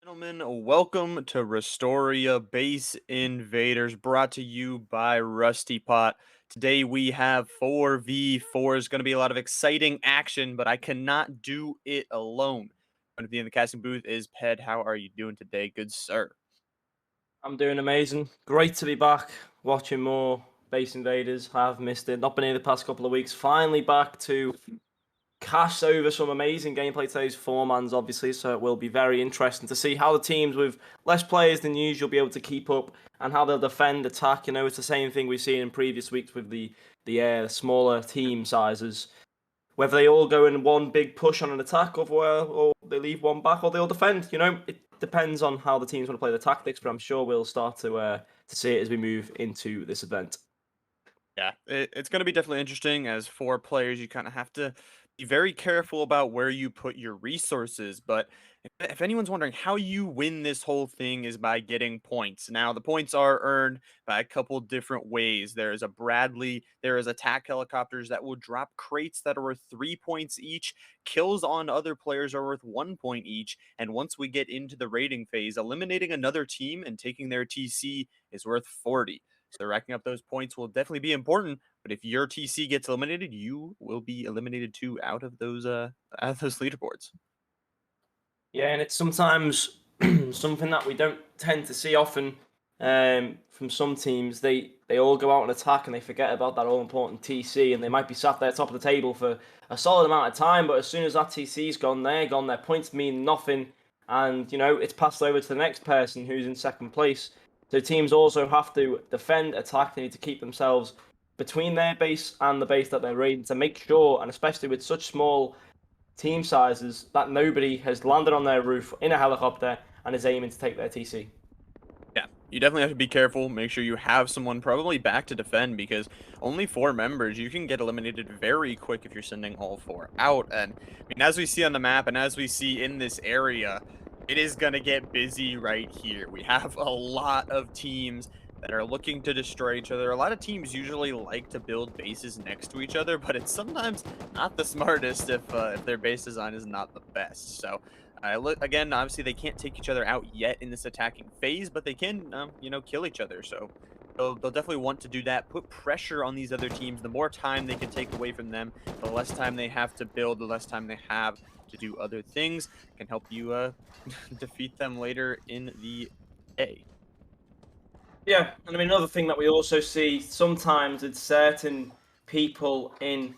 Gentlemen, welcome to Rustoria Base Invaders, brought to you by Rusty Pot. Today we have 4v4. Is going to be a lot of exciting action, but I cannot do it alone. Going to be in the casting booth is Ped. How are you doing today, good sir? I'm doing amazing. Great to be back watching more Base Invaders. I've missed it. Not been here the past couple of weeks. Finally back to cash over some amazing gameplay today's four-mans, obviously. So it will be very interesting to see how the teams with less players than usual be able to keep up and how they'll defend, attack. It's the same thing we've seen in previous weeks with the smaller team sizes. Whether they all go in one big push on an attack, or they leave one back, or they all defend. It depends on how the teams want to play the tactics, but I'm sure we'll start to see it as we move into this event. Yeah, it's going to be definitely interesting. As four players, you kind of have to be very careful about where you put your resources. But if anyone's wondering how you win this whole thing is by getting points. Now, the points are earned by a couple different ways. There is a Bradley, there is attack helicopters that will drop crates that are worth 3 points each. Kills on other players are worth 1 point each. And once we get into the rating phase, eliminating another team and taking their TC is worth 40. So racking up those points will definitely be important. But if your TC gets eliminated, you will be eliminated too out of those leaderboards. Yeah, and it's sometimes something that we don't tend to see often from some teams. They all go out and attack and they forget about that all important TC, and they might be sat there top of the table for a solid amount of time. But as soon as that TC's gone, they're gone. Their points mean nothing, and it's passed over to the next person who's in second place. So teams also have to defend, attack. They need to keep themselves between their base and the base that they're raiding to make sure, and especially with such small team sizes, that nobody has landed on their roof in a helicopter and is aiming to take their TC. Yeah, you definitely have to be careful. Make sure you have someone probably back to defend because only four members, you can get eliminated very quick if you're sending all four out. And I mean, as we see on the map and as we see in this area, it is going to get busy right here. We have a lot of teams that are looking to destroy each other. A lot of teams usually like to build bases next to each other, but it's sometimes not the smartest if their base design is not the best. So look again. Obviously, they can't take each other out yet in this attacking phase, but they can, kill each other. So they'll definitely want to do that. Put pressure on these other teams. The more time they can take away from them, the less time they have to build, the less time they have to do other things. Can help you defeat them later in the day. Yeah, and I mean another thing that we also see sometimes with certain people in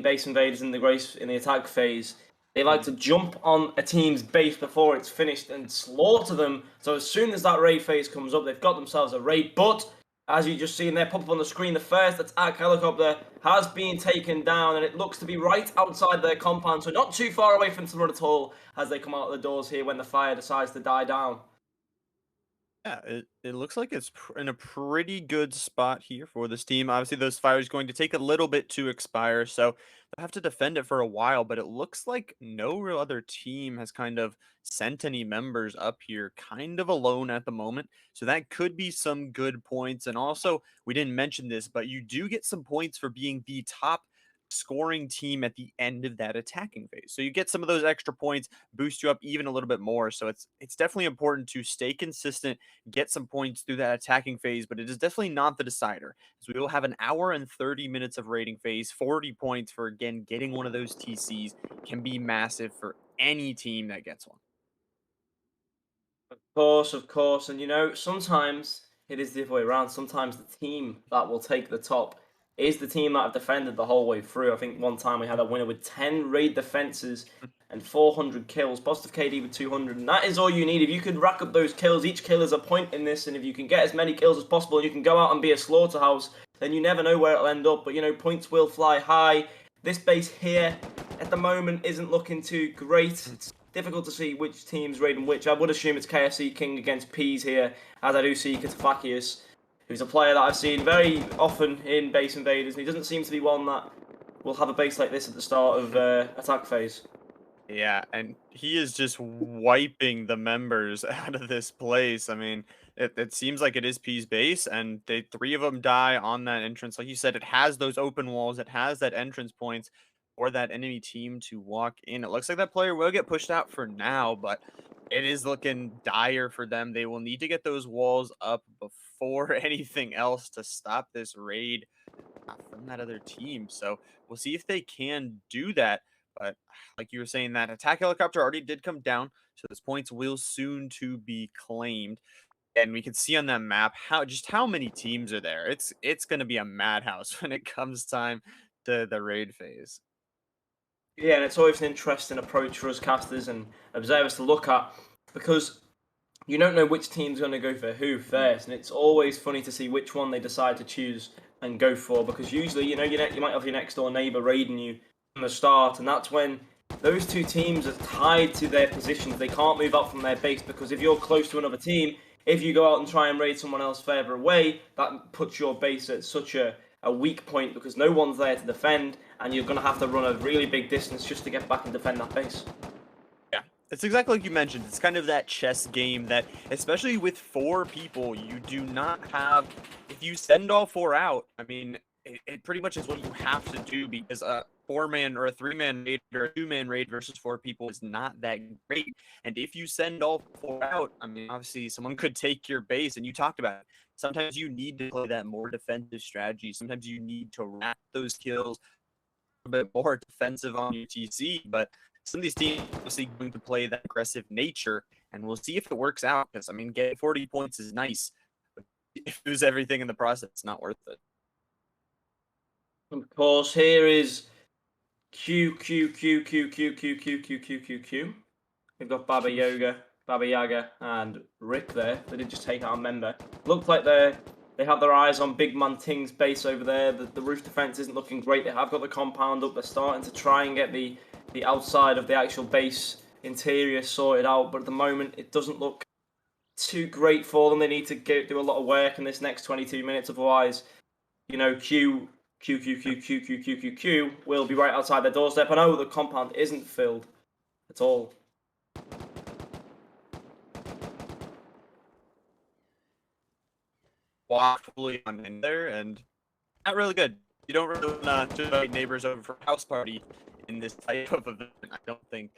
base invaders in the attack phase, they like to jump on a team's base before it's finished and slaughter them. So as soon as that raid phase comes up, they've got themselves a raid. But as you just seen there, pop up on the screen, the first attack helicopter has been taken down, and it looks to be right outside their compound, so not too far away from someone at all as they come out of the doors here when the fire decides to die down. Yeah, it looks like it's in a pretty good spot here for this team. Obviously, those fires going to take a little bit to expire, so they'll have to defend it for a while. But it looks like no real other team has kind of sent any members up here, kind of alone at the moment. So that could be some good points. And also, we didn't mention this, but you do get some points for being the top scoring team at the end of that attacking phase. So you get some of those extra points, boost you up even a little bit more. So it's definitely important to stay consistent, get some points through that attacking phase, but it is definitely not the decider. So we will have an hour and 30 minutes of rating phase. 40 points for, again, getting one of those TCs can be massive for any team that gets one. Of course, and sometimes it is the other way around. Sometimes the team that will take the top is the team that have defended the whole way through. I think one time we had a winner with 10 raid defenses and 400 kills, positive KD with 200, and that is all you need. If you could rack up those kills, each kill is a point in this, and if you can get as many kills as possible and you can go out and be a slaughterhouse, then you never know where it'll end up, but points will fly high. This base here at the moment isn't looking too great. It's difficult to see which team's raiding which. I would assume it's KFC King against Peas here, as I do see Katafakius, who's a player that I've seen very often in Base Invaders, and he doesn't seem to be one that will have a base like this at the start of attack phase. Yeah, and he is just wiping the members out of this place. I mean, it seems like it is P's base, and they three of them die on that entrance. Like you said, it has those open walls, it has that entrance points. for that enemy team to walk in. It looks like that player will get pushed out for now, but it is looking dire for them. They will need to get those walls up before anything else to stop this raid from that other team. So we'll see if they can do that. But like you were saying, that attack helicopter already did come down, so those points will soon to be claimed. And we can see on that map how many teams are there. It's going to be a madhouse when it comes time to the raid phase. Yeah, and it's always an interesting approach for us casters and observers to look at because you don't know which team's going to go for who Mhm. first, and it's always funny to see which one they decide to choose and go for because usually, you might have your next door neighbor raiding you from the start, and that's when those two teams are tied to their positions. They can't move up from their base because if you're close to another team, if you go out and try and raid someone else further away, that puts your base at such a weak point because no one's there to defend, and you're going to have to run a really big distance just to get back and defend that base. Yeah, it's exactly like you mentioned. It's kind of that chess game that, especially with four people, you do not have. If you send all four out, I mean, it pretty much is what you have to do because a four-man or a three-man raid or a two-man raid versus four people is not that great. And if you send all four out, I mean, obviously someone could take your base, and you talked about it. Sometimes you need to play that more defensive strategy. Sometimes you need to wrap those kills bit more defensive on your TC, but some of these teams are obviously going to play that aggressive nature, and we'll see if it works out. Because I mean, getting 40 points is nice, but if you lose everything in the process, it's not worth it. Of course, here is Q Q Q Q Q Q Q Q Q Q Q. We've got Baba Yaga, and Rick there. They did just take out a member. Looked like they have their eyes on Big Man Ting's base over there. The roof defense isn't looking great. They have got the compound up. They're starting to try and get the outside of the actual base interior sorted out, but at the moment it doesn't look too great for them. They need to do a lot of work in this next 22 minutes. Otherwise, Q will be right outside their doorstep. I know the compound isn't filled at all. Walk fully on in there, and not really good. You don't really want to invite neighbors over for a house party in this type of event. I don't think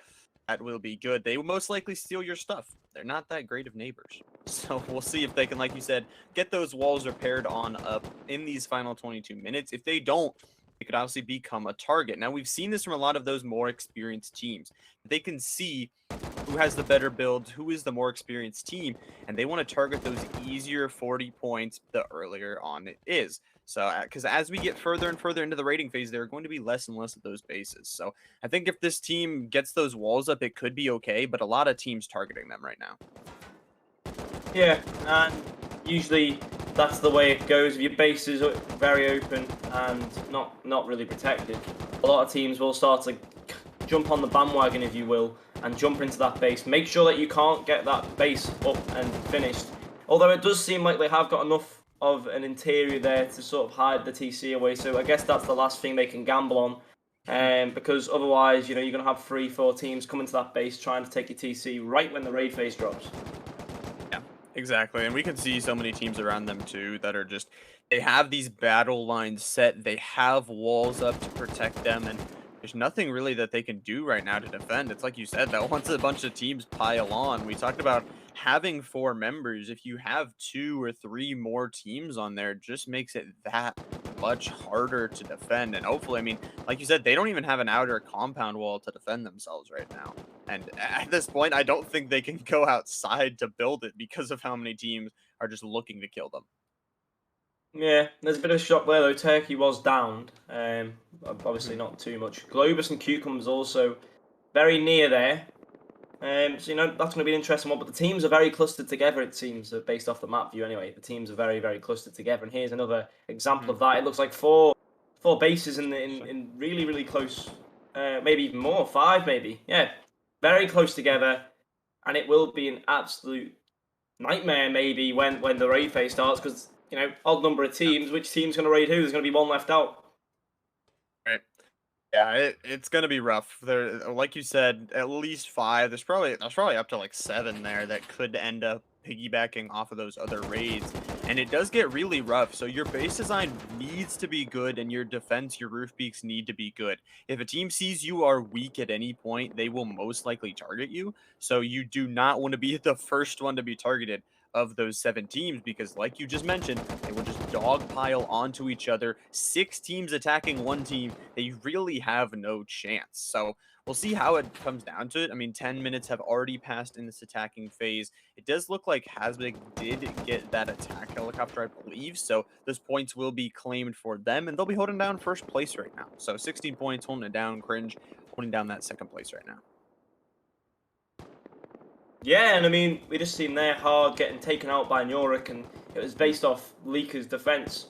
that will be good. They will most likely steal your stuff. They're not that great of neighbors. So we'll see if they can, like you said, get those walls repaired on up in these final 22 minutes. If they don't, it could obviously become a target. Now, we've seen this from a lot of those more experienced teams. They can see who has the better builds, who is the more experienced team, and they want to target those easier 40 points the earlier on it is. So, because as we get further and further into the rating phase, there are going to be less and less of those bases. So, I think if this team gets those walls up, it could be okay, but a lot of teams targeting them right now. Yeah, and usually that's the way it goes. If your base is very open and not really protected, a lot of teams will start to jump on the bandwagon, if you will, and jump into that base. Make sure that you can't get that base up and finished. Although it does seem like they have got enough of an interior there to sort of hide the TC away. So I guess that's the last thing they can gamble on. Because otherwise, you're going to have 3, 4 teams coming to that base trying to take your TC right when the raid phase drops. Yeah, exactly. And we can see so many teams around them too that are just they have these battle lines set, they have walls up to protect them, and there's nothing really that they can do right now to defend. It's like you said, that once a bunch of teams pile on, we talked about having four members. If you have two or three more teams on there, it just makes it that much harder to defend. And hopefully, I mean, like you said, they don't even have an outer compound wall to defend themselves right now. And at this point, I don't think they can go outside to build it because of how many teams are just looking to kill them. Yeah, there's a bit of a shock there though. Turkey was downed. Obviously Mhm. not too much. Globus and Cucumbers also very near there. So that's going to be an interesting one. But the teams are very clustered together. It seems based off the map view anyway. The teams are very clustered together. And here's another example Mhm. of that. It looks like four bases So, in really close. Maybe even more. Five maybe. Yeah, very close together. And it will be an absolute nightmare maybe when the raid phase starts because odd number of yeah, teams. Which team's going to raid who? There's going to be one left out. right. Yeah, it's gonna be rough. There, like you said, at least five. There's probably up to like seven there that could end up piggybacking off of those other raids, and it does get really rough. So your base design needs to be good, and your defense, your roof peaks need to be good. If a team sees you are weak at any point, they will most likely target you. So you do not want to be the first one to be targeted of those 7 teams because, like you just mentioned, they will just dogpile onto each other. 6 teams attacking one team, they really have no chance. So we'll see how it comes down to it. I mean, 10 minutes have already passed in this attacking phase. It does look like Hasbig did get that attack helicopter, I believe. So those points will be claimed for them, and they'll be holding down first place right now. So 16 points, holding it down. Cringe, holding down that second place right now. Yeah, and I mean, we just seen their hard getting taken out by Nurik, and it was based off Leaker's defense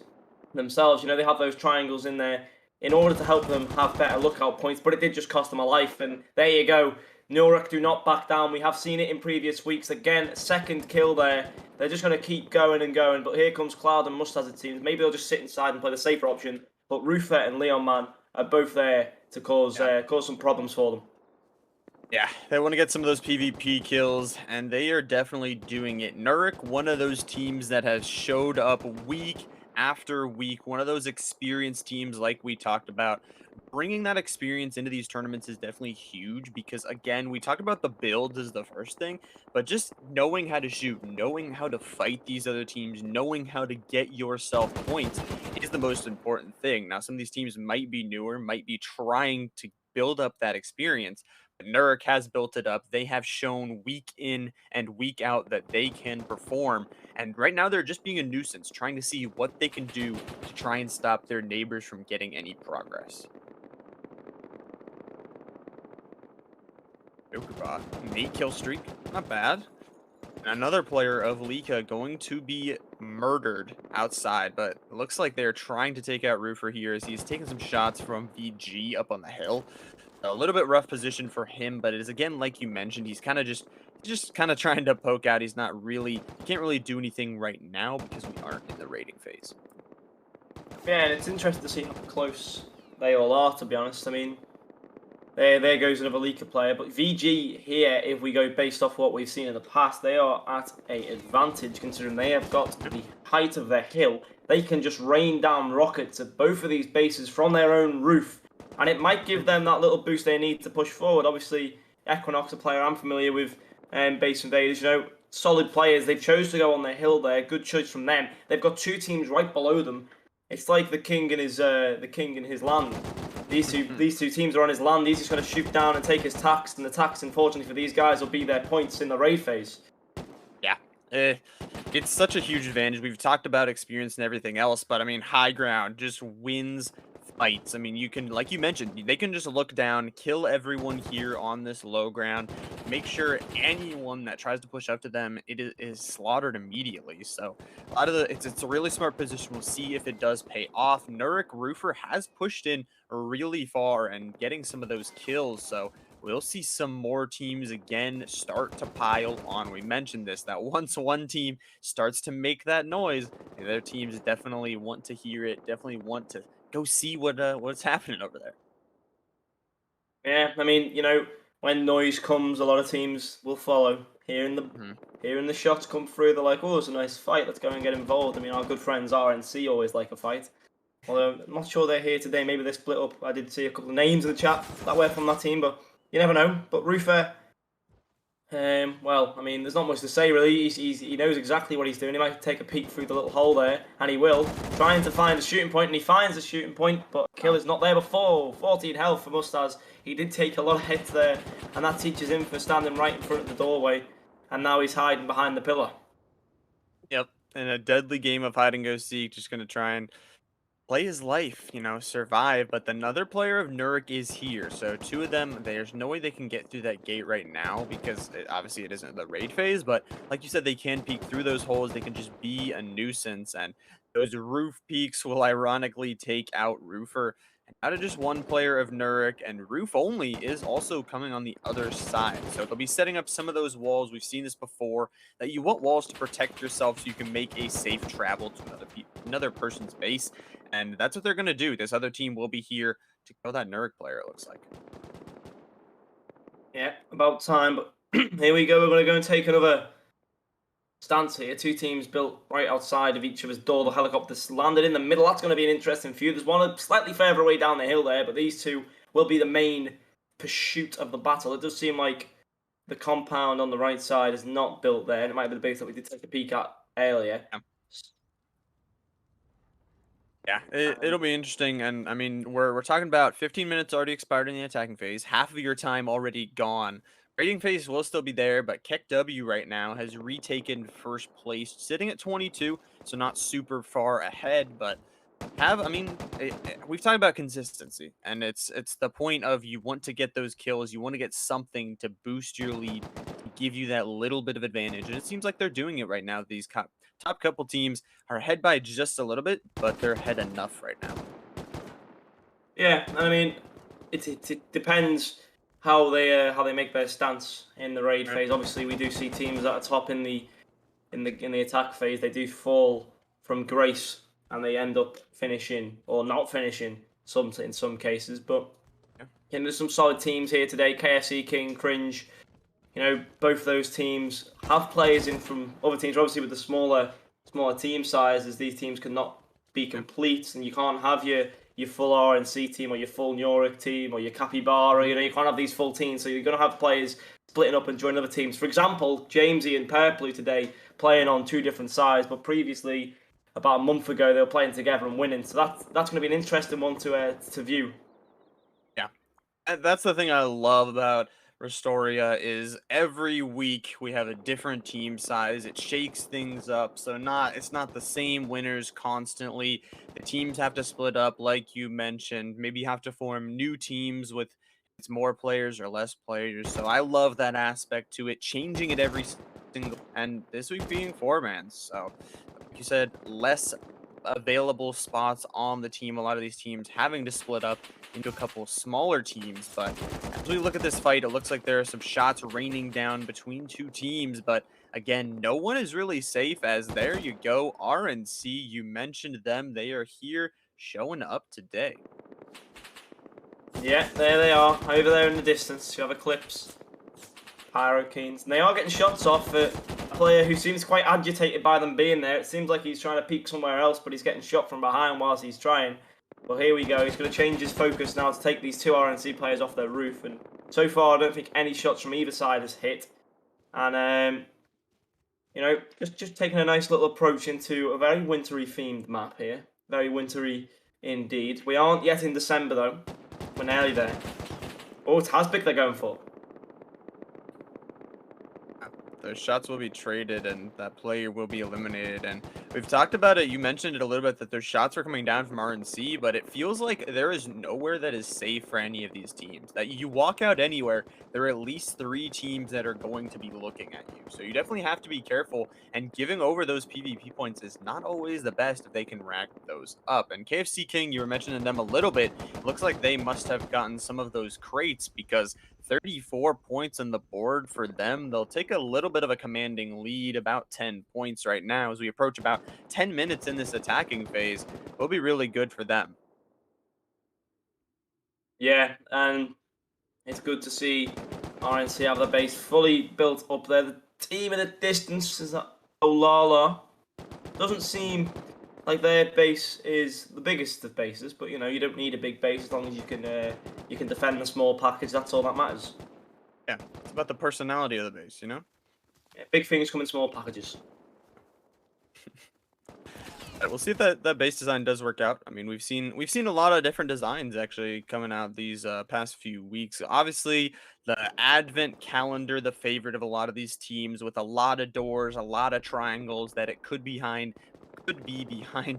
themselves. You know, they have those triangles in there in order to help them have better lookout points, but it did just cost them a life. And there you go. Nurik do not back down. We have seen it in previous weeks. Again, second kill there. They're just going to keep going and going. But here comes Cloud and Mustaz, it seems. Maybe they'll just sit inside and play the safer option. But Ruther and Leon Man are both there to cause Yeah. cause some problems for them. Yeah, they want to get some of those PvP kills, and they are definitely doing it. Nurik, one of those teams that has showed up week after week, one of those experienced teams like we talked about. Bringing that experience into these tournaments is definitely huge because, again, we talked about the builds as the first thing, but just knowing how to shoot, knowing how to fight these other teams, knowing how to get yourself points is the most important thing. Now, some of these teams might be newer, might be trying to build up that experience. Nurik has built it up. They have shown week in and week out that they can perform. And right now, they're just being a nuisance, trying to see what they can do to try and stop their neighbors from getting any progress. Okuba, 8 kill streak. Not bad. And another player of Lika going to be murdered outside, but it looks like they're trying to take out Roofer here as he's taking some shots from VG up on the hill. A little bit rough position for him, but it is again like you mentioned, he's kind of just kind of trying to poke out. He's not really he can't really do anything right now because we aren't in the rating phase. Yeah, and it's interesting to see how close they all are, to be honest. I mean, there goes another Leaker player. But VG here, if we go based off what we've seen in the past, they are at a advantage considering they have got the height of their hill. They can just rain down rockets at both of these bases from their own roof. And it might give them that little boost they need to push forward. Obviously, Equinox, a player I'm familiar with, Base Invaders, you know, solid players. They've chose to go on their hill there. Good choice from them. They've got 2 teams right below them. It's like the king in his land. These two teams are on his land. He's just going to shoot down and take his tax, and the tax, unfortunately for these guys, will be their points in the raid phase. Yeah. It's such a huge advantage. We've talked about experience and everything else, but I mean, high ground just wins fights. I mean, you can, like you mentioned, they can just look down, kill everyone here on this low ground, make sure anyone that tries to push up to them, is slaughtered immediately. So a lot of it's a really smart position. We'll see if it does pay off. Nurik Roofer has pushed in really far and getting some of those kills. So we'll see some more teams again start to pile on. We mentioned this that once one team starts to make that noise, the other teams definitely want to hear it, definitely want to go see what's happening over there. Yeah, I mean, you know, when noise comes, a lot of teams will follow. Mhm. Hearing the shots come through, they're like, "Oh, it's a nice fight. Let's go and get involved." I mean, our good friends RNC always like a fight. Although I'm not sure they're here today. Maybe they split up. I did see a couple of names in the chat that were from that team, but you never know. But Ruther, well, I mean, there's not much to say really. He knows exactly what he's doing. He might take a peek through the little hole there, and he will, trying to find a shooting point, and he finds a shooting point, but kill Wow. is not there before. 14 health for Mustaz. He did take a lot of hits there, and that teaches him for standing right in front of the doorway, and now he's hiding behind the pillar. Yep. In a deadly game of hide and go seek, just gonna try and play his life, survive. But another player of Nurik is here. So 2 of them, there's no way they can get through that gate right now because obviously it isn't the raid phase. But like you said, they can peek through those holes. They can just be a nuisance. And those roof peaks will ironically take out Roofer. And out of just one player of Nurik, and Roof only is also coming on the other side. So they'll be setting up some of those walls. We've seen this before, that you want walls to protect yourself so you can make a safe travel to another person's base. And that's what they're going to do. This other team will be here to kill that Nurik player, it looks like. Yeah, about time. But here we go. We're going to go and take another stance here. Two teams built right outside of each other's door. The helicopters landed in the middle. That's going to be an interesting feud. There's one slightly further away down the hill there, but these two will be the main pursuit of the battle. It does seem like the compound on the right side is not built there, and it might be the base that we did take a peek at earlier. Yeah. Yeah, Um, it'll be interesting, and I mean, we're talking about 15 minutes already expired in the attacking phase, half of your time already gone. Raiding phase will still be there, but Keck W right now has retaken first place, sitting at 22, so not super far ahead, but I mean, we've talked about consistency, and it's the point of you want to get those kills, you want to get something to boost your lead, to give you that little bit of advantage, and it seems like they're doing it right now. These top couple teams are ahead by just a little bit, but they're ahead enough right now. yeah, I mean, it depends how they make their stance in the raid Right. phase. Obviously, we do see teams that are top in the attack phase. They do fall from grace and they end up finishing or not finishing in some cases. But Yeah. there's some solid teams here today. KFC King, Cringe, both those teams have players in from other teams. Obviously, with the smaller team sizes, these teams cannot be Yeah. complete, and you can't have your full RNC team or your full Nuric team or your Capybara. Mhm. You can't have these full teams, so you're going to have players splitting up and joining other teams. For example, Jamesy and Purpley today playing on two different sides, but previously, about a month ago, they were playing together and winning. So that's going to be an interesting one to view. Yeah. And that's the thing I love about Rustoria is every week we have a different team size. It shakes things up. So it's not the same winners constantly. The teams have to split up like you mentioned. Maybe you have to form new teams with it's more players or less players. So I love that aspect to it, changing it every single and this week being four man. So like you said, less available spots on the team. A lot of these teams having to split up into a couple smaller teams. But as we look at this fight, it looks like there are some shots raining down between two teams. But again, no one is really safe as there you go. RNC, you mentioned them. They are here showing up today. Yeah, there they are, over there in the distance. You have Eclipse, Pyrokeens. And they are getting shots off at a player who seems quite agitated by them being there. It seems like he's trying to peek somewhere else, but he's getting shot from behind whilst he's trying. Well, here we go. He's going to change his focus now to take these two RNC players off their roof. And so far, I don't think any shots from either side has hit. And, just taking a nice little approach into a very wintry themed map here. Very wintry indeed. We aren't yet in December, though. We're nearly there. Oh, it's Hasbik they're going for. Those shots will be traded and that player will be eliminated. And we've talked about it. You mentioned it a little bit that those shots are coming down from RNC, but it feels like there is nowhere that is safe for any of these teams. That you walk out anywhere, there are at least three teams that are going to be looking at you. So you definitely have to be careful. And giving over those PvP points is not always the best if they can rack those up. And KFC King, you were mentioning them a little bit. It looks like they must have gotten some of those crates because 34 points on the board for them. They'll take a little bit of a commanding lead, about 10 points right now as we approach about 10 minutes in this attacking phase. Will be really good for them. Yeah, and it's good to see RNC have the base fully built up there. The team in the distance is that Olala. Doesn't seem like their base is the biggest of bases, but you don't need a big base as long as you can defend the small package. That's all that matters. Yeah, it's about the personality of the base, you know? Yeah, big things come in small packages. We'll see if that base design does work out. I mean, we've seen a lot of different designs actually coming out these past few weeks. Obviously, the Advent calendar, the favorite of a lot of these teams, with a lot of doors, a lot of triangles that it could be behind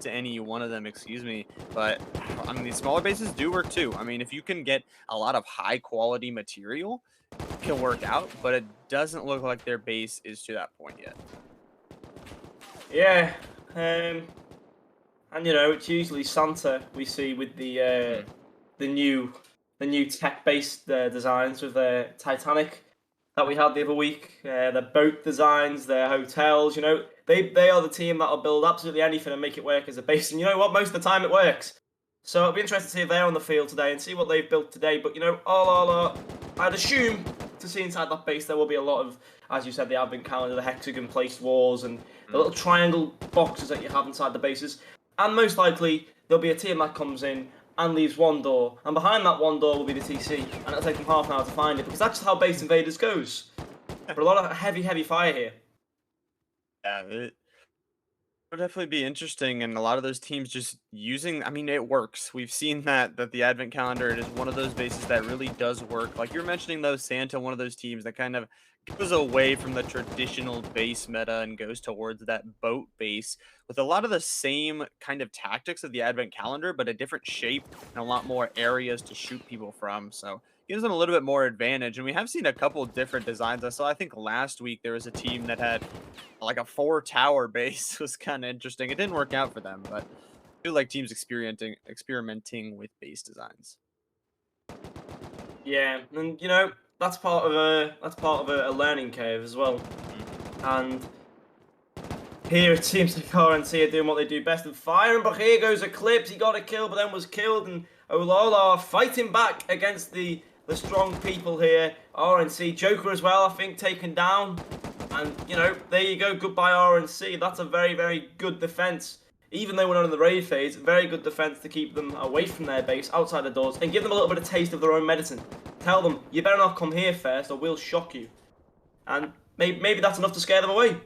any one of them. Excuse me, but I mean, these smaller bases do work too. I mean, if you can get a lot of high quality material, it can work out. But it doesn't look like their base is to that point yet. Yeah, and it's usually Santa we see with Mm, the new tech-based designs with the Titanic that we had the other week. The boat designs, their hotels. They are the team that'll build absolutely anything and make it work as a base. And you know what? Most of the time it works. So it'll be interesting to see if they're on the field today and see what they've built today. But I'd assume to see inside that base there will be a lot of as you said, the advent calendar, the hexagon placed walls, and the Mm. little triangle boxes that you have inside the bases. And most likely, there'll be a team that comes in and leaves one door, and behind that one door will be the TC, and it'll take them half an hour to find it, because that's just how Base Invaders goes. But a lot of heavy, heavy fire here. Yeah, it would definitely be interesting, and a lot of those teams just using I mean, it works. We've seen that the advent calendar, it is one of those bases that really does work. Like you were mentioning though, Santa, one of those teams that kind of goes away from the traditional base meta and goes towards that boat base with a lot of the same kind of tactics of the advent calendar, but a different shape and a lot more areas to shoot people from. So gives them a little bit more advantage. And we have seen a couple different designs. I saw, I think last week there was a team that had like a 4 tower base. Was kind of interesting. It didn't work out for them, but I do like teams experimenting with base designs. Yeah, and that's part of a learning curve as well. Mm. And here it seems like RNC are doing what they do best and firing, but here goes Eclipse. He got a kill, but then was killed, and Olala fighting back against the strong people here. RNC Joker as well, I think, taken down. And there you go. Goodbye RNC. That's a very, very good defense. Even though we're not in the raid phase, very good defense to keep them away from their base, outside the doors, and give them a little bit of taste of their own medicine. Tell them, you better not come here first, or we'll shock you. And maybe that's enough to scare them away.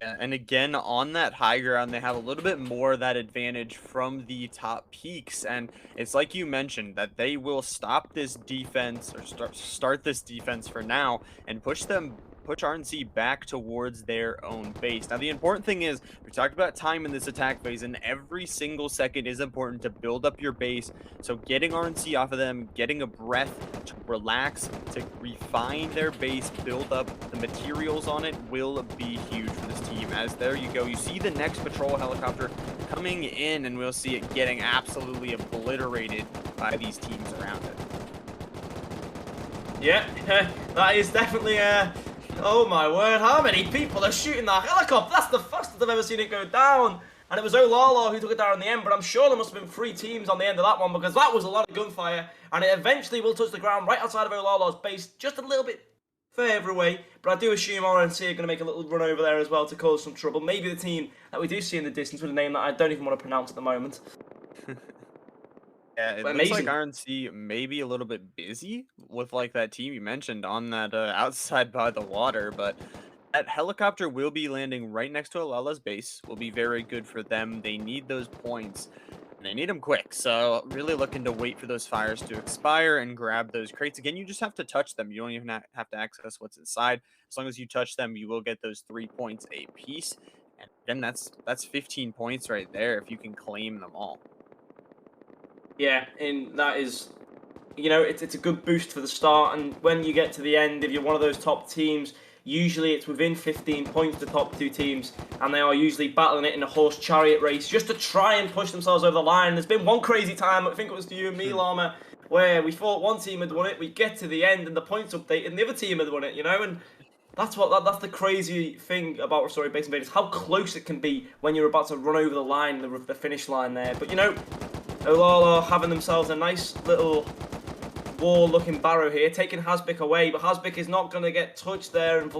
Yeah, and again, on that high ground, they have a little bit more of that advantage from the top peaks. And it's like you mentioned that they will stop this defense or start this defense for now and push RNC back towards their own base. Now, the important thing is we talked about time in this attack phase, and every single second is important to build up your base. So getting RNC off of them, getting a breath to relax, to refine their base, build up the materials on it will be huge for this team. As there you go, you see the next patrol helicopter coming in, and we'll see it getting absolutely obliterated by these teams around it. Yeah, that is definitely oh my word, how many people are shooting that helicopter? That's the fastest I've ever seen it go down. And it was Olala who took it down in the end, but I'm sure there must have been 3 teams on the end of that one, because that was a lot of gunfire, and it eventually will touch the ground right outside of Olala's base, just a little bit further away. But I do assume RNC are going to make a little run over there as well to cause some trouble. Maybe the team that we do see in the distance with a name that I don't even want to pronounce at the moment. Yeah, it But looks like amazing. RNC may be a little bit busy with like that team you mentioned on that outside by the water, but that helicopter will be landing right next to Alala's base. Will be very good for them. They need those points, and they need them quick. So really looking to wait for those fires to expire and grab those crates. Again, you just have to touch them. You don't even have to access what's inside. As long as you touch them, you will get those 3 points a piece. And again, that's 15 points right there if you can claim them all. Yeah, and that is, it's a good boost for the start. And when you get to the end, if you're one of those top teams, usually it's within 15 points, the top 2 teams, and they are usually battling it in a horse chariot race just to try and push themselves over the line. There's been one crazy time, I think it was to you and me, Llama, where we thought one team had won it, we get to the end and the points update, and the other team had won it, and that's the crazy thing about Rustoria Base Invaders, how close it can be when you're about to run over the line, the finish line there. But Olala having themselves a nice little wall-looking barrow here, taking Hasbik away, but Hasbik is not going to get touched there, and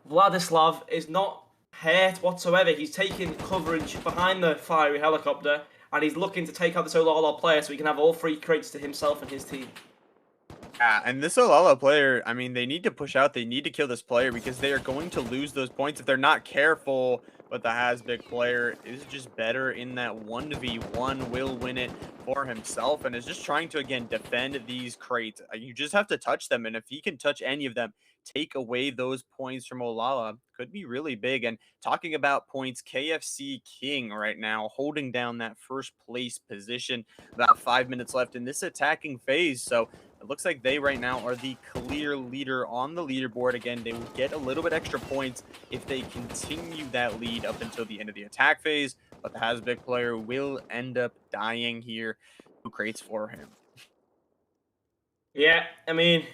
Vladislav is not hurt whatsoever. He's taking coverage behind the fiery helicopter, and he's looking to take out this Olala player so he can have all 3 crates to himself and his team. Yeah, and this Olala player, I mean, they need to push out. They need to kill this player because they are going to lose those points if they're not careful. But the Hasbik player is just better in that 1v1, will win it for himself, and is just trying to, again, defend these crates. You just have to touch them, and if he can touch any of them, take away those points from Olala, could be really big. And talking about points, KFC King right now holding down that first place position. About 5 minutes left in this attacking phase, so it looks like they right now are the clear leader on the leaderboard. Again, they will get a little bit extra points if they continue that lead up until the end of the attack phase, but the Hasbik player will end up dying here. Who creates for him? Yeah, I mean,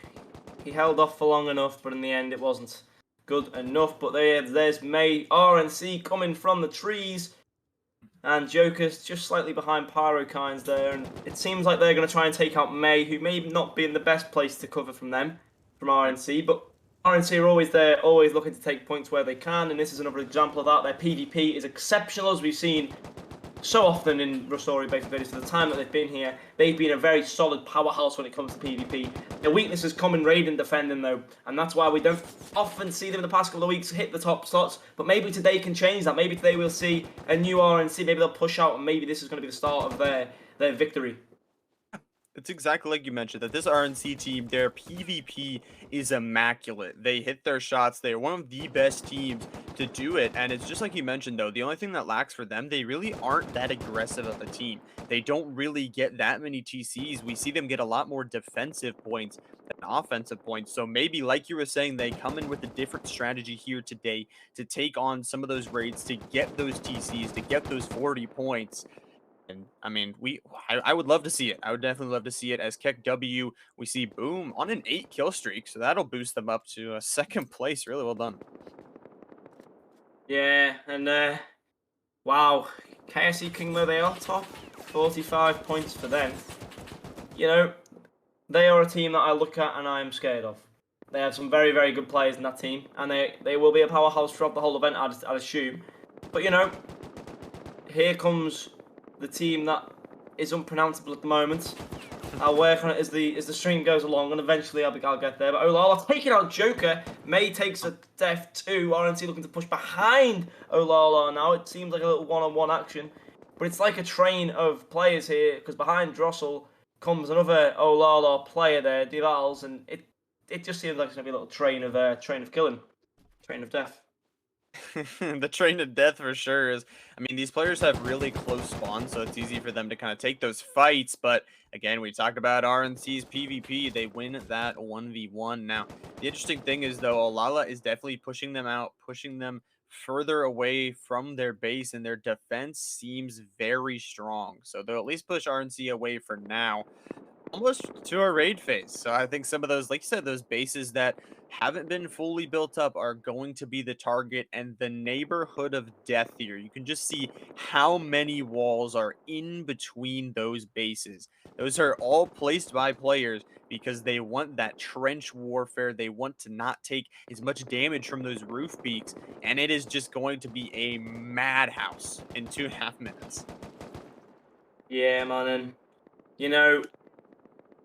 he held off for long enough, but in the end it wasn't good enough. But there's May, RNC coming from the trees, and Joker's just slightly behind Pyrokines there, and it seems like they're going to try and take out May, who may not be in the best place to cover from them. from RNC, but RNC are always there, always looking to take points where they can, and this is another example of that. Their PvP is exceptional, as we've seen so often in Rustoria based videos. For the time that they've been here, they've been a very solid powerhouse when it comes to PvP. Their weakness is common raid and defending though, and that's why we don't often see them in the past couple of weeks hit the top slots. But maybe today can change that. Maybe today we'll see a new RNC. Maybe they'll push out, and maybe this is going to be the start of their victory. It's exactly like you mentioned that this RNC team, their PvP is immaculate. They hit their shots. They're one of the best teams to do it. And it's just like you mentioned, though, the only thing that lacks for them, they really aren't that aggressive of a team. They don't really get that many TCs. We see them get a lot more defensive points than offensive points. So maybe, like you were saying, they come in with a different strategy here today to take on some of those raids, to get those TCs, to get those 40 points. And I mean, I would love to see it. I would definitely love to see it. As Keck W, we see Boom on an 8 kill streak, so that'll boost them up to a second place. Really well done. Yeah, and wow, KSE King though they are top, 45 points for them. You know, they are a team that I look at and I am scared of. They have some very, very good players in that team, and they will be a powerhouse throughout the whole event, I'd assume. But you know, here comes the team that is unpronounceable at the moment. I'll work on it as the stream goes along, and eventually I'll get there. But Olala taking out Joker. May takes a death too. RNC looking to push behind Olala now. It seems like a little one-on-one action, but it's like a train of players here, because behind Drossel comes another Olala player there, Divals, and it just seems like it's gonna be a little train of killing, train of death. The train to death for sure is, I mean, these players have really close spawns, so it's easy for them to kind of take those fights. But again, we talked about RNC's PvP. They win that 1v1. Now, the interesting thing is, though, Olala is definitely pushing them out, pushing them further away from their base, and their defense seems very strong. So they'll at least push RNC away for now, almost to a raid phase. So I think some of those, like you said, those bases that haven't been fully built up are going to be the target, and the neighborhood of death here. You can just see how many walls are in between those bases. Those are all placed by players because they want that trench warfare. They want to not take as much damage from those roof peaks, and it is just going to be a madhouse in 2.5 minutes. Yeah, man, and you know,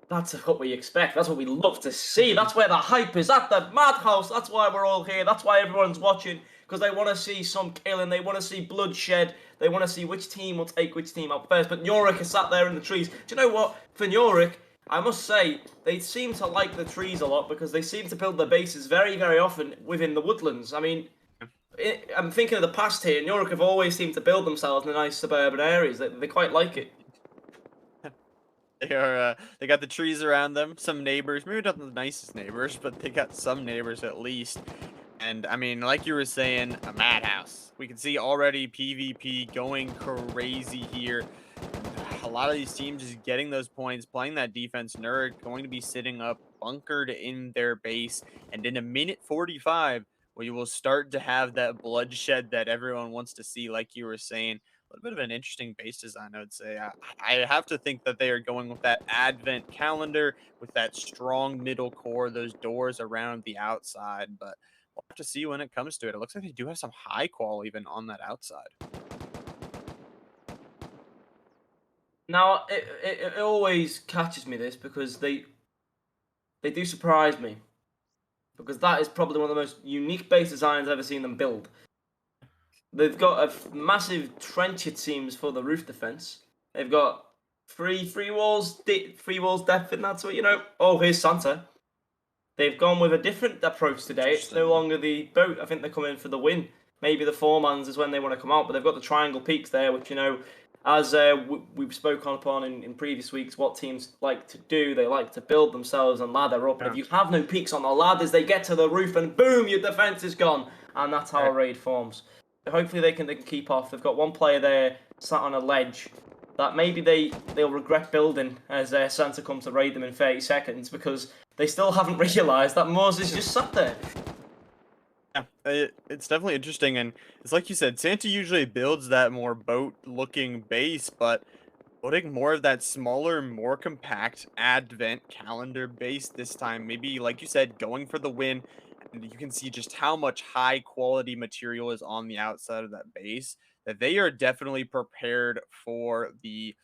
that's what we expect. That's what we love to see. That's where the hype is at the madhouse. That's why we're all here. That's why everyone's watching, because they want to see some killing. They want to see bloodshed. They want to see which team will take which team out first. But Nyorik is sat there in the trees. Do you know what? For Nyorik, I must say, they seem to like the trees a lot, because they seem to build their bases very, very often within the woodlands. I mean, I'm thinking of the past here. Nyorik have always seemed to build themselves in the nice suburban areas. They quite like it. They are, they got the trees around them, some neighbors, maybe not the nicest neighbors, but they got some neighbors at least. And I mean, like you were saying, a madhouse. We can see already PvP going crazy here. A lot of these teams just getting those points, playing that defense. Nerd going to be sitting up, bunkered in their base, and in a minute 45, we will start to have that bloodshed that everyone wants to see, like you were saying. A little bit of an interesting base design, I would say. I have to think that they are going with that advent calendar, with that strong middle core, those doors around the outside. But we'll have to see when it comes to it. It looks like they do have some high qual even on that outside. Now, it always catches me this, because they do surprise me, because that is probably one of the most unique base designs I've ever seen them build. They've got a massive trench, it seems, for the roof defense. They've got three walls, three walls depth in that. So you know, oh, here's Santa. They've gone with a different approach today. It's no Interesting. longer the boat. I think they're coming for the win. Maybe the four-mans is when they want to come out, but they've got the triangle peaks there, which, you know, as we've spoken upon in previous weeks, what teams like to do, they like to build themselves and ladder up. And Yeah. if you have no peaks on the ladders, they get to the roof and boom, your defense is gone. And that's how a Right. raid forms. Hopefully they can keep off. They've got one player there sat on a ledge that maybe they'll regret building as Santa comes to raid them in 30 seconds, because they still haven't realised that Moses just sat there. Yeah, it's definitely interesting, and it's like you said, Santa usually builds that more boat-looking base, but putting more of that smaller, more compact advent calendar base this time. Maybe, like you said, going for the win. And you can see just how much high quality material is on the outside of that base, that they are definitely prepared for the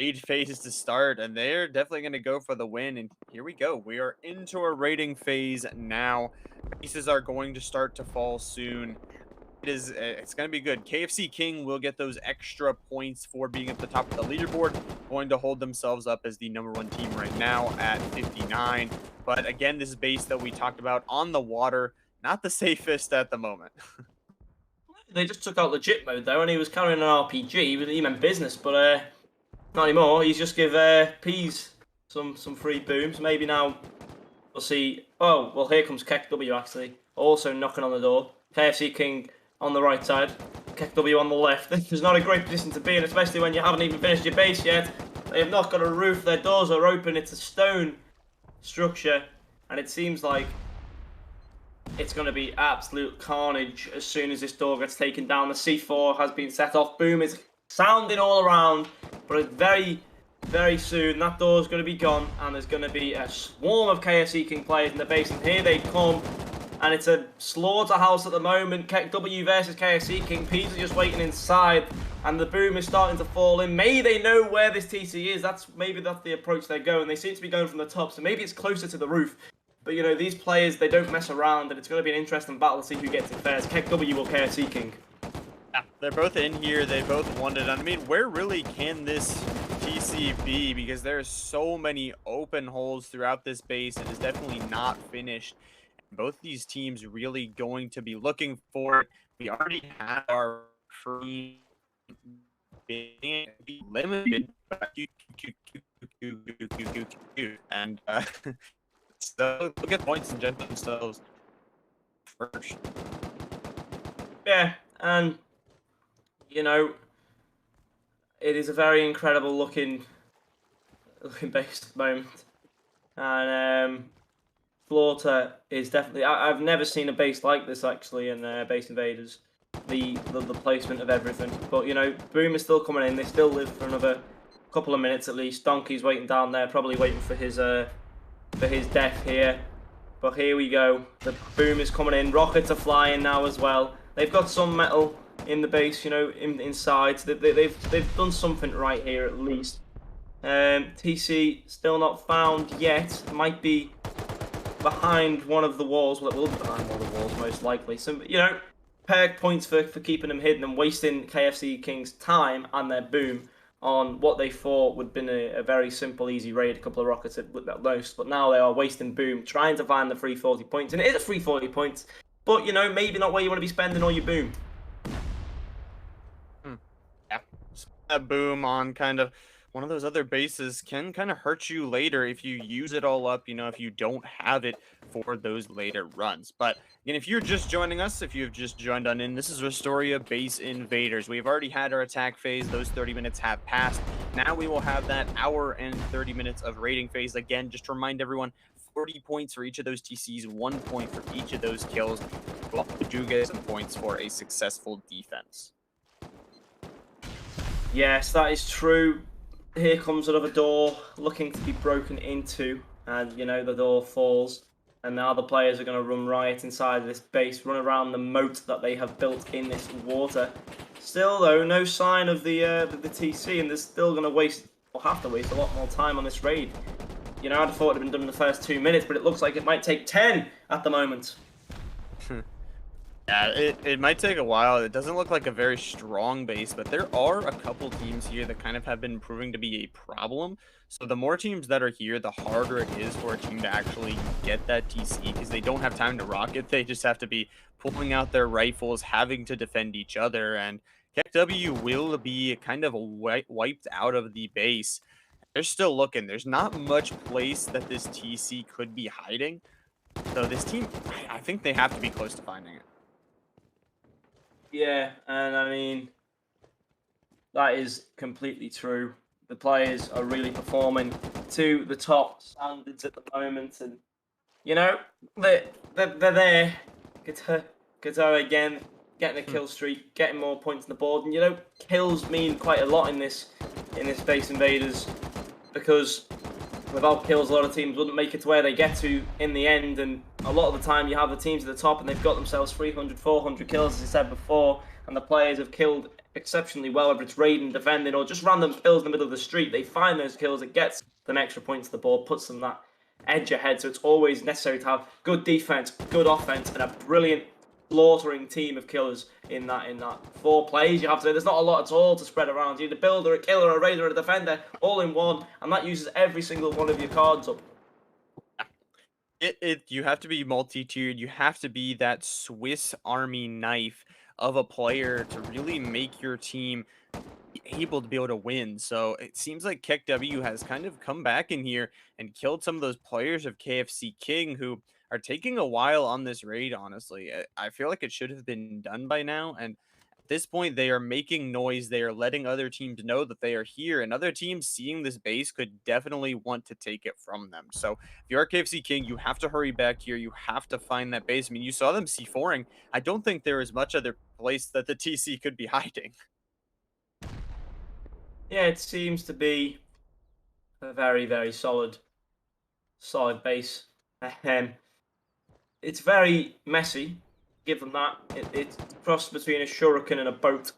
raid phase to start, and they're definitely going to go for the win. And here we go. We are into a raiding phase now. Bases are going to start to fall soon. It's going to be good. KFC King will get those extra points for being at the top of the leaderboard, going to hold themselves up as the #1 team right now at 59. But again, this base that we talked about on the water, not the safest at the moment. They just took out legit mode though, and he was carrying an RPG. He meant business, but not anymore. He's just give Peas some free booms. Maybe now we'll see. Oh well, here comes KW actually, also knocking on the door. KFC King on the right side, KW on the left. This is not a great position to be in, especially when you haven't even finished your base yet. They have not got a roof. Their doors are open. It's a stone structure, and it seems like it's going to be absolute carnage as soon as this door gets taken down. The C4 has been set off. Boom is sounding all around, but very, very soon that door's going to be gone, and there's going to be a swarm of KFC King players in the base, and here they come. And it's a slaughterhouse at the moment. W versus KFC King. Peas are just waiting inside, and the boom is starting to fall in. Maybe they know where this TC is. Maybe that's the approach they're going. They seem to be going from the top, so maybe it's closer to the roof. But you know, these players, they don't mess around, and it's going to be an interesting battle to see who gets it first. W or KFC King. Yeah, they're both in here. They both won it. I mean, where really can this TC be? Because there's so many open holes throughout this base. It is definitely not finished. Both these teams really going to be looking for it. We already have our free limited, and so look at points and judge themselves first. Yeah, and you know, it is a very incredible looking base at the moment, and Slaughter is definitely. I've never seen a base like this actually in Base Invaders. The placement of everything, but you know, Boom is still coming in. They still live for another couple of minutes at least. Donkey's waiting down there, probably waiting for his death here. But here we go. The Boom is coming in. Rockets are flying now as well. They've got some metal in the base, you know, inside. So they've done something right here at least. TC still not found yet. Might be behind one of the walls. Well, it will be behind one of the walls most likely. So you know, perk points for keeping them hidden and wasting KFC King's time and their Boom on what they thought would have been a very simple, easy raid, a couple of rockets at most. But now they are wasting Boom, trying to find the free 40 points. And it is a free 40 points, but, you know, maybe not where you want to be spending all your Boom. Yeah, that Boom on kind of one of those other bases can kind of hurt you later if you use it all up, you know, if you don't have it for those later runs. But again, if you're just joining us, if you've just joined on in, this is Rustoria Base Invaders. We've already had our attack phase. Those 30 minutes have passed. Now we will have that hour and 30 minutes of raiding phase. Again, just to remind everyone, 40 points for each of those TCs, 1 point for each of those kills. Well, we do get some points for a successful defense. Yes, that is true. Here comes another door looking to be broken into, and you know, the door falls, and now the players are going to run riot inside of this base, run around the moat that they have built in this water. Still though, no sign of the TC, and they're still going to waste, or have to waste, a lot more time on this raid. You know, I'd have thought it had been done in the first 2 minutes, but it looks like it might take 10 at the moment. Yeah, it might take a while. It doesn't look like a very strong base, but there are a couple teams here that kind of have been proving to be a problem. So the more teams that are here, the harder it is for a team to actually get that TC because they don't have time to rock it. They just have to be pulling out their rifles, having to defend each other, and KW will be kind of wiped out of the base. They're still looking. There's not much place that this TC could be hiding. So this team, I think they have to be close to finding it. Yeah, and I mean, that is completely true. The players are really performing to the top standards at the moment, and you know, they're there. Guitar again, getting a kill streak, getting more points on the board, and you know, kills mean quite a lot in this in this Space Invaders, because without kills, a lot of teams wouldn't make it to where they get to in the end. And a lot of the time, you have the teams at the top and they've got themselves 300, 400 kills, as I said before, and the players have killed exceptionally well, whether it's raiding, defending, or just random kills in the middle of the street. They find those kills, it gets them extra points to the board, puts them that edge ahead. So it's always necessary to have good defense, good offense, and a brilliant slaughtering team of killers in that 4 plays. You have to. There's not a lot at all to spread around. You need a builder, a killer, a raider, a defender, all in one, and that uses every single one of your cards up. You have to be multi-tiered. You have to be that Swiss Army knife of a player to really make your team able to be able to win. So it seems like KEKW has kind of come back in here and killed some of those players of KFC King who are taking a while on this raid, honestly. I feel like it should have been done by now. And at this point, they are making noise. They are letting other teams know that they are here. And other teams seeing this base could definitely want to take it from them. So if you're KFC King, you have to hurry back here. You have to find that base. I mean, you saw them C4ing. I don't think there is much other place that the TC could be hiding. Yeah, it seems to be a very, very solid base. Um, it's very messy. Give them that. It's crossed between a shuriken and a boat.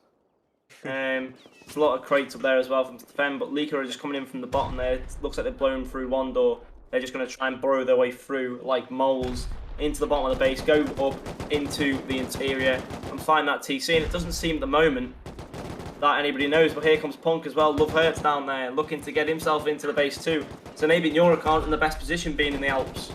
There's a lot of crates up there as well from to defend, but Leaker are just coming in from the bottom there. It looks like they've blown through one door. They're just going to try and burrow their way through like moles into the bottom of the base, go up into the interior and find that TC. And it doesn't seem at the moment that anybody knows, but here comes Punk as well. Love Hurts down there, looking to get himself into the base too. So maybe Nura aren't in the best position being in the Alps.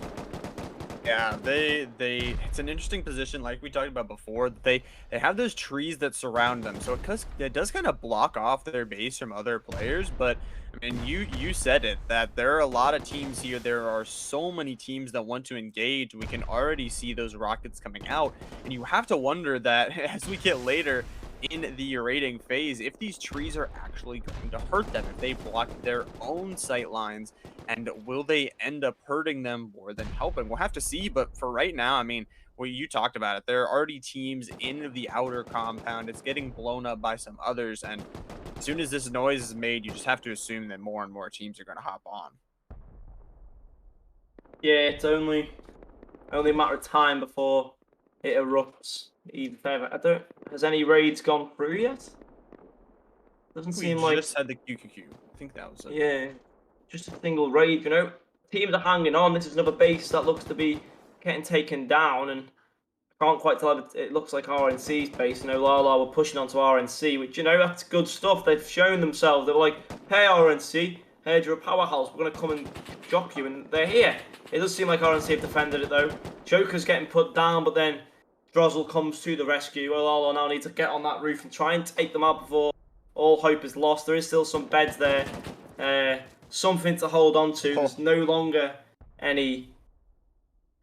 Yeah, it's an interesting position, like we talked about before. They have those trees that surround them, so it does kind of block off their base from other players. But I mean, you said it, that there are a lot of teams here. There are so many teams that want to engage. We can already see those rockets coming out, and you have to wonder that as we get later in the raiding phase, if these trees are actually going to hurt them, if they block their own sight lines, and will they end up hurting them more than helping? We'll have to see, but for right now, I mean, well, you talked about it. There are already teams in the outer compound. It's getting blown up by some others, and as soon as this noise is made, you just have to assume that more and more teams are going to hop on. Yeah, it's only a matter of time before it erupts even further. Has any raids gone through yet? Doesn't seem We like. just had the QQQ. I think that was it. Yeah, just a single raid, you know. Teams are hanging on. This is another base that looks to be getting taken down, and I can't quite tell if it looks like RNC's base. You know, Lala were pushing onto RNC, which, you know, that's good stuff. They've shown themselves. They were like, hey, RNC, heard you're a powerhouse. We're going to come and drop you, and they're here. It does seem like RNC have defended it, though. Joker's getting put down, but then Drozzle comes to the rescue. Lala now need to get on that roof and try and take them out before all hope is lost. There is still some beds there. Something to hold on to. There's no longer anything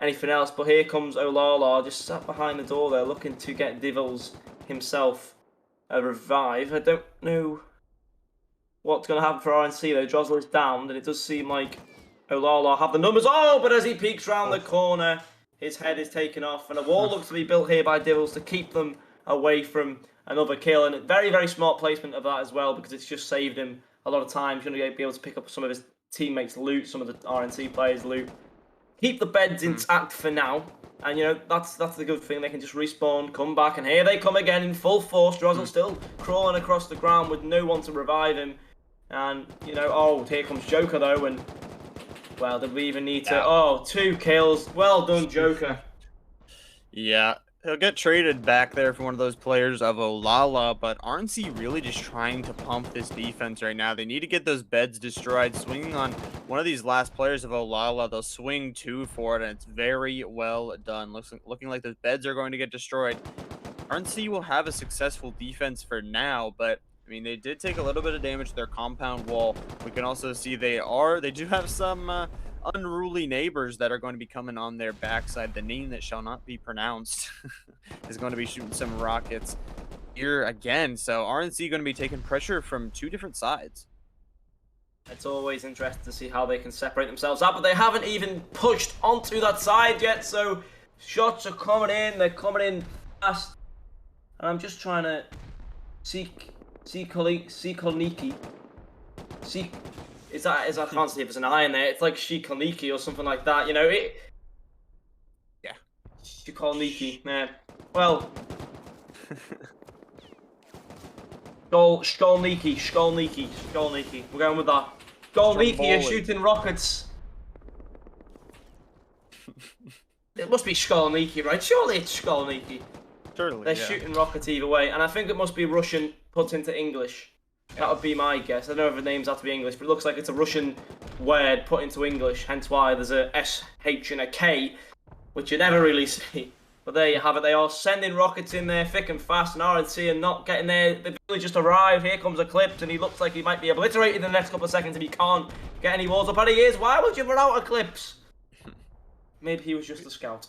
else. But here comes Olala, just sat behind the door there, looking to get Divils himself a revive. I don't know what's going to happen for RNC though. Drozzle is downed, and it does seem like Olala have the numbers. Oh, but as he peeks round the corner, his head is taken off, and a wall looks to be built here by Divils to keep them away from another kill. And a very, very smart placement of that as well, because it's just saved him a lot of time. He's going to be able to pick up some of his teammates' loot, some of the RNC players' loot. Keep the beds intact for now. And, you know, that's the good thing. They can just respawn, come back, and here they come again in full force. Drozzle still crawling across the ground with no one to revive him. And, you know, oh, here comes Joker, though, and, well, did we even need to... Oh, 2 kills. Well done, Joker. Yeah, he'll get traded back there for one of those players of Olala, but RNC really just trying to pump this defense right now. They need to get those beds destroyed. Swinging on one of these last players of Olala, they'll swing 2 for it, and it's very well done. Looking like those beds are going to get destroyed. RNC will have a successful defense for now, but I mean, they did take a little bit of damage to their compound wall. We can also see they do have some unruly neighbors that are going to be coming on their backside. The name that shall not be pronounced is going to be shooting some rockets here again. So RNC going to be taking pressure from 2 different sides. It's always interesting to see how they can separate themselves out, but they haven't even pushed onto that side yet. So shots are coming in. They're coming in fast. And I'm just trying to see Kolniki. See, is I can't see if there's an I in there. It's like Shikoniki or something like that. You know, Yeah. Shikoniki, man. Well, Skolniki. We're going with that. Skolniki is Stromboli. shooting rockets. It must be Skolniki, right? Surely it's Skolniki. They're Surely, yeah. shooting rockets either way, and I think it must be Russian put into English. That Yeah. would be my guess. I don't know if the names have to be English, but it looks like it's a Russian word put into English, hence why there's a S, H, and a K, which you never really see. But there you have it. They are sending rockets in there thick and fast, and RNC are not getting there. They've really just arrived. Here comes Eclipse, and he looks like he might be obliterated in the next couple of seconds if he can't get any walls up. And he is. Why would you run out Eclipse? Maybe he was just a scout.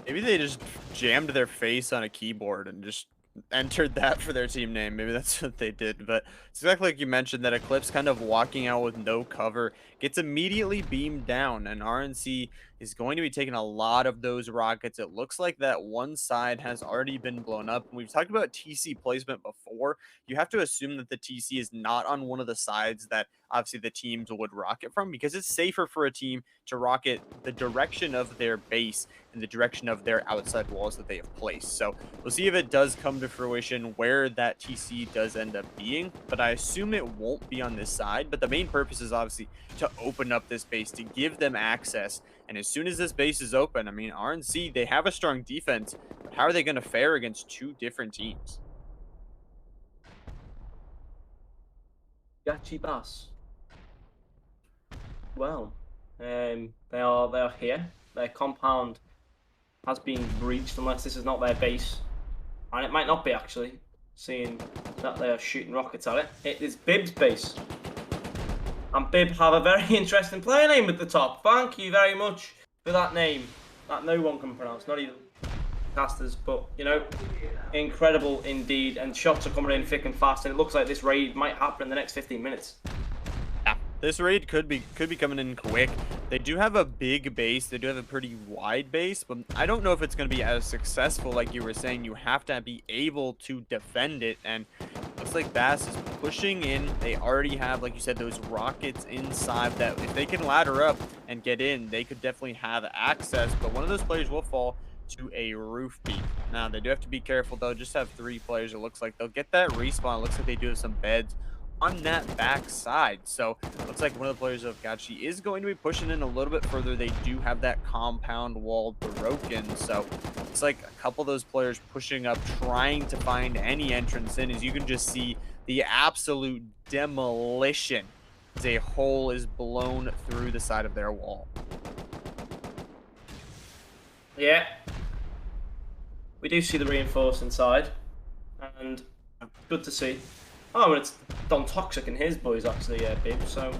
Maybe they just jammed their face on a keyboard and just entered that for their team name. Maybe that's what they did. But it's exactly like you mentioned, that Eclipse kind of walking out with no cover gets immediately beamed down, and RNC is going to be taking a lot of those rockets. It looks like that one side has already been blown up. And we've talked about TC placement before. You have to assume that the TC is not on one of the sides that obviously the teams would rocket from, because it's safer for a team to rocket the direction of their base in the direction of their outside walls that they have placed. So we'll see if it does come to fruition where that TC does end up being, but I assume it won't be on this side. But the main purpose is obviously to open up this base, to give them access. And as soon as this base is open, I mean, RNC, they have a strong defense, but how are they going to fare against two different teams? Gachi Bass. Well, they are here. Their compound has been breached unless this is not their base. And it might not be actually, seeing that they are shooting rockets at it. It is Bib's base. And Bib have a very interesting player name at the top. Thank you very much for that name that no one can pronounce, not even casters, but you know, incredible indeed. And shots are coming in thick and fast, and it looks like this raid might happen in the next 15 minutes. Yeah, this raid could be coming in quick. They do have a big base. They do have a pretty wide base, but I don't know if it's going to be as successful. Like you were saying, you have to be able to defend it, and looks like Bass is pushing in. They already have, like you said, those rockets inside that if they can ladder up and get in, they could definitely have access. But one of those players will fall to a roof peak. Now, they do have to be careful, though. Just have 3 players. It looks like they'll get that respawn. It looks like they do have some beds on that back side. So looks like one of the players of Gachi is going to be pushing in a little bit further. They do have that compound wall broken. So it's like a couple of those players pushing up, trying to find any entrance in. As you can just see, the absolute demolition as a hole is blown through the side of their wall. Yeah, we do see the reinforced inside, and good to see. Oh, and it's Don Toxic and his boys actually, Bib. So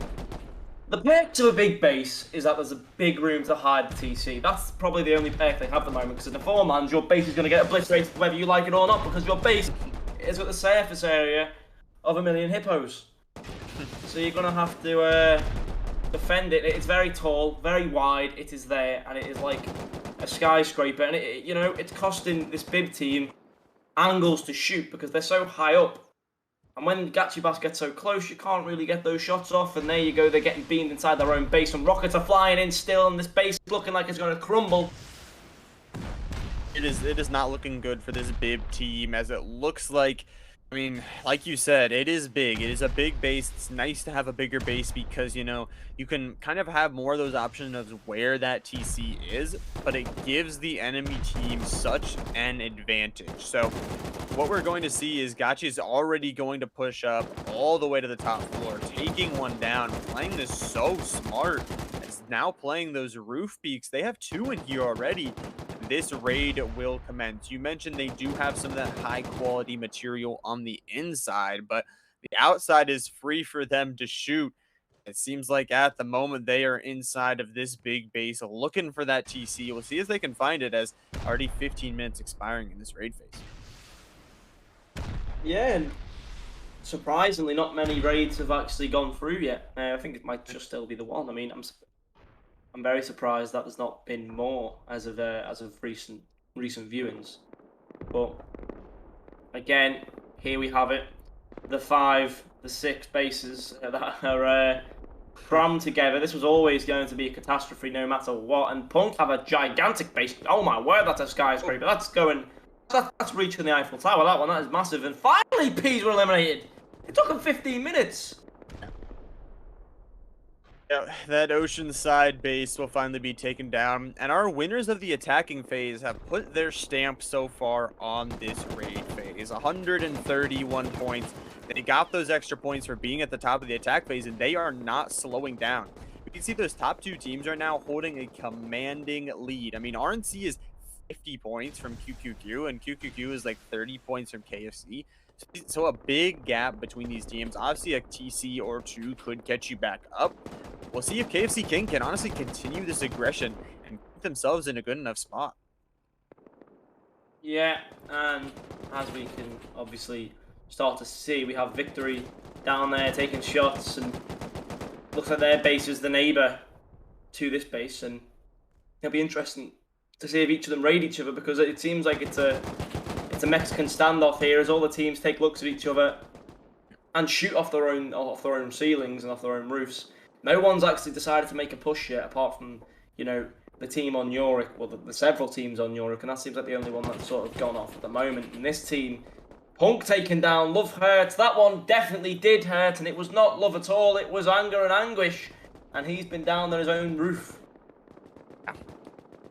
the perks of a big base is that there's a big room to hide the TC. That's probably the only perk they have at the moment, because in the 4-man, your base is going to get obliterated whether you like it or not, because your base is at the surface area of 1,000,000 hippos. So you're going to have to defend it. It's very tall, very wide. It is there, and it is like a skyscraper, and you know, it's costing this Bib team angles to shoot because they're so high up. And when Gachibas gets so close, you can't really get those shots off. And there you go, they're getting beamed inside their own base. And rockets are flying in still, and this base is looking like it's going to crumble. It is not looking good for this Bib team, as it looks like, I mean, like you said, it is big. It is a big base. It's nice to have a bigger base because, you know, you can kind of have more of those options of where that TC is, but it gives the enemy team such an advantage. So what we're going to see is Gachi is already going to push up all the way to the top floor, taking one down, playing this so smart. It's now playing those roof peaks. They have 2 in here already. This raid will commence. You mentioned they do have some of that high quality material on the inside, but the outside is free for them to shoot. It seems like at the moment they are inside of this big base looking for that TC. We'll see if they can find it, as already 15 minutes expiring in this raid phase. Yeah, and surprisingly, not many raids have actually gone through yet. I think it might just still be the one. I mean, I'm very surprised that there's not been more as of recent viewings. But again, here we have it. The 5 the 6 bases that are crammed together. This was always going to be a catastrophe no matter what. And Punk have a gigantic base. Oh my word, that's a skyscraper. That's going. That's reaching the Eiffel Tower. That one, that is massive. And finally, Peas were eliminated. It took them 15 minutes. Yeah, that oceanside base will finally be taken down, and our winners of the attacking phase have put their stamp so far on this raid phase. 131 points. They got those extra points for being at the top of the attack phase, and they are not slowing down. We can see those top two teams are now holding a commanding lead. I mean, RNC is 50 points from QQQ, and QQQ is like 30 points from KFC. So a big gap between these teams. Obviously, a TC or two could catch you back up. We'll see if KFC King can honestly continue this aggression and put themselves in a good enough spot. Yeah, and as we can obviously start to see, we have Victory down there taking shots, and looks like their base is the neighbour to this base, and it'll be interesting to see if each of them raid each other, because it seems like it's a Mexican standoff here as all the teams take looks at each other and shoot off their own ceilings and off their own roofs. No one's actually decided to make a push yet, apart from the team on Yorick, well the several teams on Yorick, and that seems like the only one that's sort of gone off at the moment. And this team, Punk taken down, love hurts. That one definitely did hurt, and it was not love at all. It was anger and anguish, and he's been down on his own roof.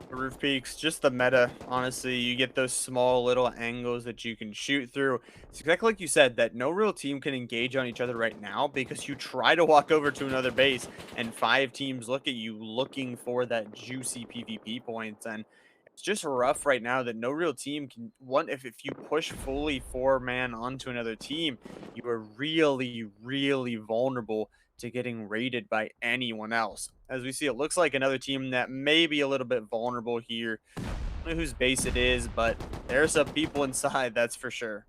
The roof peaks, just the meta. Honestly, you get those small little angles that you can shoot through. It's exactly like you said, that no real team can engage on each other right now because you try to walk over to another base and 5 teams look at you looking for that juicy PvP points. And it's just rough right now that no real team can one if you push fully 4-man onto another team, you are really, really vulnerable to getting raided by anyone else. As we see, it looks like another team that may be a little bit vulnerable here. I don't know whose base it is, but there's some people inside, that's for sure.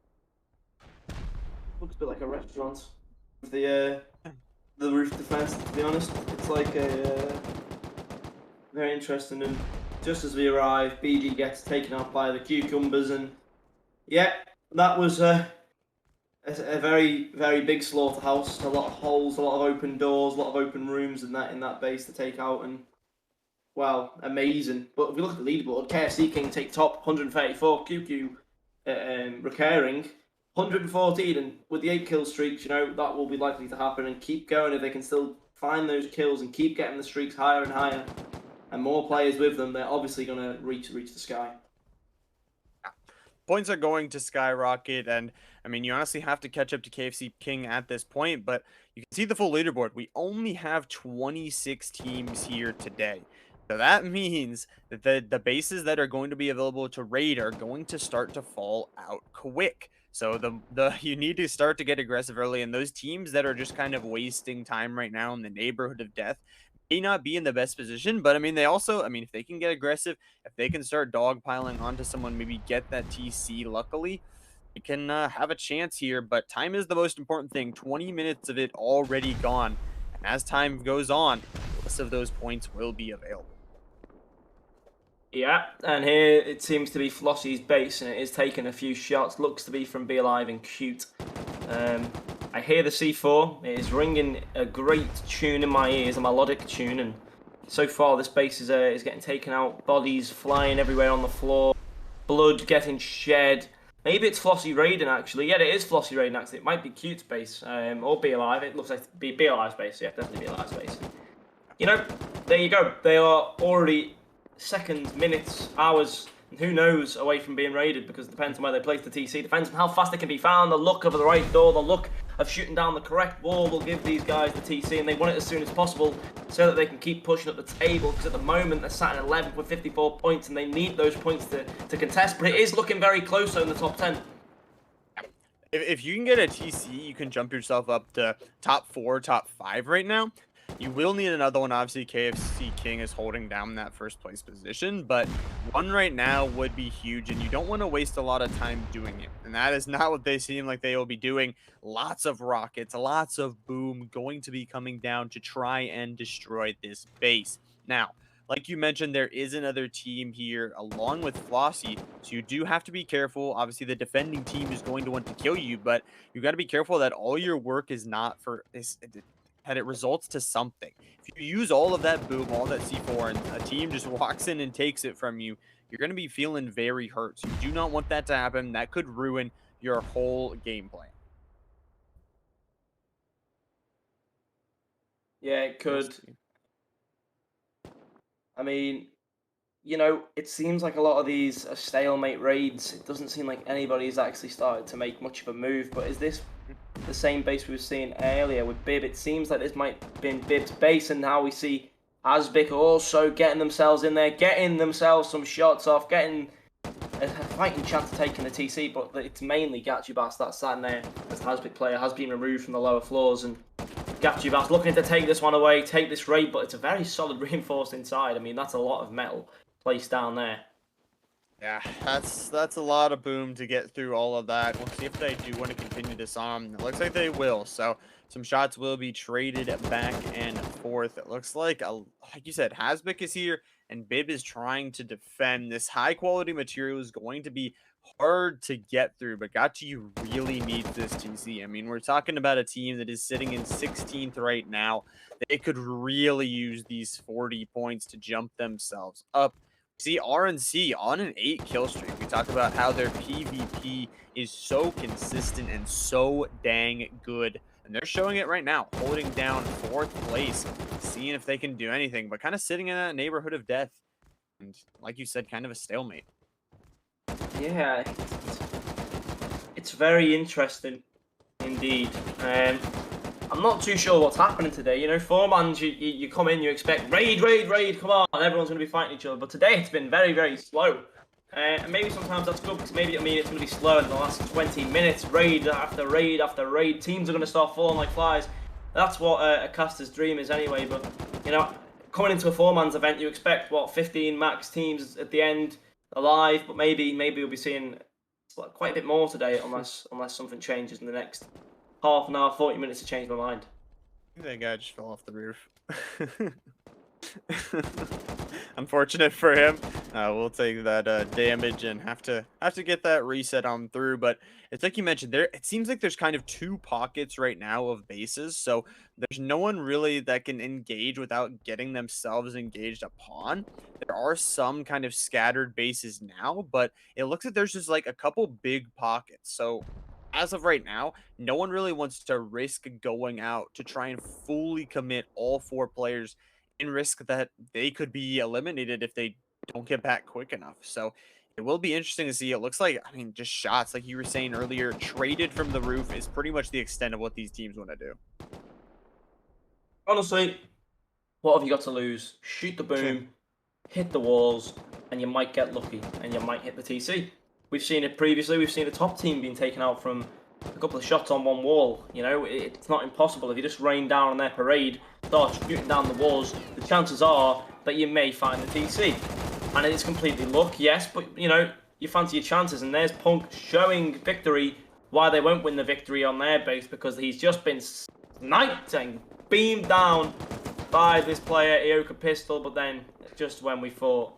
Looks a bit like a restaurant with the roof defense. To be honest, it's like a very interesting. And just as we arrive, BG gets taken out by the cucumbers, and yeah, that was a very, very big slaughterhouse. A lot of holes, a lot of open doors, a lot of open rooms in that base to take out, and wow, amazing. But if we look at the leaderboard, KFC King take top, 134, QQ recurring 114, and with the 8 kill streaks, that will be likely to happen and keep going if they can still find those kills and keep getting the streaks higher and higher, and more players with them. They're obviously going to reach the sky. Points are going to skyrocket, and I mean, you honestly have to catch up to KFC King at this point, but you can see the full leaderboard. We only have 26 teams here today. So that means that the bases that are going to be available to raid are going to start to fall out quick. So the you need to start to get aggressive early, and those teams that are just kind of wasting time right now in the neighborhood of death may not be in the best position. But I mean, they also, I mean, if they can get aggressive, if they can start dogpiling onto someone, maybe get that TC, luckily, they can have a chance here. But time is the most important thing. 20 minutes of it already gone. And as time goes on, less of those points will be available. Yeah, and here it seems to be Flossie's base, and it is taking a few shots. Looks to be from Be Alive and Cute. I hear the C4. It is ringing a great tune in my ears, a melodic tune, and so far this base is getting taken out. Bodies flying everywhere on the floor. Blood getting shed. Maybe it's Flossie Raiden, actually. Yeah, it is Flossie Raiden, actually. It might be Cute's base, or Be Alive. It looks like Be Alive's base. Yeah, definitely Be Alive's base. There you go. They are already seconds, minutes, hours, and who knows, away from being raided, because it depends on where they place the TC, depends on how fast they can be found, the look of the right door, the look of shooting down the correct wall will give these guys the TC, and they want it as soon as possible so that they can keep pushing up the table, because at the moment they're sat in 11th with 54 points, and they need those points to contest, but it is looking very close in the top 10. If you can get a TC, you can jump yourself up to top 4, top 5 right now. You will need another one. Obviously, KFC King is holding down that first place position, but one right now would be huge, and you don't want to waste a lot of time doing it. And that is not what they seem like they will be doing. Lots of rockets, lots of boom going to be coming down to try and destroy this base. Now, like you mentioned, there is another team here along with Flossie, so you do have to be careful. Obviously, the defending team is going to want to kill you, but you got to be careful that all your work is not for is that it results to something. If you use all of that boom, all that C4, and a team just walks in and takes it from you, you're going to be feeling very hurt. So you do not want that to happen. That could ruin your whole game plan. Yeah, it We'll could. see. I mean, it seems like a lot of these are stalemate raids. It doesn't seem like anybody's actually started to make much of a move. But is this the same base we were seeing earlier with Bib? It seems like this might have been Bib's base, and now we see Asbik also getting themselves in there, getting themselves some shots off, getting a fighting chance of taking the TC. But it's mainly Gatchubas that's sat in there as the Asbik player has been removed from the lower floors, and Gatchubas looking to take this one away, take this raid, but it's a very solid reinforced inside. I mean, that's a lot of metal placed down there. Yeah, that's a lot of boom to get through all of that. We'll see if they do want to continue this on. It looks like they will. So some shots will be traded back and forth. It looks like, like you said, Hasbik is here and Bib is trying to defend. This high quality material is going to be hard to get through, but you really need this TC. I mean, we're talking about a team that is sitting in 16th right now. They could really use these 40 points to jump themselves up. See RNC on an 8 kill streak. We talk about how their PvP is so consistent and so dang good. And they're showing it right now, holding down 4th place, seeing if they can do anything, but kind of sitting in that neighborhood of death. And like you said, kind of a stalemate. Yeah, it's very interesting indeed. I'm not too sure what's happening today. Four-mans, you come in, you expect raid, raid, raid, come on, everyone's going to be fighting each other. But today it's been very, very slow. And maybe sometimes that's good because maybe it means it's going to be slow in the last 20 minutes. Raid after raid after raid. Teams are going to start falling like flies. That's what a caster's dream is anyway. But, coming into a four-man's event, you expect, 15 max teams at the end alive. But maybe we'll be seeing quite a bit more today unless something changes in the next half an hour, 40 minutes to change my mind. That guy just fell off the roof. Unfortunate for him. We'll take that damage and have to get that reset on through. But it's like you mentioned, it seems like there's kind of two pockets right now of bases. So there's no one really that can engage without getting themselves engaged upon. There are some kind of scattered bases now, but it looks like there's just like a couple big pockets. So as of right now, no one really wants to risk going out to try and fully commit all 4 players and risk that they could be eliminated if they don't get back quick enough. So it will be interesting to see. It looks like, I mean, just shots, like you were saying earlier, traded from the roof is pretty much the extent of what these teams want to do. Honestly, what have you got to lose? Shoot the boom, hit the walls, and you might get lucky, and you might hit the TC. We've seen it previously. We've seen a top team being taken out from a couple of shots on one wall. It's not impossible. If you just rain down on their parade, start shooting down the walls, the chances are that you may find the TC. And it's completely luck, yes, but you fancy your chances. And there's Punk showing victory, why they won't win the victory on their base, because he's just been sniped and beamed down by this player, Ioka Pistol. But then, just when we thought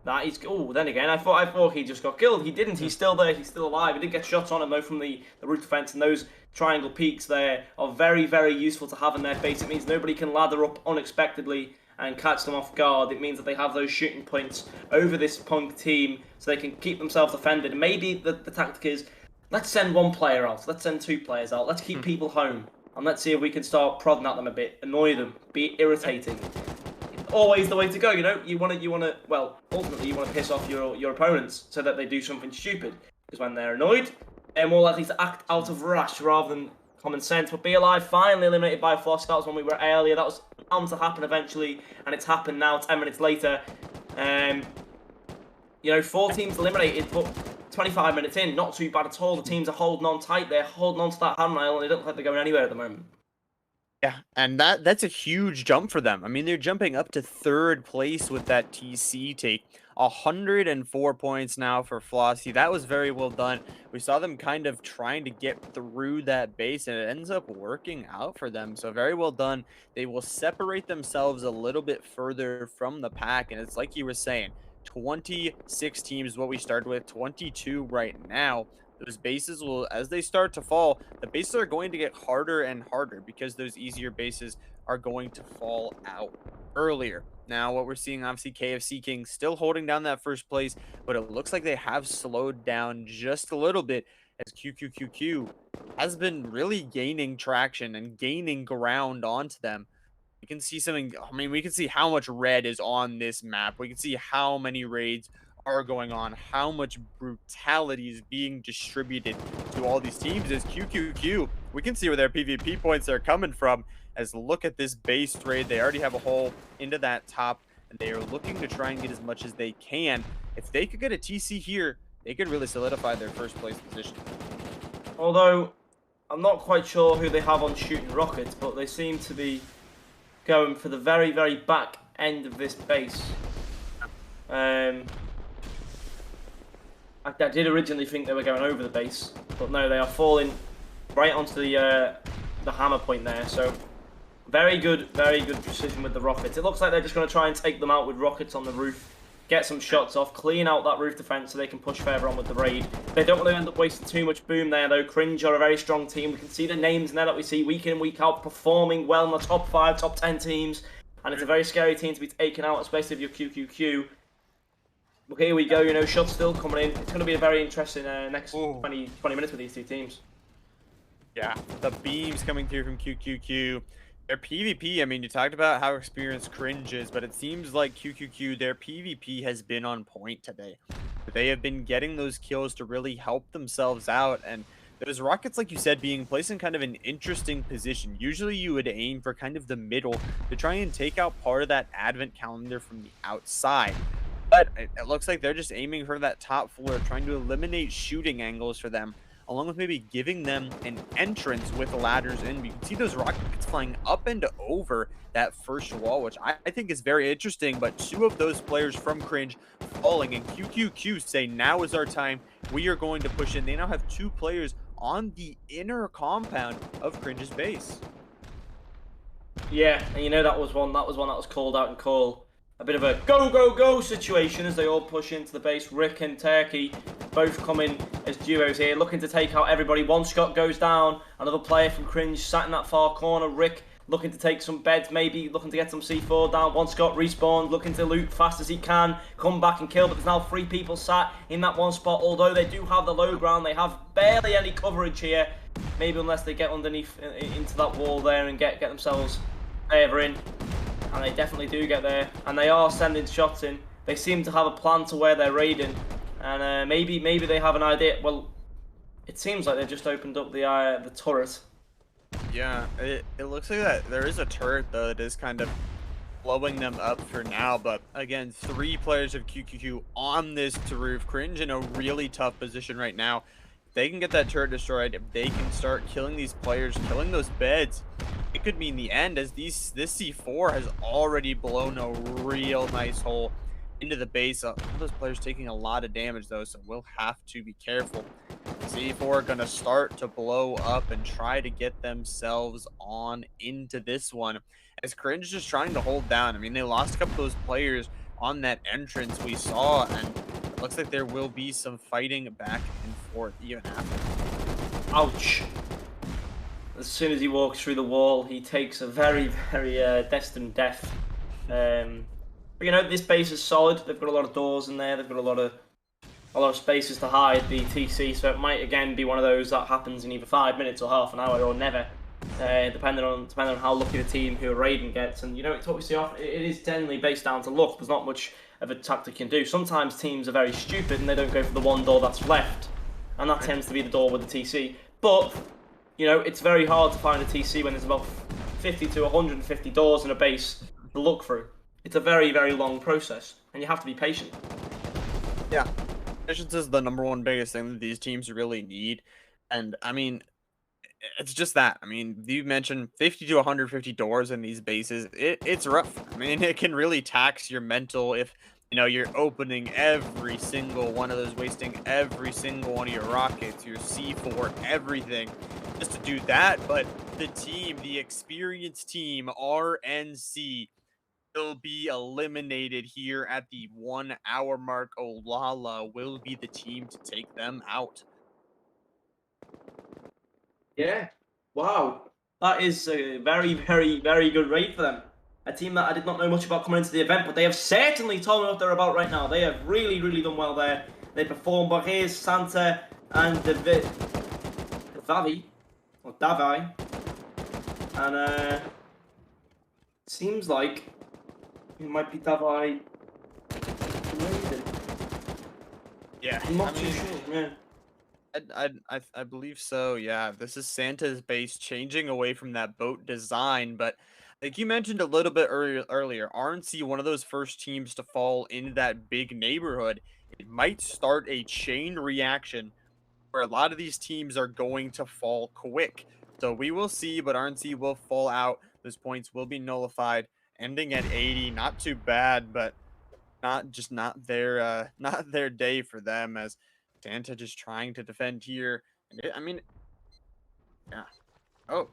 that then again, I thought he just got killed. He didn't. He's still there. He's still alive. He did get shots on him though from the roof defense, and those triangle peaks there are very, very useful to have in their base. It means nobody can ladder up unexpectedly and catch them off guard. It means that they have those shooting points over this Punk team, so they can keep themselves defended. And maybe the tactic is, let's send 1 player out. Let's send 2 players out. Let's keep people home, and let's see if we can start prodding at them a bit, annoy them, be irritating. Always the way to go, You want to. Well, ultimately, you want to piss off your opponents so that they do something stupid. Because when they're annoyed, they're more likely to act out of rash rather than common sense. But Be Alive finally eliminated by Floss. That was when we were earlier. That was bound to happen eventually, and it's happened now. 10 minutes later. 4 teams eliminated, but 25 minutes in, not too bad at all. The teams are holding on tight. They're holding on to that handrail, and they don't look like they're going anywhere at the moment. Yeah, and that's a huge jump for them. I mean, they're jumping up to 3rd place with that TC take. 104 points now for Flossie. That was very well done. We saw them kind of trying to get through that base, and it ends up working out for them. So very well done. They will separate themselves a little bit further from the pack, and it's like you were saying, 26 teams is what we started with, 22 right now. Those bases will, as they start to fall, the bases are going to get harder and harder because those easier bases are going to fall out earlier. Now, what we're seeing, obviously, KFC King still holding down that 1st place, but it looks like they have slowed down just a little bit as QQQQ has been really gaining traction and gaining ground onto them. We can see something. I mean, we can see how much red is on this map. We can see how many raids are going on, how much brutality is being distributed to all these teams. As QQQ, we can see where their PvP points are coming from. As look at this base raid, they already have a hole into that top, and they are looking to try and get as much as they can. If they could get a TC here, they could really solidify their 1st place position. Although I'm not quite sure who they have on shooting rockets, but they seem to be going for the very, very back end of this base. Um, I did originally think they were going over the base, but no, they are falling right onto the hammer point there. So very good precision with the rockets. It looks like they're just going to try and take them out with rockets on the roof, get some shots off, clean out that roof defense so they can push further on with the raid. They don't want to end up wasting too much boom there, though. Cringe are a very strong team. We can see the names in there that we see week in, week out, performing well in the top 5, top 10 teams. And it's a very scary team to be taken out, especially if you're QQQ. Well, here we go, you know, shots still coming in. It's going to be a very interesting next Ooh. 20 minutes with these two teams. Yeah, the beams coming through from QQQ. Their PvP, I mean, you talked about how experienced Cringe is, but it seems like QQQ, their PvP has been on point today. They have been getting those kills to really help themselves out, and those rockets, like you said, being placed in kind of an interesting position. Usually you would aim for kind of the middle to try and take out part of that advent calendar from the outside. But it looks like they're just aiming for that top floor, trying to eliminate shooting angles for them, along with maybe giving them an entrance with ladders in. You can see those rockets flying up and over that 1st wall, which I think is very interesting. But 2 of those players from Cringe falling, and QQQ say now is our time. We are going to push in. They now have 2 players on the inner compound of Cringe's base. Yeah, and you know that was one that was called out in call. A bit of a go, go, go situation as they all push into the base. Rick and Turkey both coming as duos here, looking to take out everybody. One shot goes down. Another player from Cringe sat in that far corner. Rick looking to take some beds, maybe looking to get some C4 down. One Scott respawned, looking to loot fast as he can, come back and kill, but there's now 3 people sat in that one spot. Although they do have the low ground, they have barely any coverage here. Maybe unless they get underneath into that wall there and get themselves over in. And they definitely do get there, and they are sending shots in. They seem to have a plan to where they're raiding, and maybe they have an idea. Well, it seems like they've just opened up the turret. Yeah, it looks like that there is a turret though that is kind of blowing them up for now. But again, 3 players of QQQ on this roof. Cringe in a really tough position right now. If they can get that turret destroyed, if they can start killing these players, killing those beds, it could mean the end, as this C4 has already blown a real nice hole into the base. All those players taking a lot of damage though, so we'll have to be careful. C4 gonna start to blow up and try to get themselves on into this one, as Cringe just trying to hold down. I mean, they lost a couple of those players on that entrance we saw, and it looks like there will be some fighting back and forth even after. Ouch. As soon as he walks through the wall, he takes a very, very destined death. But you know, this base is solid. They've got a lot of doors in there. They've got a lot of spaces to hide the TC. So it might again be one of those that happens in either 5 minutes or half an hour or never, depending on how lucky the team who are raiding gets. And you know, it's obviously it is generally based down to luck. There's not much of a tactic you can do. Sometimes teams are very stupid and they don't go for the one door that's left, and that tends to be the door with the TC. But you know, it's very hard to find a TC when there's about 50 to 150 doors in a base to look through. It's a very, very long process, and you have to be patient. Yeah, patience is the #1 biggest thing that these teams really need. And I mean, It's just that. I mean, you mentioned 50 to 150 doors in these bases. It's rough. I mean, it can really tax your mental if you're opening every single one of those, wasting every single one of your rockets, your C4, everything, just to do that. But the experienced team, RNC, will be eliminated here at the 1 hour mark. Olala will be the team to take them out. Yeah. Wow. That is a very, very, very good raid for them. A team that I did not know much about coming into the event, but they have certainly told me what they're about right now. They have really, really done well there. They performed, but here's Santa and Davi, or Davi, and seems like it might be Davi raided. Yeah, I'm I not too mean, sure. Yeah. I believe so. Yeah, this is Santa's base changing away from that boat design, but like you mentioned a little bit earlier, RNC, one of those first teams to fall into that big neighborhood, it might start a chain reaction where a lot of these teams are going to fall quick. So we will see, but RNC will fall out. Those points will be nullified, ending at 80. Not too bad, but not their not their day for them, as Santa just trying to defend here. And I mean, yeah. Oh,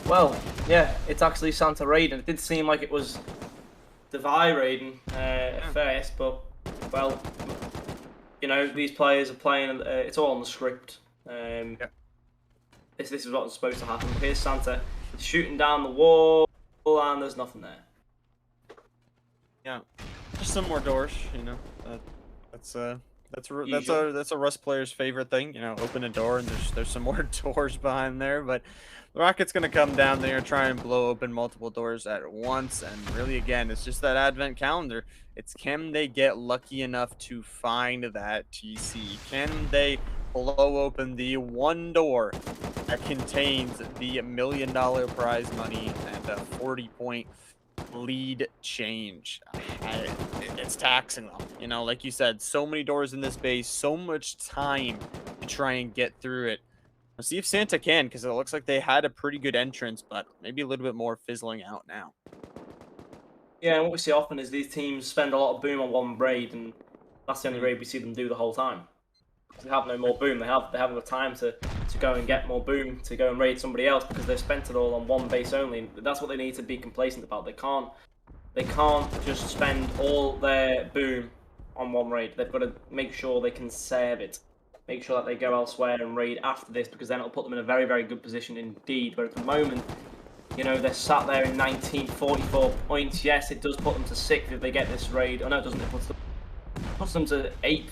Well, yeah, it's actually Santa raiding. It did seem like it was Devi raiding at yeah, first, but well, these players are playing. It's all on the script. yeah, This is what's supposed to happen. Here's Santa shooting down the wall, and there's nothing there. yeah. Just some more doors, you know. That's Usual. that's a Rust player's favorite thing, open a door and there's some more doors behind there, but the rocket's gonna come down there and try and blow open multiple doors at once. And really, again, it's just that advent calendar. It's, can they get lucky enough to find that TC? Can they blow open the one door that contains the $1 million prize money and a 40-point lead change? It's taxing them. Like you said, so many doors in this base, so much time to try and get through it. We'll see if Santa can, because it looks like they had a pretty good entrance, but maybe a little bit more fizzling out now. Yeah, and what we see often is these teams spend a lot of boom on one raid, and that's the only Mm, raid we see them do the whole time. Because they have no more boom. They have the time to go and get more boom to go and raid somebody else because they've spent it all on one base only. And that's what they need to be complacent about. They can't just spend all their boom on one raid. They've got to make sure they can save it. Make sure that they go elsewhere and raid after this, because then it'll put them in a very, very good position indeed. But at the moment, they're sat there in 19th, 44 points. Yes, it does put them to 6th if they get this raid. Oh no, it doesn't. It puts them to 8th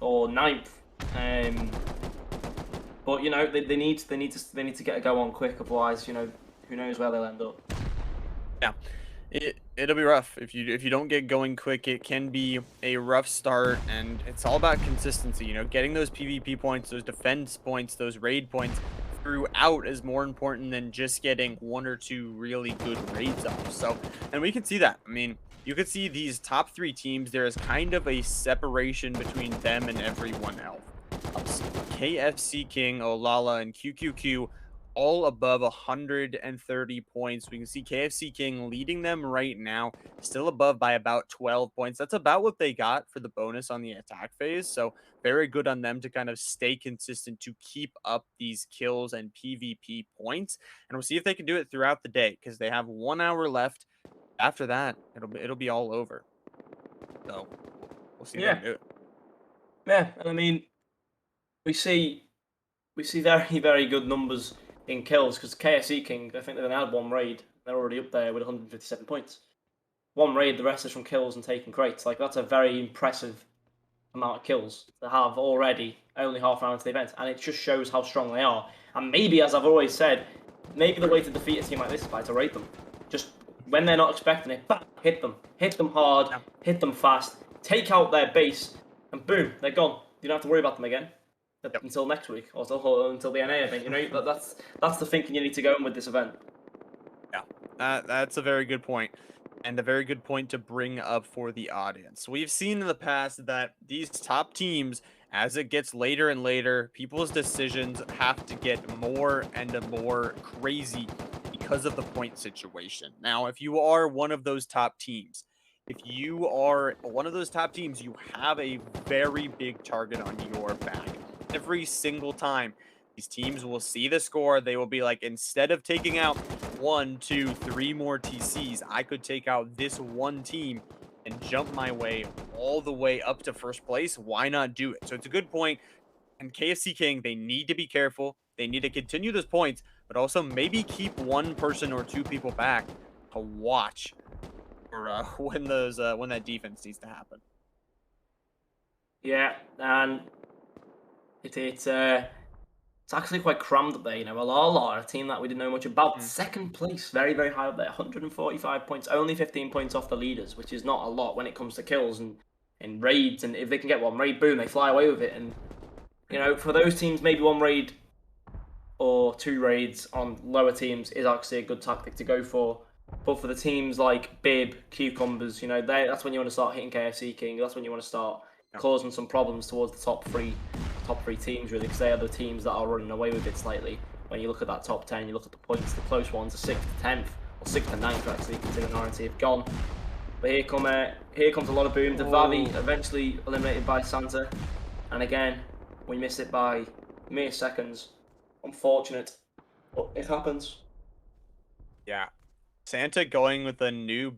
or 9th. But they need to get a go on quick. Otherwise, who knows where they'll end up. yeah. It'll be rough if you don't get going quick. It can be a rough start, and it's all about consistency. Getting those PvP points, those defense points, those raid points throughout is more important than just getting one or two really good raids off. So, and we can see that. I mean, you could see these top three teams. There is kind of a separation between them and everyone else. KFC King, Olala, and QQQ all above 130 points. We can see KFC King leading them right now, still above by about 12 points. That's about what they got for the bonus on the attack phase. So very good on them to kind of stay consistent to keep up these kills and PvP points. And we'll see if they can do it throughout the day, because they have 1 hour left. After that, it'll be all over. So we'll see if they Yeah, can do it. yeah. And I mean, we see we see very, very good numbers in kills because KSC King, I think they've only had one raid. They're already up there with 157 points. One raid, the rest is from kills and taking crates. Like, that's a very impressive amount of kills to have already, only half an hour into the event. And it just shows how strong they are. And maybe, as I've always said, maybe the way to defeat a team like this is by to raid them. Just when they're not expecting it, bam, hit them. Hit them hard, Yeah. hit them fast, take out their base, and boom, they're gone. You don't have to worry about them again until next week or until the NA event. That's the thinking you need to go in with this event. Yeah, that's a very good point. And a very good point to bring up for the audience. We've seen in the past that these top teams, as it gets later and later, people's decisions have to get more and more crazy because of the point situation. Now, if you are one of those top teams, if you are one of those top teams, you have a very big target on your back. Every single time these teams will see the score, they will be like, instead of taking out one, two, three more TCs, I could take out this one team and jump my way all the way up to first place. Why not do it? So it's a good point. And KFC King, they need to be careful. They need to continue those points, but also maybe keep one person or two people back to watch for when that defense needs to happen. Yeah, and it's actually quite crammed up there. You know, Alala, a team that we didn't know much about, Mm, second place, very very high up there, 145 points, only 15 points off the leaders, which is not a lot when it comes to kills and raids. And if they can get one raid, boom, they fly away with it. And you know, for those teams, maybe one raid or two raids on lower teams is actually a good tactic to go for. But for the teams like Bib, Cucumbers, you know, that's when you want to start hitting KFC King. That's when you want to start yeah. causing some problems towards the top three teams really, because they are the teams that are running away with it slightly. When you look at that top 10, you look at the points, the close ones are 6th to 10th, or 6th to 9th actually, considering RNC have gone. But here comes a lot of boom. Devavi eventually eliminated by Santa, and again, we miss it by mere seconds. Unfortunate, but it happens. Yeah. Santa going with a new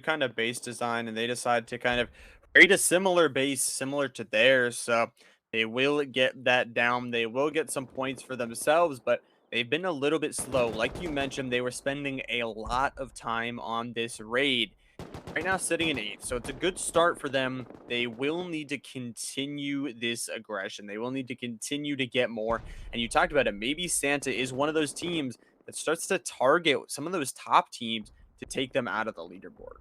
kind of base design, and they decide to kind of create a similar base similar to theirs. So they will get that down. They will get some points for themselves, but they've been a little bit slow. Like you mentioned, they were spending a lot of time on this raid. Right now, sitting in 8th, so it's a good start for them. They will need to continue this aggression. They will need to continue to get more. And you talked about it. Maybe Santa is one of those teams that starts to target some of those top teams to take them out of the leaderboard.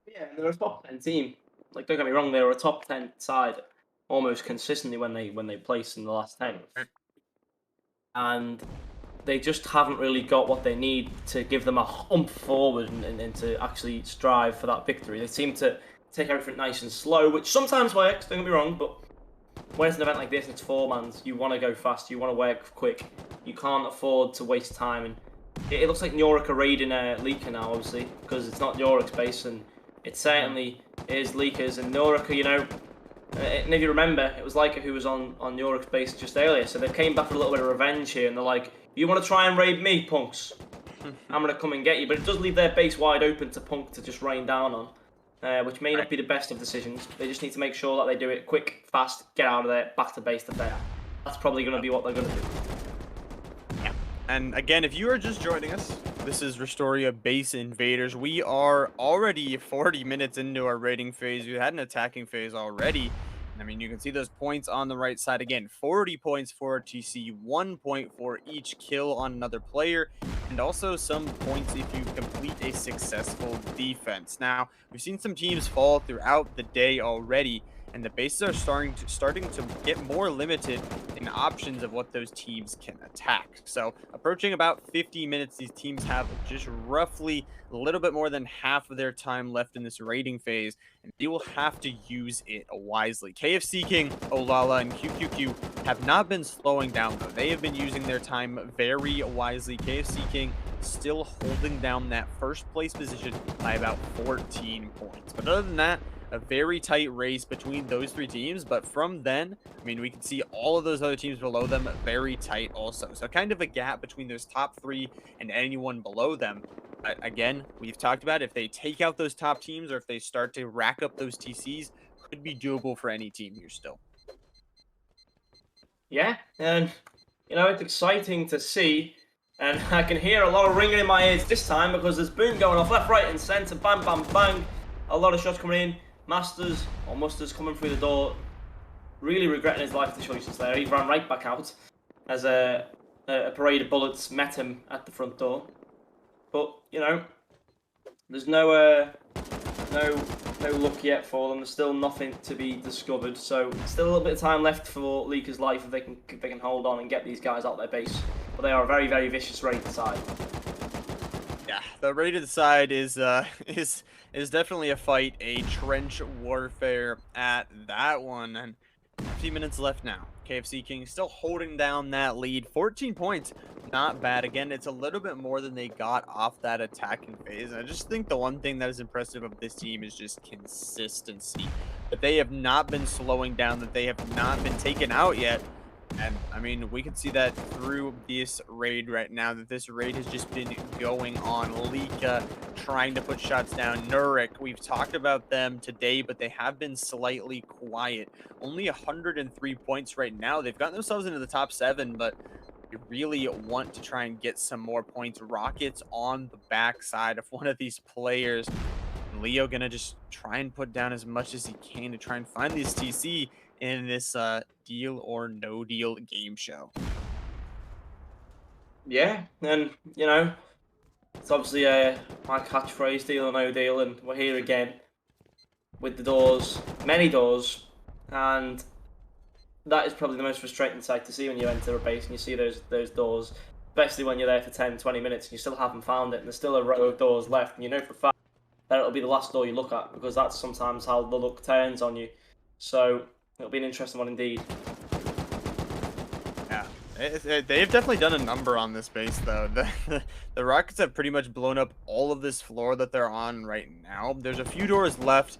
Yeah, and they're a top 10 team. Like, don't get me wrong, they were a top 10 side almost consistently when they placed in the last 10. Right. And they just haven't really got what they need to give them a hump forward and to actually strive for that victory. They seem to take everything nice and slow, which sometimes works, don't get me wrong, but when it's an event like this and it's four-mans, you want to go fast, you want to work quick. You can't afford to waste time. And it looks like Neoric are raiding Leaker now, obviously, because it's not Neoric's base, and it certainly is Leaker's. And Neoric, you know, and if you remember, it was Leica who was on Neoric's base just earlier, so they came back for a little bit of revenge here, and they're like, you want to try and raid me, punks? I'm going to come and get you. But it does leave their base wide open to Punk to just rain down on, which may not be the best of decisions. They just need to make sure that they do it quick, fast, get out of there, back to base to fair. That's probably going to be what they're going to do. Yeah. And again, if you are just joining us, this is Rustoria Base Invaders. We are already 40 minutes into our raiding phase. We had an attacking phase already. I mean, you can see those points on the right side again. 40 points for TC, 1 point for each kill on another player, and also some points if you complete a successful defense. Now, we've seen some teams fall throughout the day already, and the bases are starting to get more limited in options of what those teams can attack. So, approaching about 50 minutes, these teams have just roughly a little bit more than half of their time left in this raiding phase, and they will have to use it wisely. KFC King, Olala, and QQQ have not been slowing down, though. They have been using their time very wisely. KFC King still holding down that first place position by about 14 points. But other than that, a very tight race between those three teams. But from then, I mean, we can see all of those other teams below them very tight also. So kind of a gap between those top three and anyone below them. But again, we've talked about if they take out those top teams or if they start to rack up those TCs, could be doable for any team here still. Yeah, and you know, it's exciting to see, and I can hear a lot of ringing in my ears this time because there's boom going off left, right, and centre, bang, bang, bang. A lot of shots coming in. Masters or Musters coming through the door, really regretting his life choices there. He ran right back out as a parade of bullets met him at the front door. But you know, there's no luck yet for them. There's still nothing to be discovered. So still a little bit of time left for Leaker's life if they can hold on and get these guys out their base. But they are a very, very vicious raid side. Yeah, the rated side is is definitely a fight, a trench warfare at that one. And a few minutes left now. KFC King still holding down that lead. 14 points, not bad. Again, it's a little bit more than they got off that attacking phase. And I just think the one thing that is impressive of this team is just consistency. That they have not been slowing down, that they have not been taken out yet. And I mean, we can see that through this raid right now, that this raid has just been going on. Lika trying to put shots down. Nurik, we've talked about them today, but they have been slightly quiet. Only 103 points right now. They've gotten themselves into the top 7, but you really want to try and get some more points. Rockets on the backside of one of these players. Leo gonna just try and put down as much as he can to try and find this TC in this deal or no deal game show. Yeah, and it's obviously my catchphrase, deal or no deal, and we're here again with the doors, many doors, and that is probably the most frustrating sight to see when you enter a base and you see those doors, especially when you're there for 10, 20 minutes and you still haven't found it, and there's still a row of doors left, and you know for a fact that it'll be the last door you look at, because that's sometimes how the luck turns on you. So it'll be an interesting one indeed. Yeah, they've definitely done a number on this base, though. The Rockets have pretty much blown up all of this floor that they're on right now. There's a few doors left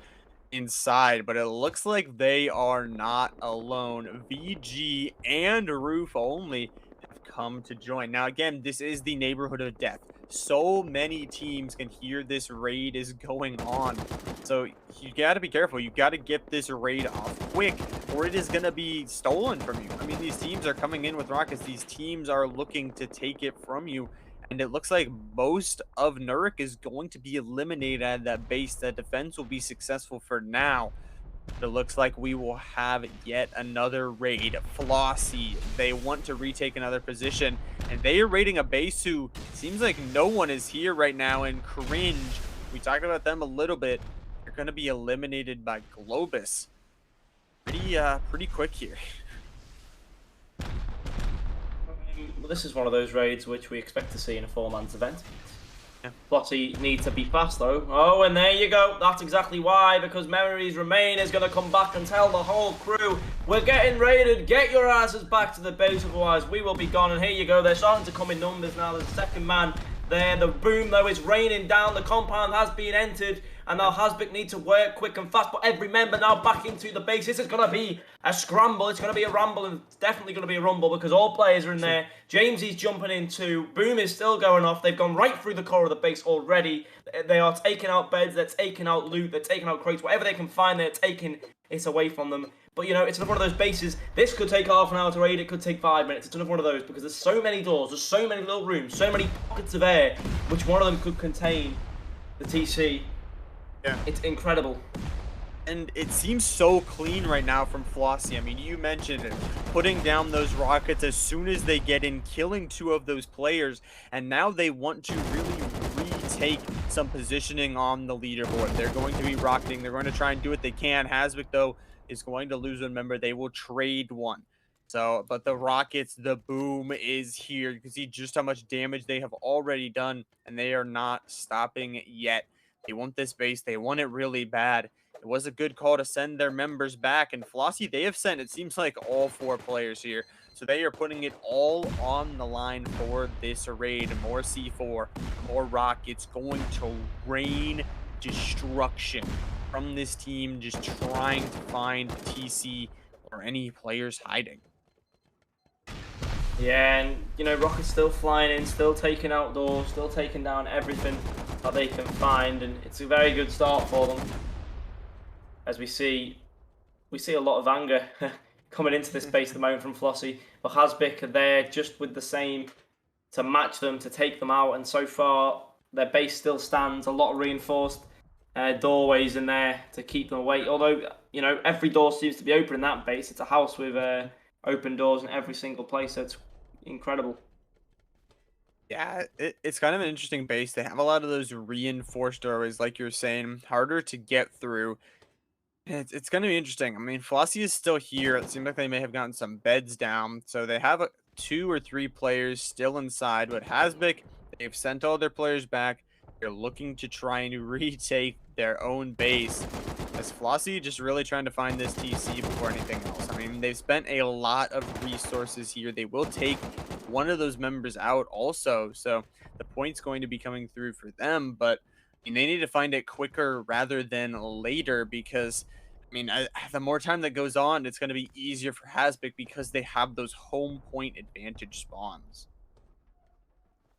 inside, but it looks like they are not alone. VG and Roof only have come to join. Now, again, this is the neighborhood of death. So many teams can hear this raid is going on. So you got to be careful. You got to get this raid off quick, or it is going to be stolen from you. I mean, these teams are coming in with rockets. These teams are looking to take it from you. And it looks like most of Nurik is going to be eliminated at that base. That defense will be successful for now. But it looks like we will have yet another raid. Flossie, they want to retake another position. And they are raiding a base who seems like no one is here right now. And Cringe, we talked about them a little bit. They're going to be eliminated by Globus. Pretty quick here. Well, this is one of those raids which we expect to see in a four-man's event. Yeah. Flotty needs to be fast though. Oh, and there you go. That's exactly why, because Memories Remain is going to come back and tell the whole crew, we're getting raided, get your asses back to the base, otherwise we will be gone. And here you go, they're starting to come in numbers now. There's a second man there. The boom though is raining down. The compound has been entered, and now Hasbik needs to work quick and fast. But every member now back into the base. This is going to be a scramble. It's going to be a ramble, and it's definitely going to be a rumble because all players are in there. Jamesy's jumping in too. Boom is still going off. They've gone right through the core of the base already. They are taking out beds. They're taking out loot. They're taking out crates. Whatever they can find, they're taking it away from them. But, it's another one of those bases. This could take half an hour to raid. It could take 5 minutes. It's another one of those because there's so many doors. There's so many little rooms. So many pockets of air. Which one of them could contain the TC. Yeah. It's incredible. And it seems so clean right now from Flossie. I mean, you mentioned it. Putting down those rockets as soon as they get in, killing 2 of those players. And now they want to really retake some positioning on the leaderboard. They're going to be rocketing. They're going to try and do what they can. Hasbik, though, is going to lose one member. They will trade one. So, but the Rockets, the boom is here. You can see just how much damage they have already done, and they are not stopping yet. They want this base. They want it really bad. It was a good call to send their members back. And Flossie, they have sent, it seems like, all 4 players here. So they are putting it all on the line for this raid. More C4, more rockets, going to rain destruction from this team, just trying to find TC or any players hiding. Yeah, and Rocket's still flying in, still taking out doors, still taking down everything that they can find, and it's a very good start for them. As we see a lot of anger coming into this base at the moment from Flossie. But Hasbik are there just with the same to match them, to take them out, and so far their base still stands. A lot of reinforced doorways in there to keep them away. Although, every door seems to be open in that base. It's a house with open doors in every single place, so it's incredible. Yeah, it's kind of an interesting base. They have a lot of those reinforced doorways, like you're saying, harder to get through. It's going to be interesting. I mean, Flossie is still here. It seems like they may have gotten some beds down. So they have 2 or 3 players still inside. But Hasbik, They've sent all their players back. They're looking to try and retake their own base. As Flossie just really trying to find this TC before anything else. I mean, they've spent a lot of resources here. They will take one of those members out also. So the point's going to be coming through for them. But I mean, they need to find it quicker rather than later because the more time that goes on, it's going to be easier for Hasbik because they have those home point advantage spawns.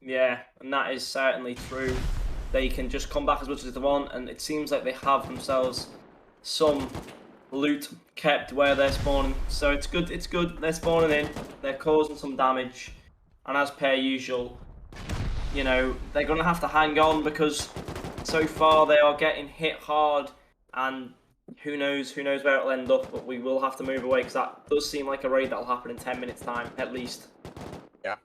Yeah, and that is certainly true. They can just come back as much as they want, and it seems like they have themselves some loot kept where they're spawning. So it's good. It's good. They're spawning in. They're causing some damage, and as per usual, they're gonna have to hang on because so far they are getting hit hard, and who knows where it'll end up. But we will have to move away because that does seem like a raid that'll happen in 10 minutes time at least. Yeah.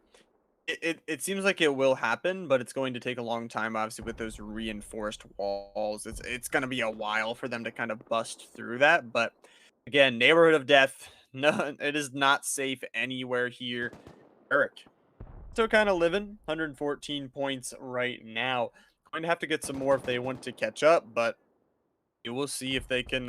It seems like it will happen, but it's going to take a long time, obviously, with those reinforced walls. It's gonna be a while for them to kind of bust through that. But again, neighborhood of death. No, it is not safe anywhere here. Eric, still kind of living, 114 points right now. Going to have to get some more if they want to catch up, but you will see if they can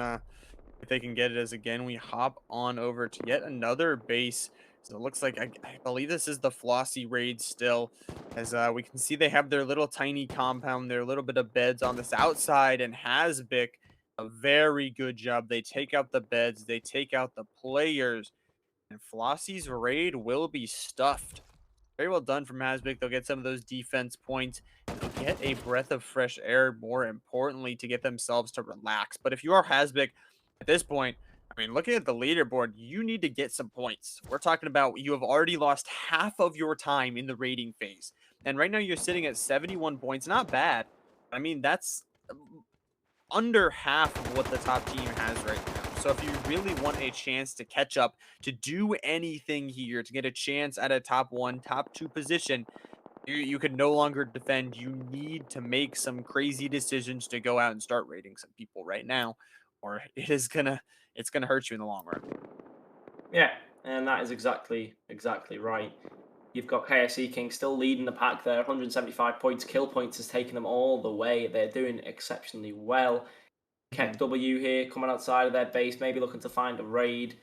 get it. As again we hop on over to yet another base. So it looks like I believe this is the Flossie raid still, as we can see they have their little tiny compound, their little bit of beds on this outside, and Hasbik a very good job. They take out the beds, they take out the players, and Flossie's raid will be stuffed. Very well done from Hasbik. They'll get some of those defense points, and they'll get a breath of fresh air, more importantly, to get themselves to relax. But if you are Hasbik at this point, I mean, looking at the leaderboard, you need to get some points. We're talking about you have already lost half of your time in the raiding phase. And right now you're sitting at 71 points. Not bad. I mean, that's under half of what the top team has right now. So if you really want a chance to catch up, to do anything here, to get a chance at a top one, top two position, you can no longer defend. You need to make some crazy decisions to go out and start raiding some people right now, or it's gonna hurt you in the long run. Yeah, and that is exactly right. You've got KSC King still leading the pack there, 175 points. Kill points has taken them all the way. They're doing exceptionally well. Keck Mhm. W here coming outside of their base, maybe looking to find a raid.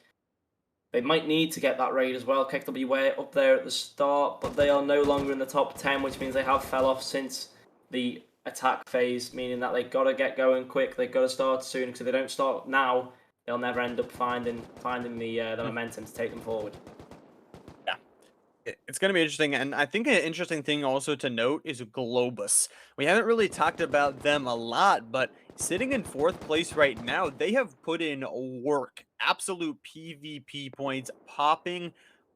They might need to get that raid as well. Keck W were up there at the start, but they are no longer in the top 10, which means they have fell off since the attack phase, meaning that they got to get going quick. They got to start soon because if they don't start now, they'll never end up finding the momentum to take them forward. Yeah. It's going to be interesting. And I think an interesting thing also to note is Globus. We haven't really talked about them a lot, but sitting in fourth place right now, they have put in work, absolute PvP points popping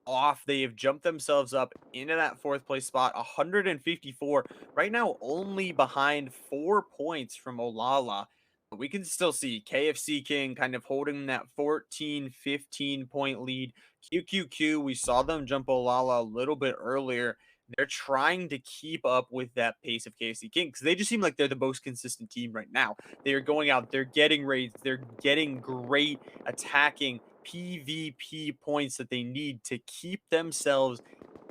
off. They have jumped themselves up into that fourth place spot, 154. Right now, only behind 4 points from Olala. But we can still see KFC King kind of holding that 14, 15 point lead. QQQ, we saw them jump Olala a little bit earlier. They're trying to keep up with that pace of KFC King because they just seem like they're the most consistent team right now. They are going out, they're getting raids, they're getting great attacking PvP points that they need to keep themselves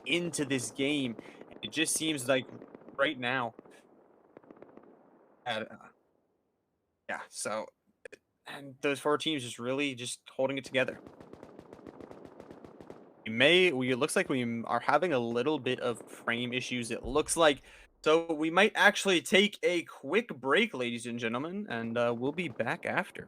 into this game. And it just seems like right now, yeah. So, and those four teams just really just holding it together. It looks like are having a little bit of frame issues, it looks like. So we might actually take a quick break, ladies and gentlemen, and we'll be back after.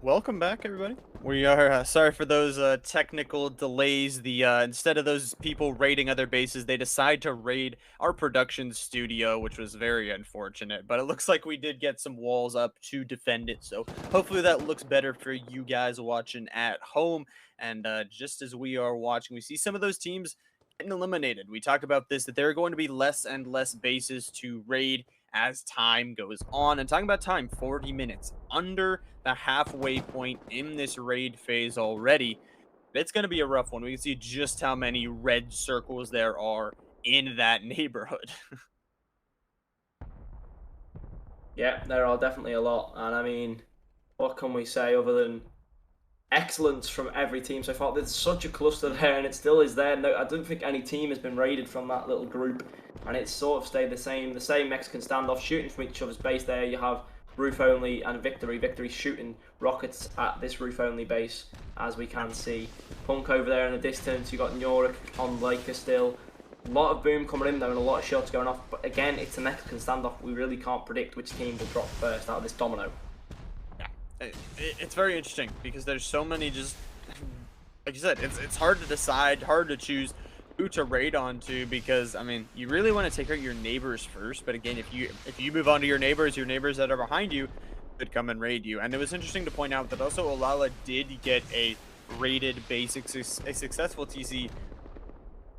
Welcome back, everybody. We are sorry for those technical delays. The instead of those people raiding other bases, they decide to raid our production studio, which was very unfortunate. But it looks like we did get some walls up to defend it, so hopefully that looks better for you guys watching at home. And just as we are watching, we see some of those teams getting eliminated. We talk about this that there are going to be less and less bases to raid as time goes on. And talking about time, 40 minutes under the halfway point in this raid phase already. It's going to be a rough one. We can see just how many red circles there are in that neighborhood. Yeah, there are definitely a lot, and I mean, what can we say other than excellence from every team so far? There's such a cluster there, and it still is there. No, I don't think any team has been raided from that little group, and it's sort of stayed the same. The same Mexican standoff, shooting from each other's base. There you have Roof Only and Victory. Victory shooting rockets at this Roof Only base, as we can see. Punk over there in the distance. You got Nyorik on Laker still. A lot of boom coming in there and a lot of shots going off. But again, it's a Mexican standoff. We really can't predict which team will drop first out of this domino. It's very interesting because there's so many just like you said, it's hard to decide, hard to choose who to raid onto because I mean you really want to take out your neighbors first, but again if you move on to your neighbors that are behind you could come and raid you. And it was interesting to point out that also Olala did get a raided basic a successful TC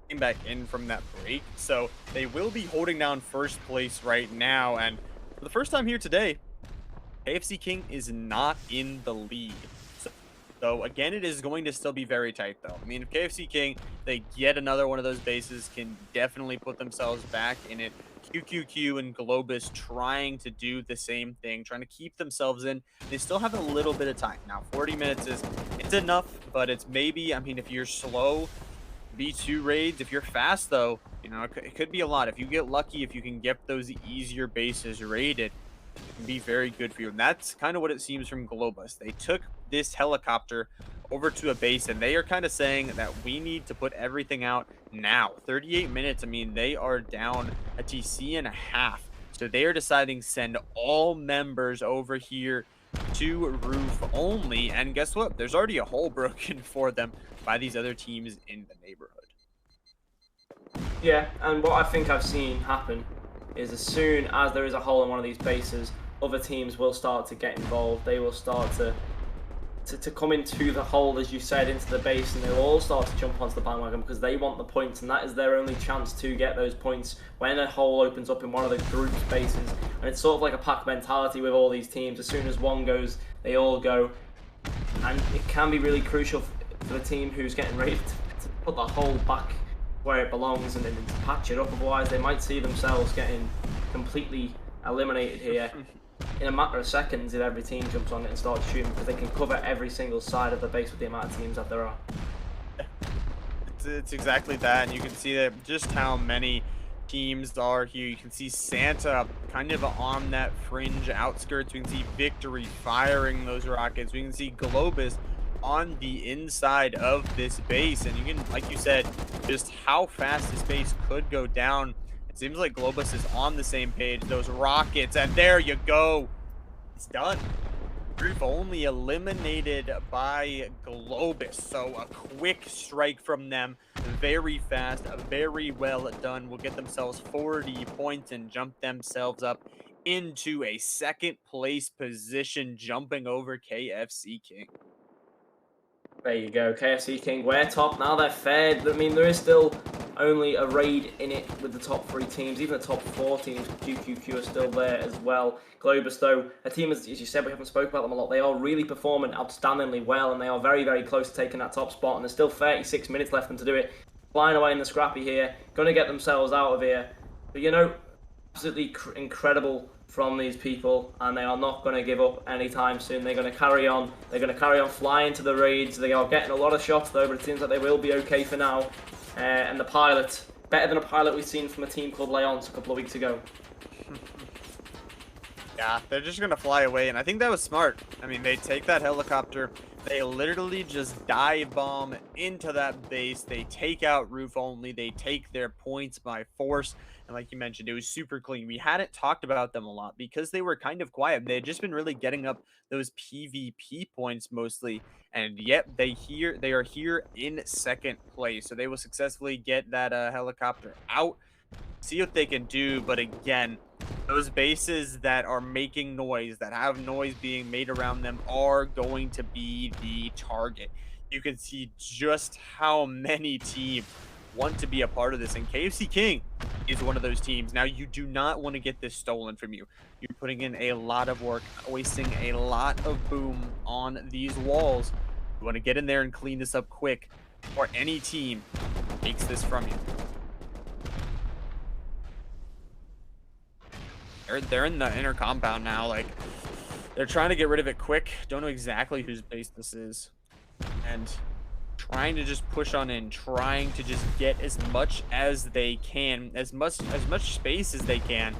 came back in from that break, so they will be holding down first place right now. And for the first time here today, KFC King is not in the lead. So again, it is going to still be very tight though. I mean, if KFC King, they get another one of those bases, can definitely put themselves back in it. QQQ and Globus trying to do the same thing, trying to keep themselves in. They still have a little bit of time. Now, 40 minutes it's enough, but it's maybe, I mean, if you're slow, B2 raids. If you're fast though, you know, it could be a lot. If you get lucky, if you can get those easier bases raided, can be very good for you. And that's kind of what it seems from Globus. They took this helicopter over to a base and they are kind of saying that we need to put everything out now. 38 minutes. I mean, they are down a TC and a half. So they are deciding to send all members over here to roof only. And guess what? There's already a hole broken for them by these other teams in the neighborhood. Yeah, and what I think I've seen happen is as soon as there is a hole in one of these bases, other teams will start to get involved. They will start to come into the hole, as you said, into the base, and they'll all start to jump onto the bandwagon because they want the points, and that is their only chance to get those points when a hole opens up in one of the group's bases. And it's sort of like a pack mentality with all these teams. As soon as one goes, they all go, and it can be really crucial for the team who's getting ready to put the hole back where it belongs and then to patch it up. Otherwise, they might see themselves getting completely eliminated here in a matter of seconds if every team jumps on it and starts shooting, because they can cover every single side of the base with the amount of teams that there are. It's exactly that, and you can see that just how many teams are here. You can see Santa kind of on that fringe outskirts. We can see Victory firing those rockets. We can see Globus on the inside of this base, and you can, like you said, just how fast this base could go down. It seems like Globus is on the same page. Those rockets, and there you go. It's done. Roof only eliminated by Globus. So a quick strike from them. Very fast, very well done. Will get themselves 40 points and jump themselves up into a second place position, jumping over KFC King. There you go, KFC King, we're top, now they're fed. I mean, there is still only a raid in it with the top 3 teams, even the top 4 teams, QQQ are still there as well. Globus, though, a team, as you said, we haven't spoken about them a lot, they are really performing outstandingly well, and they are very, very close to taking that top spot, and there's still 36 minutes left for them to do it. Flying away in the scrappy here, going to get themselves out of here. But, you know, absolutely incredible from these people, and they are not going to give up anytime soon. They're going to carry on. They're going to carry on flying to the raids. They are getting a lot of shots though, but it seems like they will be okay for now. And the pilot, better than a pilot we've seen from a team called Leon's a couple of weeks ago. Yeah, they're just gonna fly away, and I think that was smart. I mean, they take that helicopter, they literally just dive bomb into that base, they take out roof only, they take their points by force, and like you mentioned, it was super clean. We hadn't talked about them a lot because they were kind of quiet. They had just been really getting up those PvP points mostly, and yet they are here in second place. So they will successfully get that helicopter out, see what they can do. But again, those bases that are making noise, that have noise being made around them, are going to be the target. You can see just how many teams want to be a part of this, and KFC King is one of those teams. Now, you do not want to get this stolen from you. You're putting in a lot of work, wasting a lot of boom on these walls. You want to get in there and clean this up quick, or any team takes this from you. They're in the inner compound now, like, they're trying to get rid of it quick. Don't know exactly whose base this is. And trying to just push on in, trying to just get as much as they can, as much space as they can.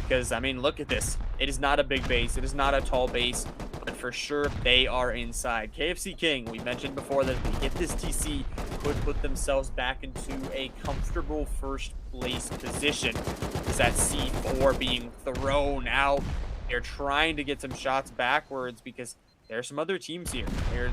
Because I mean, look at this. It is not a big base. It is not a tall base, but for sure they are inside. KFC King, we mentioned before that if they get this TC, could put themselves back into a comfortable first place position. Is that C4 being thrown out? They're trying to get some shots backwards because there are some other teams here.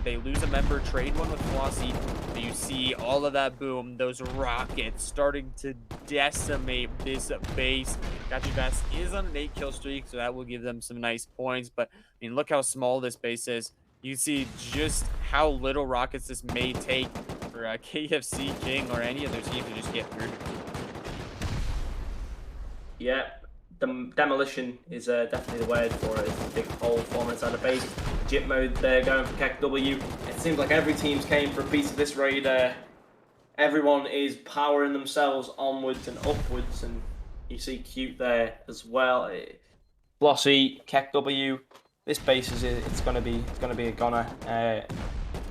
They lose a member, trade one with Flossie. You see all of that boom, those rockets starting to decimate this base. Gotcha Bass is on an 8-kill streak, so that will give them some nice points. But I mean, look how small this base is. You see just how little rockets this may take for KFC King or any other team to just get through. Yeah, the demolition is definitely the word for it. It's a big hole forming inside the base. Jip mode there going for KEKW. It seems like every team's came for a piece of this raid. Everyone is powering themselves onwards and upwards, and you see Cute there as well. Flossy, KEKW. This base is it's gonna be a goner.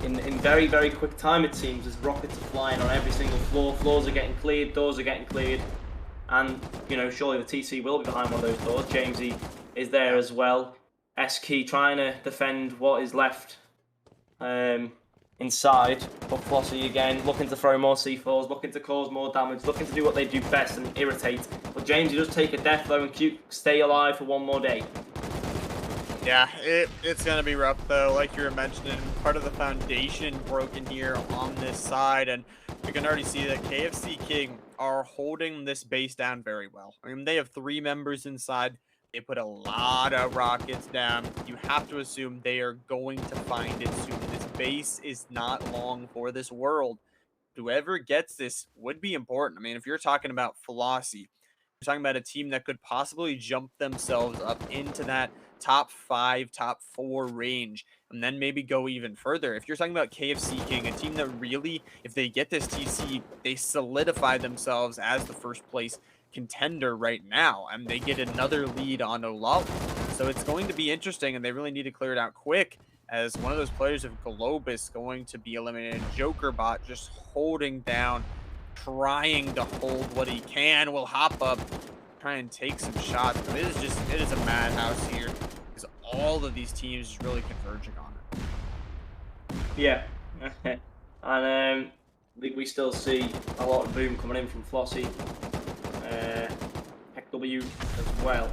In very very quick time it seems. There's rockets are flying on every single floor. Floors are getting cleared. Doors are getting cleared. And, you know, surely the TC will be behind one of those doors. Jamesy is there as well. S-Key trying to defend what is left inside. But Flossie again, looking to throw more C4s, looking to cause more damage, looking to do what they do best and irritate. But Jamesy does take a death though, and Cute stay alive for one more day. Yeah, it's going to be rough, though. Like you were mentioning, part of the foundation broken here on this side, and you can already see that KFC King are holding this base down very well. I mean, they have 3 members inside. They put a lot of rockets down. You have to assume they are going to find it soon. This base is not long for this world. Whoever gets this would be important. I mean, if you're talking about Flossie, you're talking about a team that could possibly jump themselves up into that top 5, top 4 range, and then maybe go even further. If you're talking about KFC King, a team that really, if they get this TC, they solidify themselves as the first place contender right now, and they get another lead on Olaf. So it's going to be interesting, and they really need to clear it out quick, as one of those players of Globus going to be eliminated. Jokerbot just holding down, trying to hold what he can, will hop up, try and take some shots, but it is a madhouse here because all of these teams is really converging on it. Yeah, and we still see a lot of boom coming in from Flossie, KEKW as well.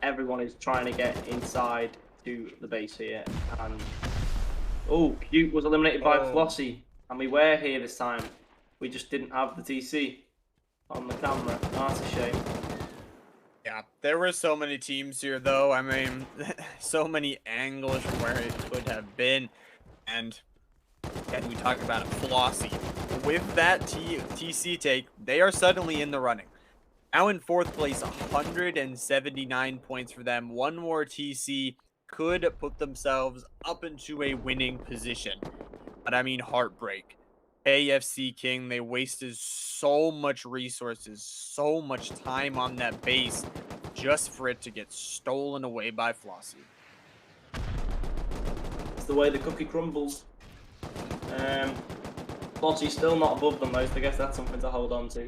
Everyone is trying to get inside to the base here, and oh, Cute was eliminated by Flossie, and we were here this time. We just didn't have the TC on the camera. That's a shame. Yeah, there were so many teams here, though. I mean, so many angles from where it could have been. And we talk about it, Flossie. With that TC take, they are suddenly in the running. Now in 4th place, 179 points for them. One more TC could put themselves up into a winning position. But I mean, heartbreak. KFC King, they wasted so much resources, so much time on that base just for it to get stolen away by Flossie. It's the way the cookie crumbles. Flossie's still not above them most. I guess that's something to hold on to.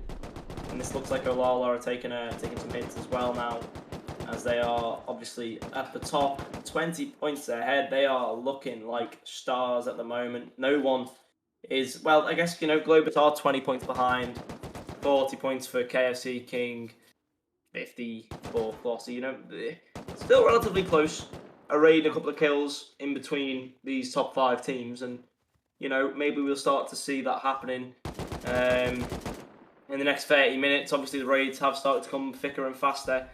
And this looks like Olala are taking some hits as well now. as they are obviously at the top, 20 points ahead. They are looking like stars at the moment. No one is, well, I guess, Globus are 20 points behind, 40 points for KFC King, 50 for Flossy. Still relatively close. A raid, a couple of kills in between these top 5 teams, and maybe we'll start to see that happening in the next 30 minutes. Obviously, the raids have started to come thicker and faster.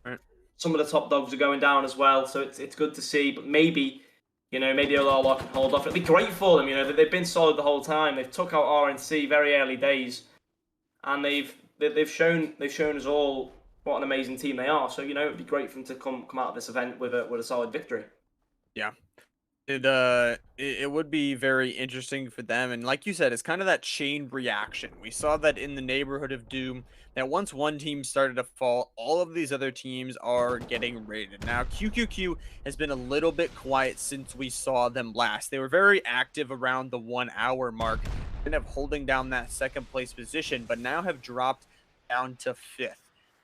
Right. Some of the top dogs are going down as well, so it's good to see. But maybe, maybe Olala can hold off. It'd be great for them. They've been solid the whole time. They've took out RNC very early days, and they've shown us all what an amazing team they are. So it'd be great for them to come out of this event with a solid victory. Yeah. It would be very interesting for them, and like you said, it's kind of that chain reaction. We saw that in the neighborhood of Doom, that once one team started to fall, all of these other teams are getting raided. Now, QQQ has been a little bit quiet since we saw them last. They were very active around the 1 hour mark, kind of holding down that second place position, but now have dropped down to fifth.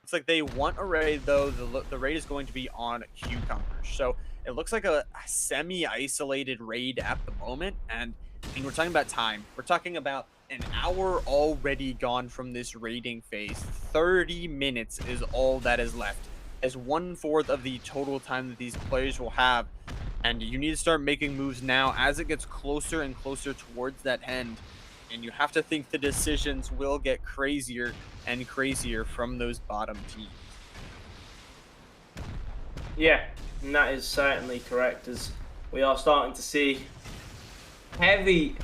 It's like they want a raid, though. The raid is going to be on Cucumbers. So it looks like a semi-isolated raid at the moment, and we're talking about time. We're talking about an hour already gone from this raiding phase. 30 minutes is all that is left, as 1/4 of the total time that these players will have. And you need to start making moves now as it gets closer and closer towards that end. And you have to think the decisions will get crazier and crazier from those bottom teams. Yeah, and that is certainly correct, as we are starting to see heavy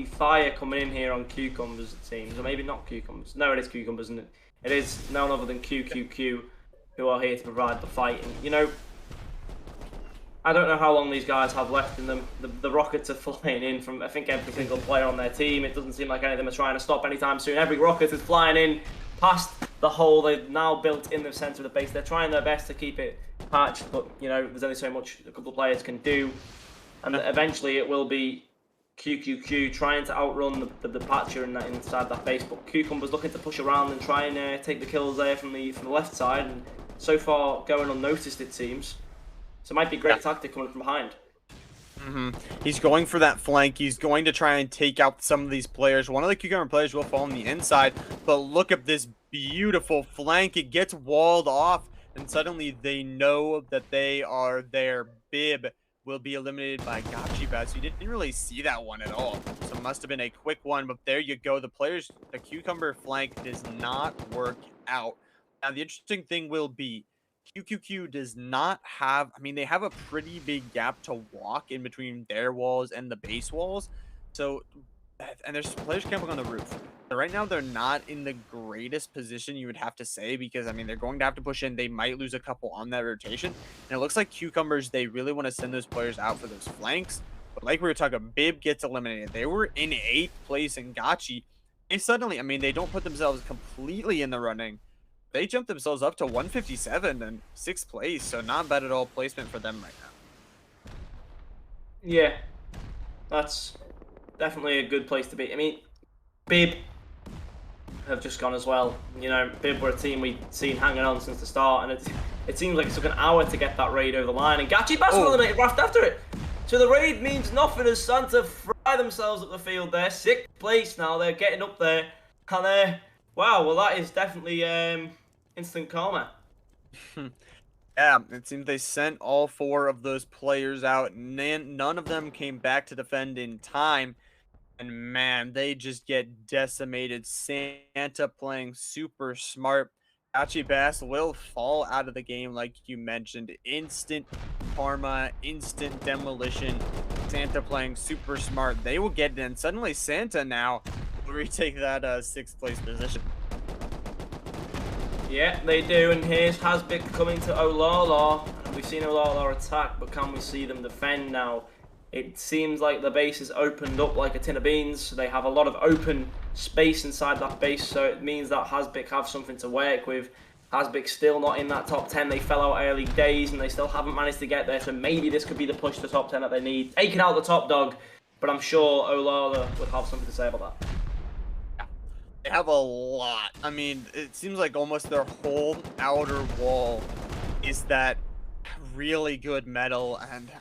fire coming in here on Cucumbers, it seems. Or maybe not Cucumbers. No, it is Cucumbers, and it is none other than QQQ who are here to provide the fight. And, I don't know how long these guys have left in them. The rockets are flying in from, I think, every single player on their team. It doesn't seem like any of them are trying to stop anytime soon. Every rocket is flying in past the hole they've now built in the center of the base. They're trying their best to keep it patched, but, there's only so much a couple of players can do. And eventually it will be QQQ trying to outrun the patcher inside that base. But Cucumber's looking to push around and try and take the kills there from the left side. And so far going unnoticed, it seems. So it might be a great tactic coming from behind. He's going for that flank. He's going to try and take out some of these players. One of the Cucumber players will fall on the inside, but look at this beautiful flank. It gets walled off, and suddenly they know that they are there. Bib will be eliminated by Gachibas. You didn't really see that one at all, so it must have been a quick one, but there you go. The Cucumber flank does not work out. Now, the interesting thing will be QQQ does not have, I mean, they have a pretty big gap to walk in between their walls and the base walls. So, and there's players camping on the roof. So right now, they're not in the greatest position, you would have to say, because, I mean, they're going to have to push in. They might lose a couple on that rotation. And it looks like Cucumbers, they really want to send those players out for those flanks. But like we were talking, Bib gets eliminated. They were in 8th place in Gachi. They suddenly, I mean, they don't put themselves completely in the running. They jumped themselves up to 157 and 6th place, so not bad at all placement for them right now. Yeah, that's definitely a good place to be. I mean, Bib have just gone as well. Bib were a team we've seen hanging on since the start, and it seems like it took an hour to get that raid over the line, and Gachibas will eliminate Raft after it. So the raid means nothing as Santa fry themselves up the field there. 6th place now, they're getting up there, and wow, well that is definitely instant karma. Yeah, it seems they sent all 4 of those players out, and none of them came back to defend in time. And man, they just get decimated. Santa playing super smart. Bass will fall out of the game, like you mentioned. Instant karma, instant demolition. Santa playing super smart. They will get it, and suddenly Santa now will retake that 6th place position. Yeah, they do, and here's Hasbik coming to Olala. We've seen Olala attack, but can we see them defend now? It seems like the base is opened up like a tin of beans. They have a lot of open space inside that base, so it means that Hasbik have something to work with. Hasbik still not in that top 10. They fell out early days, and they still haven't managed to get there, so maybe this could be the push to top 10 that they need. Taking out the top dog, but I'm sure Olala would have something to say about that. They have a lot. I mean, it seems like almost their whole outer wall is that really good metal, and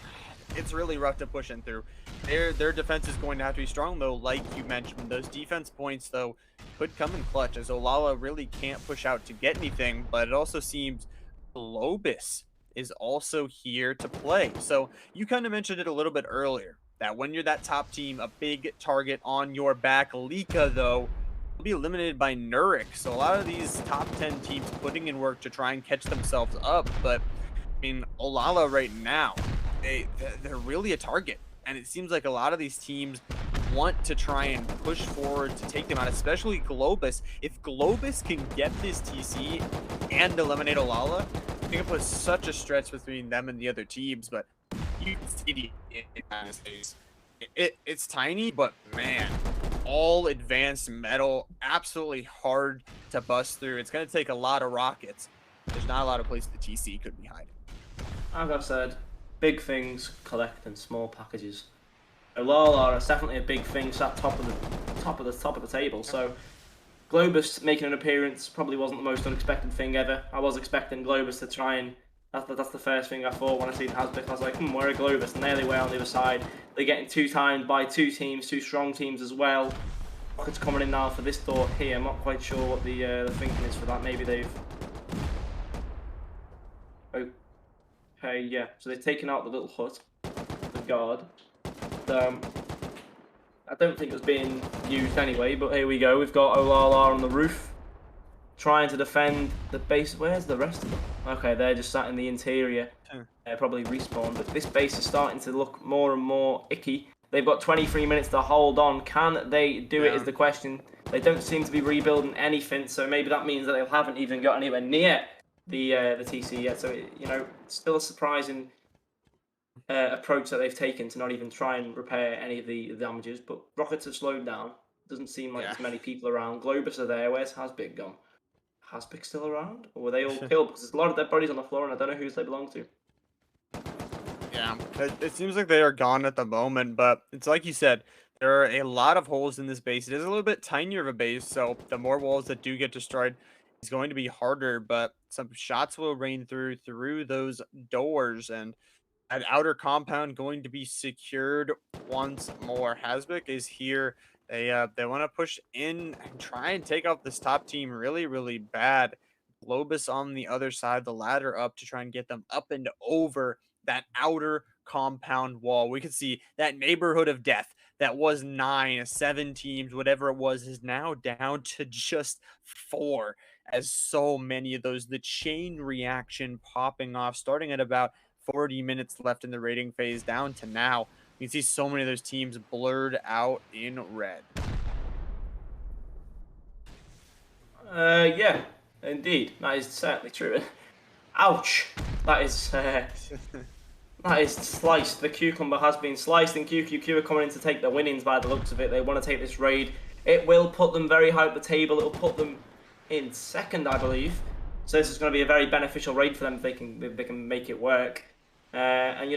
it's really rough to push in through. Their defense is going to have to be strong though, like you mentioned. Those defense points though could come in clutch as Olala really can't push out to get anything, but it also seems Globus is also here to play. So you kind of mentioned it a little bit earlier that when you're that top team, a big target on your back. Lika though will be eliminated by Nurik. So a lot of these top 10 teams putting in work to try and catch themselves up, but mean, Olala right now, they're really a target, and it seems like a lot of these teams want to try and push forward to take them out, especially Globus. If Globus can get this TC and eliminate Olala, I think it puts such a stretch between them and the other teams. But you can see the advantage. It's tiny, but man, all advanced metal, absolutely hard to bust through. It's going to take a lot of rockets. There's not a lot of places the TC could be hiding. As I've said, big things collect in small packages. Olala is definitely a big thing, sat top of the table. So Globus making an appearance probably wasn't the most unexpected thing ever. I was expecting Globus to try and that's the first thing I thought when I seen Hasbik. I was like, where are Globus? And there they were on the other side. They're getting two-timed by two teams, two strong teams as well. Rockets coming in now for this door here. I'm not quite sure what the thinking is for that. Maybe they've. Okay, yeah. So they've taken out the little hut, the guard. Um, I don't think it was being used anyway, but here we go. We've got Olala on the roof, trying to defend the base. Where's the rest of them? Okay, they're just sat in the interior. Probably respawned, but this base is starting to look more and more icky. They've got 23 minutes to hold on. Can they do it is the question. They don't seem to be rebuilding anything, so maybe that means that they haven't even got anywhere near the TC yet. So, it's still a surprising approach that they've taken to not even try and repair any of the damages. But rockets have slowed down. Doesn't seem like Yeah. there's many people around. Globus are there. Where's Hasbik gone? Hasbik still around? Or were they all killed? Because there's a lot of dead bodies on the floor and I don't know whose they belong to. Yeah, it seems like they are gone at the moment, but it's like you said, there are a lot of holes in this base. It is a little bit tinier of a base, so the more walls that do get destroyed is going to be harder, but some shots will rain through those doors, and an outer compound going to be secured once more. Hasbik is here. They want to push in and try and take out this top team really, really bad. Globus on the other side, the ladder up to try and get them up and over that outer compound wall. We could see that neighborhood of death that was 9, 7 teams, whatever it was, is now down to just 4. As so many of those, the chain reaction popping off, starting at about 40 minutes left in the rating phase down to now. You can see so many of those teams blurred out in red. Yeah, indeed. That is certainly true. Ouch! That is that is sliced. The cucumber has been sliced, and QQQ are coming in to take the winnings by the looks of it. They want to take this raid. It will put them very high up the table. It will put them in second, I believe. So this is going to be a very beneficial raid for them if they can make it work. And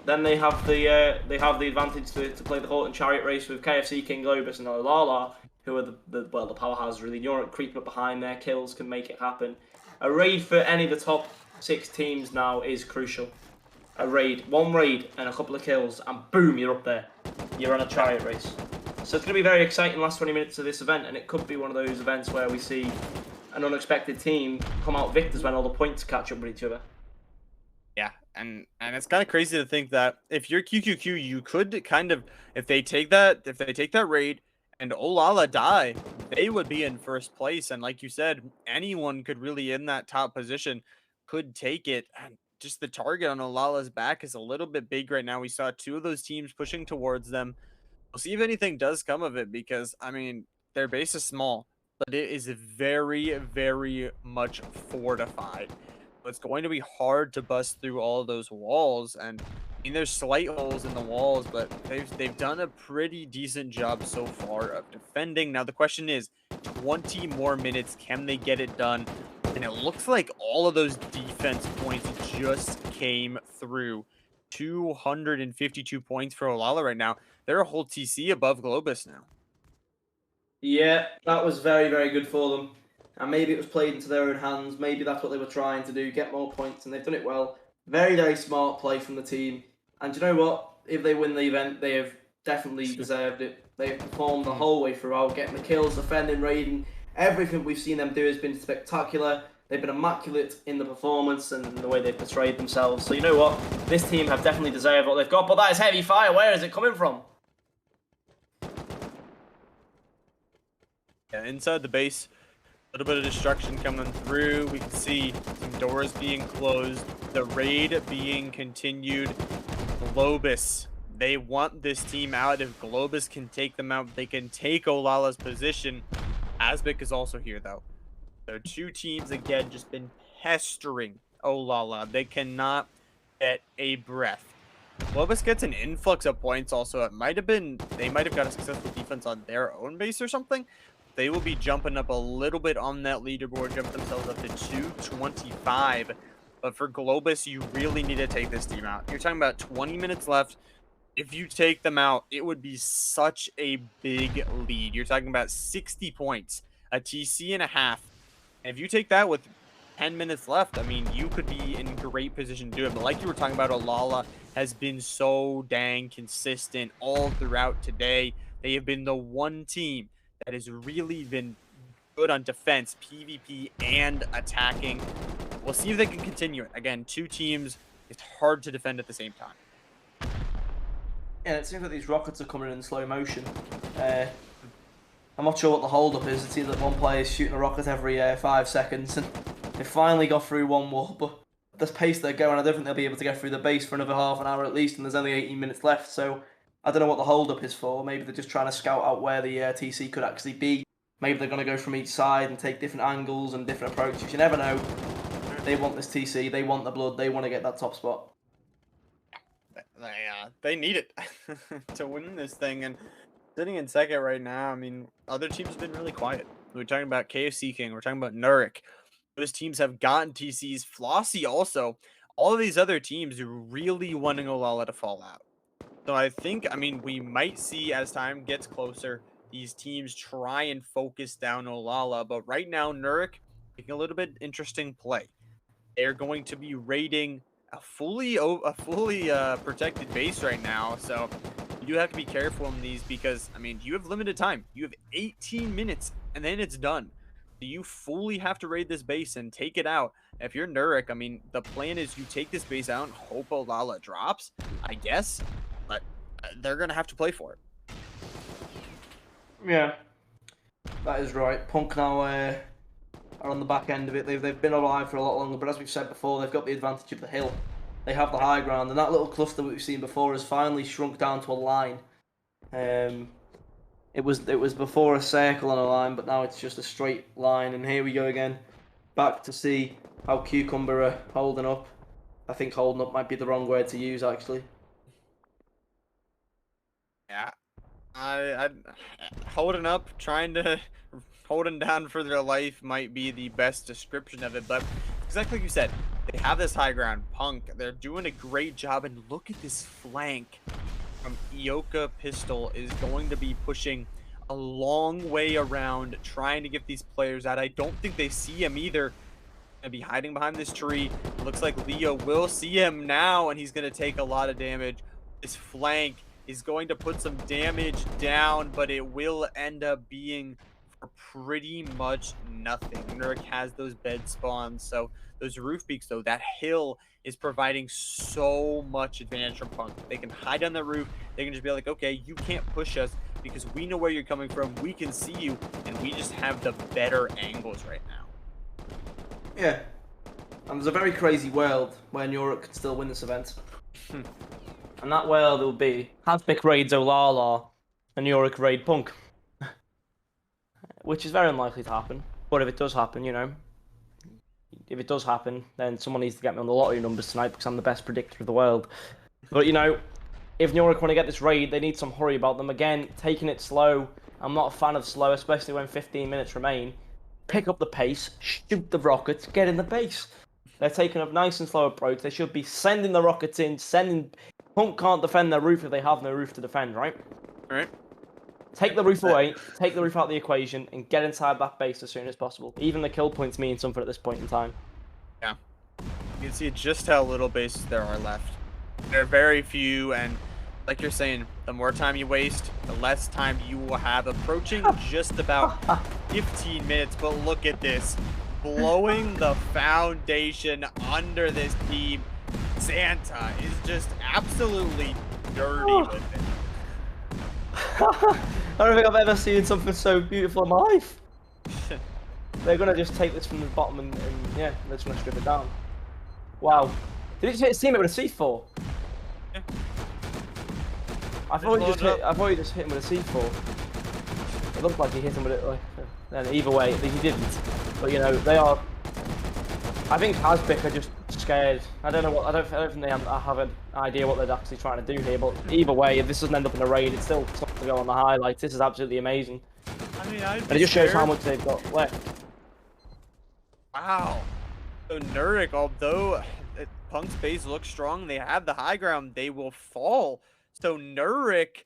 then they have the advantage to play the Horton Chariot race with KFC, King Globus, and Olala, who are the powerhouses really. York creeping up behind their kills can make it happen. A raid for any of the top 6 teams now is crucial. One raid and a couple of kills, and boom, you're up there. You're on a chariot race. So it's going to be very exciting last 20 minutes of this event, and it could be one of those events where we see an unexpected team come out victors when all the points catch up with each other. Yeah, and it's kind of crazy to think that if you're QQQ, you could kind of if they take that raid and Olala die, they would be in first place. And like you said, anyone could really in that top position could take it. And just the target on Olala's back is a little bit big right now. We saw 2 of those teams pushing towards them. We'll see if anything does come of it because I mean their base is small, but it is very, very much fortified. It's going to be hard to bust through all of those walls. And I mean, there's slight holes in the walls, but they've done a pretty decent job so far of defending. Now the question is, 20 more minutes, can they get it done? And it looks like all of those defense points just came through. 252 points for Olala right now. They're a whole TC above Globus now. Yeah, that was very, very good for them. and maybe it was played into their own hands. Maybe that's what they were trying to do, get more points, and they've done it well. Very, very smart play from the team. And you know what? If they win the event, they have definitely deserved it. They've performed the Mm. whole way throughout, getting the kills, defending, raiding. Everything we've seen them do has been spectacular. They've been immaculate in the performance and the way they've portrayed themselves. So you know what? This team have definitely deserved what they've got. But that is heavy fire. Where is it coming from? Yeah, inside the base, a little bit of destruction coming through. We can see some doors being closed, the raid being continued. Globus, they want this team out. If Globus can take them out, they can take Olala's position. Asbic is also here, though. So two teams, again, just been pestering Olala. They cannot get a breath. Globus gets an influx of points also. It might have been, they might have got a successful defense on their own base or something. They will be jumping up a little bit on that leaderboard, jump themselves up to 225. But for Globus, you really need to take this team out. You're talking about 20 minutes left. If you take them out, it would be such a big lead. You're talking about 60 points, a TC and a half. And if you take that with 10 minutes left, I mean, you could be in great position to do it. But like you were talking about, Olala has been so dang consistent all throughout today. They have been the one team that has really been good on defense, PvP, and attacking. We'll see if they can continue it. Again, two teams, it's hard to defend at the same time. Yeah, it seems like these rockets are coming in slow motion. I'm not sure what the hold-up is. It seems that one player is shooting a rocket every 5 seconds, and they finally got through one wall, but at the pace they're going, I don't think they'll be able to get through the base for another half an hour at least, and there's only 18 minutes left, so I don't know what the hold-up is for. Maybe they're just trying to scout out where the TC could actually be. Maybe they're going to go from each side and take different angles and different approaches. You never know. They want this TC, they want the blood, they want to get that top spot. They need it to win this thing, and sitting in second right now, I mean, other teams have been really quiet. We're talking about KFC King, we're talking about Nurik. Those teams have gotten TCs. Flossy also. All of these other teams are really wanting Olala to fall out. So I think, I mean, we might see as time gets closer, these teams try and focus down Olala. But right now, Nurik taking a little bit interesting play. They're going to be raiding a fully protected base right now. So you do have to be careful in these because, I mean, you have limited time. You have 18 minutes and then it's done. You fully have to raid this base and take it out. If you're Nurik, I mean, the plan is you take this base out and hope Olala drops, I guess. But they're going to have to play for it. Yeah, that is right. Punk now are on the back end of it. They've been alive for a lot longer, but as we've said before, they've got the advantage of the hill. They have the high ground, and that little cluster we've seen before has finally shrunk down to a line. It was before a circle and a line, but now it's just a straight line. And here we go again, back to see how Cucumber are holding up. I think holding up might be the wrong word to use, actually. Yeah, I holding up, trying to holding down for their life might be the best description of it. But exactly like you said, they have this high ground. Punk, they're doing a great job. And look at this flank from Ioka Pistol is going to be pushing a long way around, trying to get these players out. I don't think they see him either. Gonna be hiding behind this tree. It looks like Leo will see him now, and he's gonna take a lot of damage. This flank is going to put some damage down, but it will end up being for pretty much nothing. Nurik has those bed spawns, so those roof peaks, though, that hill is providing so much advantage from Punk. They can hide on the roof. They can just be like, okay, you can't push us because we know where you're coming from. We can see you, and we just have the better angles right now. Yeah. And there's a very crazy world where Nurik can still win this event. And that world will be Hasbik raids Olala and Nurik raid Punk. Which is very unlikely to happen. But if it does happen, you know, if it does happen, then someone needs to get me on the lottery numbers tonight because I'm the best predictor of the world. But, you know, if Nurik want to get this raid, they need some hurry about them. Again, taking it slow. I'm not a fan of slow, especially when 15 minutes remain. Pick up the pace, shoot the rockets, get in the base. They're taking a nice and slow approach. They should be sending the rockets in, Punk can't defend their roof if they have no roof to defend, right? All right. Take the roof 100%. away, take the roof out of the equation, and get inside that base as soon as possible. Even the kill points mean something at this point in time. Yeah. You can see just how little bases there are left. There are very few, and like you're saying, the more time you waste, the less time you will have, approaching just about 15 minutes. But look at this, blowing the foundation under this team. Santa is just absolutely dirty with it. I don't think I've ever seen something so beautiful in my life. They're gonna just take this from the bottom and yeah, they're just gonna strip it down. Wow. Did he just hit his teammate with a C4? Yeah. I thought he just hit him with a C4. It looked like he hit him with it like then either way, he didn't. But you know, they are I think Hasbik are just scared. I don't know what I don't think they have an idea what they're actually trying to do here, but either way, if this doesn't end up in a raid, it's still something to go on the highlights. This is absolutely amazing. I mean, And it just shows how much they've got left. Wow. So Nurik, although Punk's base looks strong, they have the high ground, they will fall. So Nurik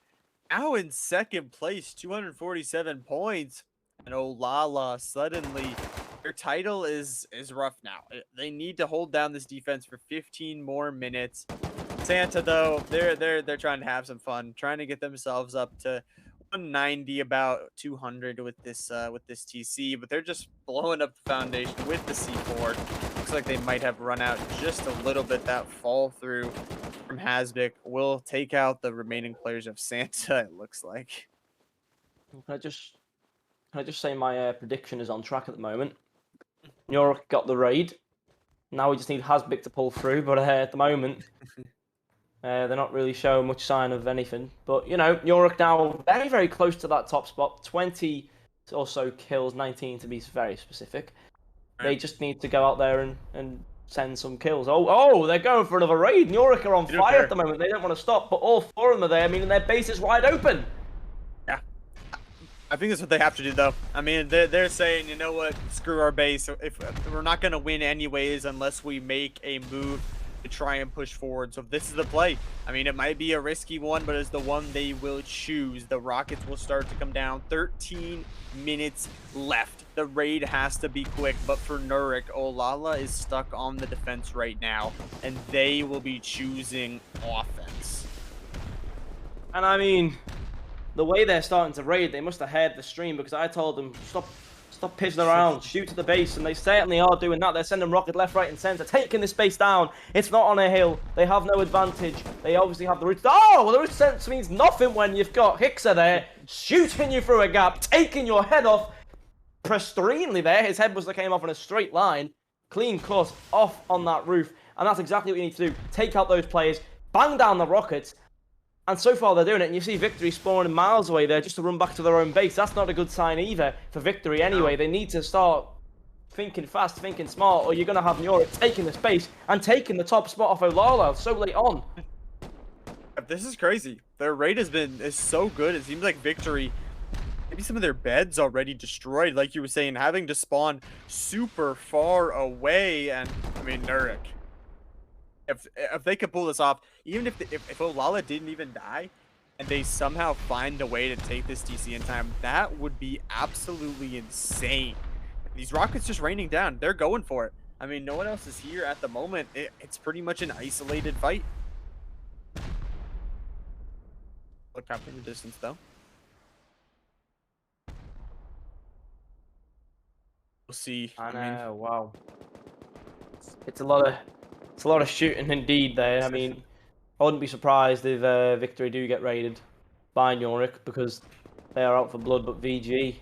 now in second place, 247 points. And Olala suddenly, their title is rough now. They need to hold down this defense for 15 more minutes. Santa though, they're trying to have some fun, trying to get themselves up to 190, about 200 with this TC, but they're just blowing up the foundation with the C4. Looks like they might have run out just a little bit. That fall through from Hasbik will take out the remaining players of Santa, it looks like. Can I just say my prediction is on track at the moment. York got the raid. Now we just need Hasbik to pull through, but at the moment, they're not really showing much sign of anything. But, you know, York now very, very close to that top spot. 20 or so kills, 19 to be very specific. Right. They just need to go out there and send some kills. Oh, they're going for another raid. York are on fire at the moment. They don't want to stop, but all four of them are there. I mean, their base is wide open. Yeah. I think that's what they have to do, though. I mean, they're saying, you know what, screw our base. If we're not going to win anyways unless we make a move to try and push forward. So this is the play. I mean, it might be a risky one, but it's the one they will choose. The rockets will start to come down. 13 minutes left. The raid has to be quick, but for Nurik, Olala is stuck on the defense right now, and they will be choosing offense. And I mean, the way they're starting to raid, they must have heard the stream, because I told them, stop pissing around, shoot to the base, and they certainly are doing that. They're sending rocket left, right, and center, taking this base down. It's not on a hill. They have no advantage. They obviously have the root. Oh, well, the root sense means nothing when you've got Hickser there, shooting you through a gap, taking your head off pristinely there. His head came off in a straight line. Clean cut off on that roof. And that's exactly what you need to do. Take out those players, bang down the rockets. And so far they're doing it, and you see Victory spawning miles away there just to run back to their own base. That's not a good sign either for Victory anyway. No. They need to start thinking fast, thinking smart, or you're going to have York taking the space and taking the top spot off Olala so late on. This is crazy. Their raid is so good. It seems like Victory, maybe some of their beds already destroyed, like you were saying, having to spawn super far away. And I mean, Nurik, if they could pull this off, even if Olala didn't even die, and they somehow find a way to take this DC in time, that would be absolutely insane. These rockets just raining down. They're going for it. I mean, no one else is here at the moment. It's pretty much an isolated fight. Look up in the distance, though. We'll see. I know. Wow. It's a lot of shooting indeed there. I mean, I wouldn't be surprised if Victory do get raided by Nurik, because they are out for blood. But VG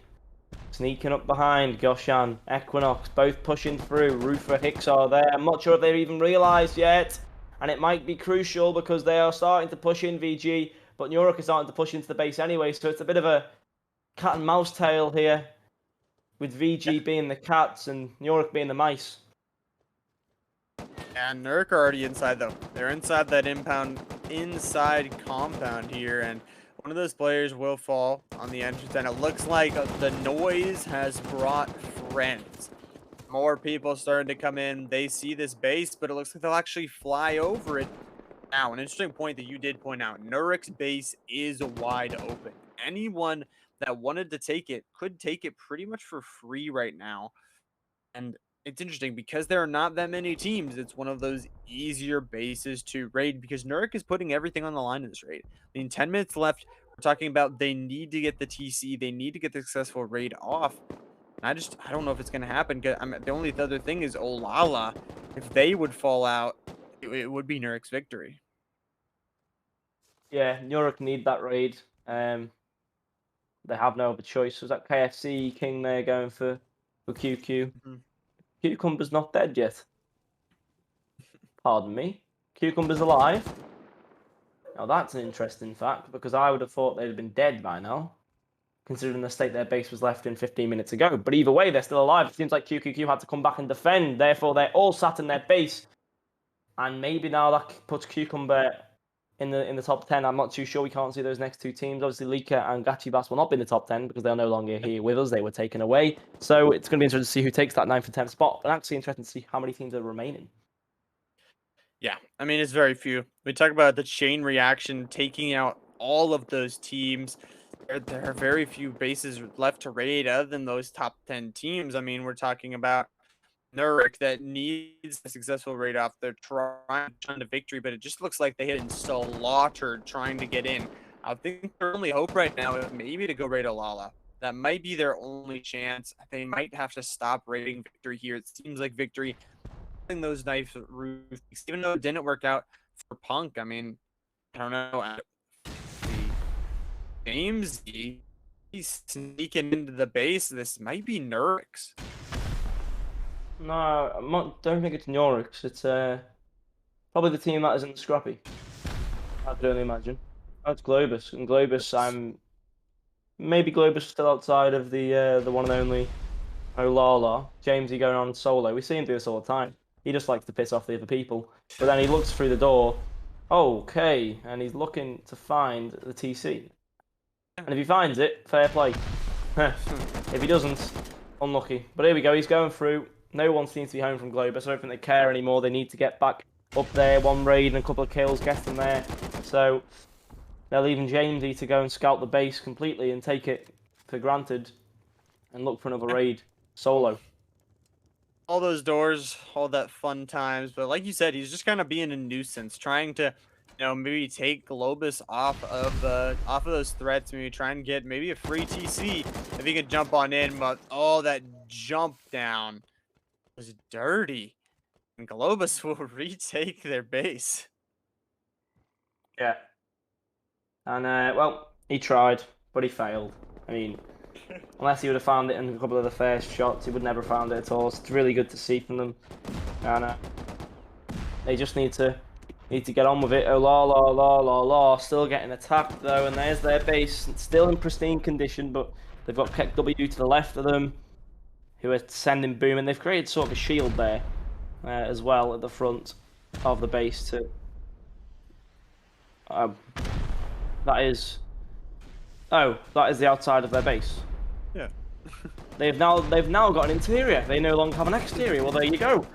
sneaking up behind. Goshan, Equinox, both pushing through. Rufa, Hicks are there. I'm not sure if they've even realised yet. And it might be crucial because they are starting to push in VG. But Nurik is starting to push into the base anyway. So it's a bit of a cat and mouse tail here, with VG being the cats and Nurik being the mice. And Nurik are already inside, though. They're inside that inside compound here, and one of those players will fall on the entrance, and it looks like the noise has brought friends. More people starting to come in. They see this base, but it looks like they'll actually fly over it Now, an interesting point that you did point out, Nurik's base is wide open. Anyone that wanted to take it could take it pretty much for free right now. And it's interesting because there are not that many teams. It's one of those easier bases to raid because Nurik is putting everything on the line in this raid. I mean, 10 minutes left. We're talking about they need to get the TC. They need to get the successful raid off. I don't know if it's going to happen. 'Cause, I mean, the only other thing is Olala. If they would fall out, it would be Nurik's victory. Yeah, York need that raid. They have no other choice. Was that KFC King there going for QQ? Mhm. Cucumber's not dead yet. Pardon me. Cucumber's alive. Now that's an interesting fact because I would have thought they'd have been dead by now, considering the state their base was left in 15 minutes ago. But either way, they're still alive. It seems like QQQ had to come back and defend. Therefore, they're all sat in their base. And maybe now that puts Cucumber in the top 10. I'm not too sure. We can't see those next two teams. Obviously, Lika and Gachibas will not be in the top 10 because they're no longer here with us. They were taken away. So it's going to be interesting to see who takes that 9th and 10th spot. And actually interesting to see how many teams are remaining. Yeah, I mean, it's very few. We talk about the chain reaction, taking out all of those teams. There are very few bases left to raid other than those top 10 teams. I mean, we're talking about Nurik that needs a successful raid off. They're trying to victory, but it just looks like they have been slaughtered trying to get in. I think their only hope right now is maybe to go raid Alala. That might be their only chance. They might have to stop raiding victory here. It seems like victory those nice roof, even though it didn't work out for Punk. I mean, I don't know. James, he's sneaking into the base. This might be Nurix. No, don't think it's Norwich. It's probably the team that isn't scrappy. I can only imagine. That's Globus. And Globus, maybe Globus still outside of the one and only Olala. Jamesy going on solo. We see him do this all the time. He just likes to piss off the other people. But then he looks through the door. Okay, and he's looking to find the TC. And if he finds it, fair play. If he doesn't, unlucky. But here we go. He's going through. No one seems to be home from Globus. I don't think they care anymore. They need to get back up there. One raid and a couple of kills, get them there. So they're leaving Jamesy to go and scout the base completely and take it for granted and look for another raid solo. All those doors, all that fun times, but like you said, he's just kind of being a nuisance, trying to, maybe take Globus off of those threats. Maybe try and get maybe a free TC if he could jump on in. But that jump down was dirty, and Globus will retake their base. Yeah. And, well, he tried, but he failed. I mean, unless he would have found it in a couple of the first shots, he would never have found it at all. So it's really good to see from them. And they just need to get on with it. Oh, la, still getting attacked, though. And there's their base. It's still in pristine condition, but they've got Keck W to the left of them, who are sending boom. And they've created sort of a shield there as well at the front of the base to... that is the outside of their base. Yeah. They've now got an interior. They no longer have an exterior. Well, there you go.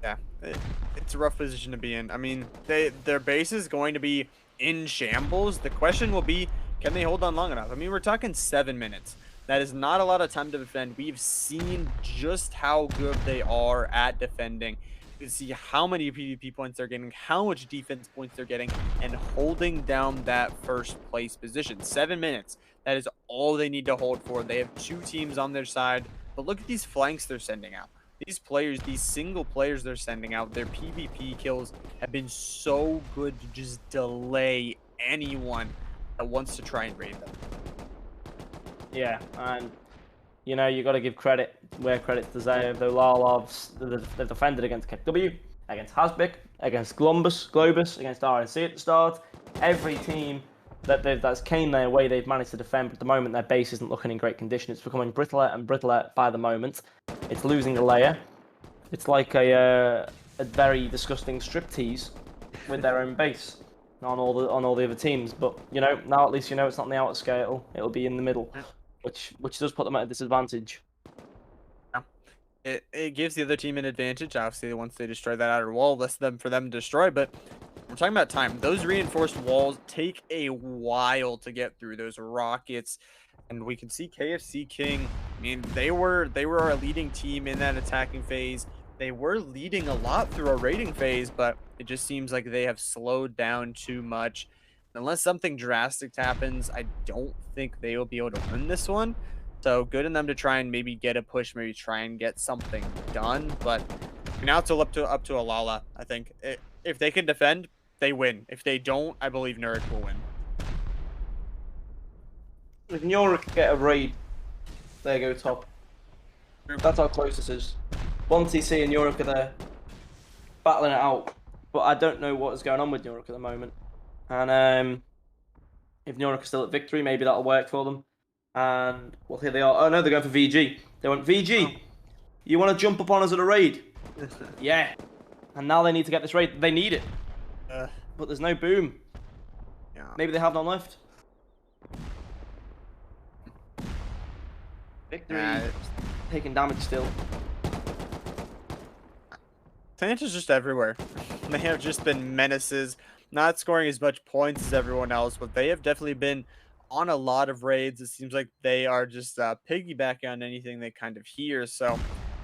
Yeah, it's a rough position to be in. I mean, their base is going to be in shambles. The question will be, can they hold on long enough? I mean, we're talking 7 minutes. That is not a lot of time to defend. We've seen just how good they are at defending. You can see how many PvP points they're getting, how much defense points they're getting, and holding down that first place position. 7 minutes. That is all they need to hold for. They have 2 teams on their side, but look at these flanks they're sending out. These players, these single players they're sending out, their PvP kills have been so good to just delay anyone that wants to try and raid them. Yeah, and you got to give credit where credit's deserved. The Larlovs, they've defended against KW, against Hasbik, against Globus, against RNC at the start. Every team that's came their way, they've managed to defend. But at the moment, their base isn't looking in great condition. It's becoming brittler and brittler by the moment. It's losing a layer. It's like a very disgusting striptease with their own base on all the other teams. But now at least it's not on the outer scale. It'll be in the middle, which does put them at a disadvantage. Yeah. It gives the other team an advantage. Obviously, once they destroy that outer wall, less them for them to destroy. But we're talking about time. Those reinforced walls take a while to get through. Those rockets, and we can see KFC King. I mean, they were our leading team in that attacking phase. They were leading a lot through our raiding phase, but it just seems like they have slowed down too much. Unless something drastic happens, I don't think they will be able to win this one. So good in them to try and maybe get a push, maybe try and get something done. But now it's all up to Alala. I think if they can defend, they win. If they don't, I believe Nurk will win. If Nora could get a raid, they go Yeah, top. true. That's how close this is. One TC and York are there battling it out, but I don't know what is going on with York at the moment. And if York are still at victory, maybe that'll work for them. And well, here they are. Oh no, they're going for VG. They went Oh. VG. You want to jump up on us at a raid? Yeah. And now they need to get this raid. They need it, uh, but there's no boom. yeah. Maybe they have none left. Victory Uh, taking damage still. Santa's just everywhere. They have just been menaces, not scoring as much points as everyone else, but they have definitely been on a lot of raids. It seems like they are just piggybacking on anything they kind of hear. So,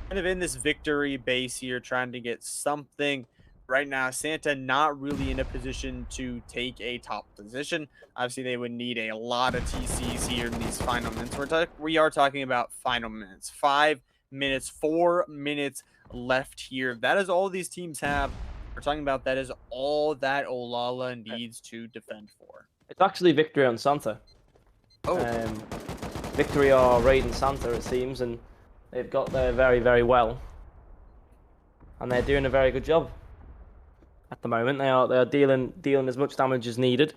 kind of in this victory base here, trying to get something. Right now, Santa not really in a position to take a top position. Obviously, they would need a lot of TCs here in these final minutes. We are talking about final minutes, 5 minutes, 4 minutes left here. That is all these teams have. We're talking about that is all that Olala needs to defend for. It's actually victory on Santa. Oh, Um, victory are raiding Santa, it seems, and they've got there very, very well, and they're doing a very good job at the moment. They are dealing as much damage as needed,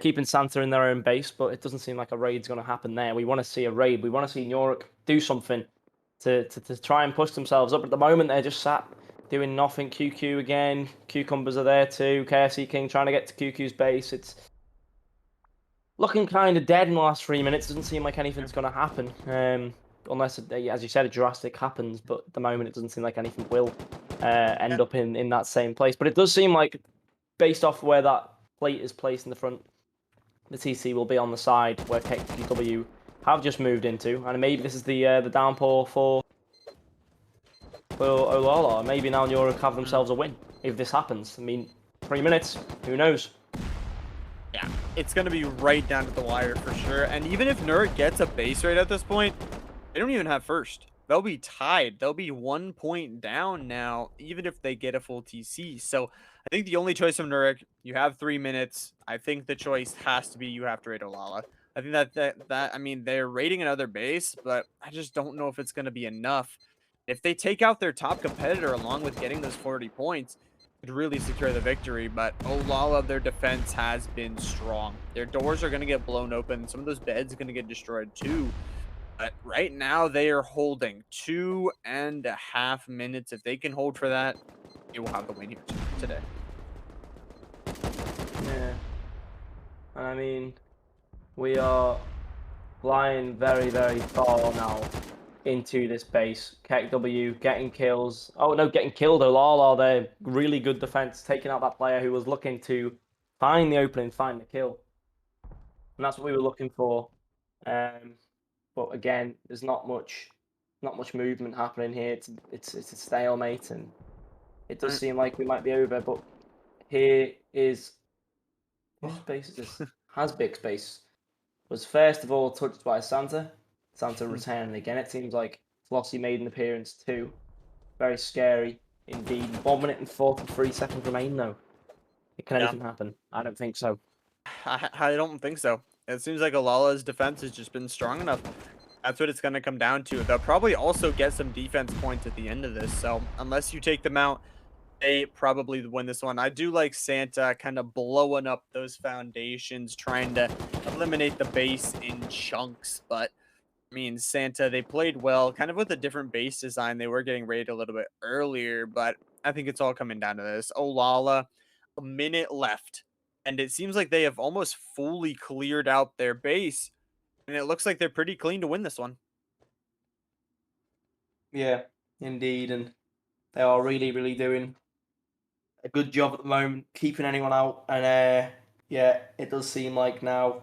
keeping Santa in their own base, but it doesn't seem like a raid's going to happen there. We want to see a raid. We want to see York do something to try and push themselves up. At the moment, they're just sat doing nothing. QQ again. Cucumbers are there too. KFC King trying to get to QQ's base. It's looking kind of dead in the last 3 minutes. Doesn't seem like anything's going to happen. Unless, as you said, a drastic happens. But at the moment, it doesn't seem like anything will yeah. end up in that same place. But it does seem like, based off where that plate is placed in the front, the TC will be on the side where KW have just moved into. And maybe this is the downpour for Olala. Maybe now New have Mm. themselves a win if this happens. I mean, 3 minutes. Who knows? Yeah, it's going to be right down to the wire for sure. And even if Nerd gets a base rate at this point, they don't even have first. They'll be tied. They'll be 1 point down now, even if they get a full TC. So I think the only choice of Nurek, you have 3 minutes. I think the choice has to be you have to raid Olala. I think I mean, they're raiding another base, but I just don't know if it's going to be enough. If they take out their top competitor along with getting those 40 points, could really secure the victory, but Olala, their defense has been strong. Their doors are going to get blown open. Some of those beds are going to get destroyed too. But right now, they are holding 2.5 minutes. If they can hold for that, they will have the win here today. Yeah. And I mean, we are flying very, very far now into this base. KW getting kills. Oh no, getting killed. Olala, their really good defense, taking out that player who was looking to find the opening, find the kill. And that's what we were looking for. Um, but again, there's not much movement happening here. It's a stalemate, and it does Right. seem like we might be over. But here is whose Oh. space is this? Hasbik's base was first of all touched by Santa. Santa returning again. It seems like Flossie made an appearance too. Very scary indeed. 1 minute and 43 seconds remain though. Can Yeah, anything happen? I don't think so. I don't think so. It seems like Olala's defense has just been strong enough. That's what it's going to come down to. They'll probably also get some defense points at the end of this. So unless you take them out, they probably win this one. I do like Santa kind of blowing up those foundations, trying to eliminate the base in chunks. But I mean, Santa, they played well, kind of with a different base design. They were getting raided a little bit earlier, but I think it's all coming down to this. Olala, a minute left. And it seems like they have almost fully cleared out their base. And it looks like they're pretty clean to win this one. Yeah, indeed, and they are really, really doing a good job at the moment, keeping anyone out. And yeah, it does seem like now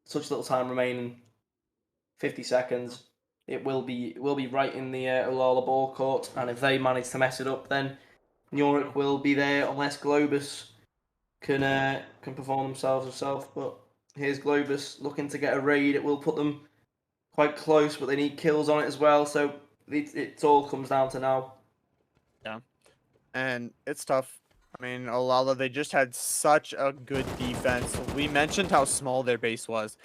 such little time remaining, 50 seconds. It will be right in the Ulala ball court, and if they manage to mess it up, then York will be there unless Globus can perform themselves themselves. But here's Globus looking to get a raid. It will put them quite close, but they need kills on it as well. So it all comes down to now. Yeah. And it's tough. I mean, Olala, they just had such a good defense. We mentioned how small their base was,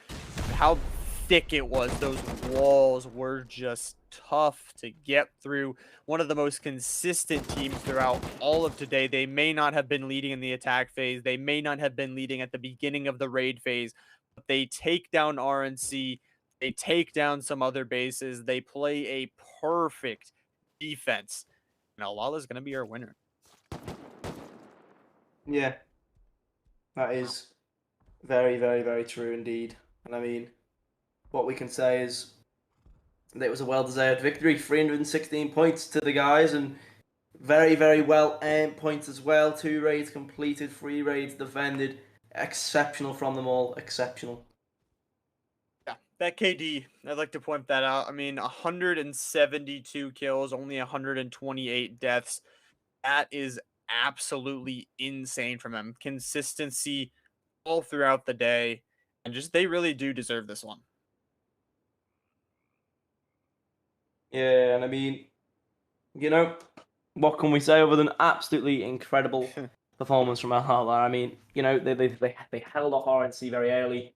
how thick it was. Those walls were just tough to get through. One of the most consistent teams throughout all of today. They may not have been leading in the attack phase. They may not have been leading at the beginning of the raid phase, but they take down RNC. They take down some other bases. They play a perfect defense. And Olala is going to be our winner. Yeah, that is very, very, very true indeed. And I mean, what we can say is that it was a well-deserved victory. 316 points to the guys, and very, very well earned points as well. 2 raids completed, 3 raids defended. Exceptional from them all. Exceptional. Yeah, that KD, I'd like to point that out. I mean, 172 kills, only 128 deaths. That is absolutely insane from them. Consistency all throughout the day, and just they really do deserve this one. Yeah, and I mean, you know, what can we say other than absolutely incredible performance from Al. I mean, they held off RNC very early,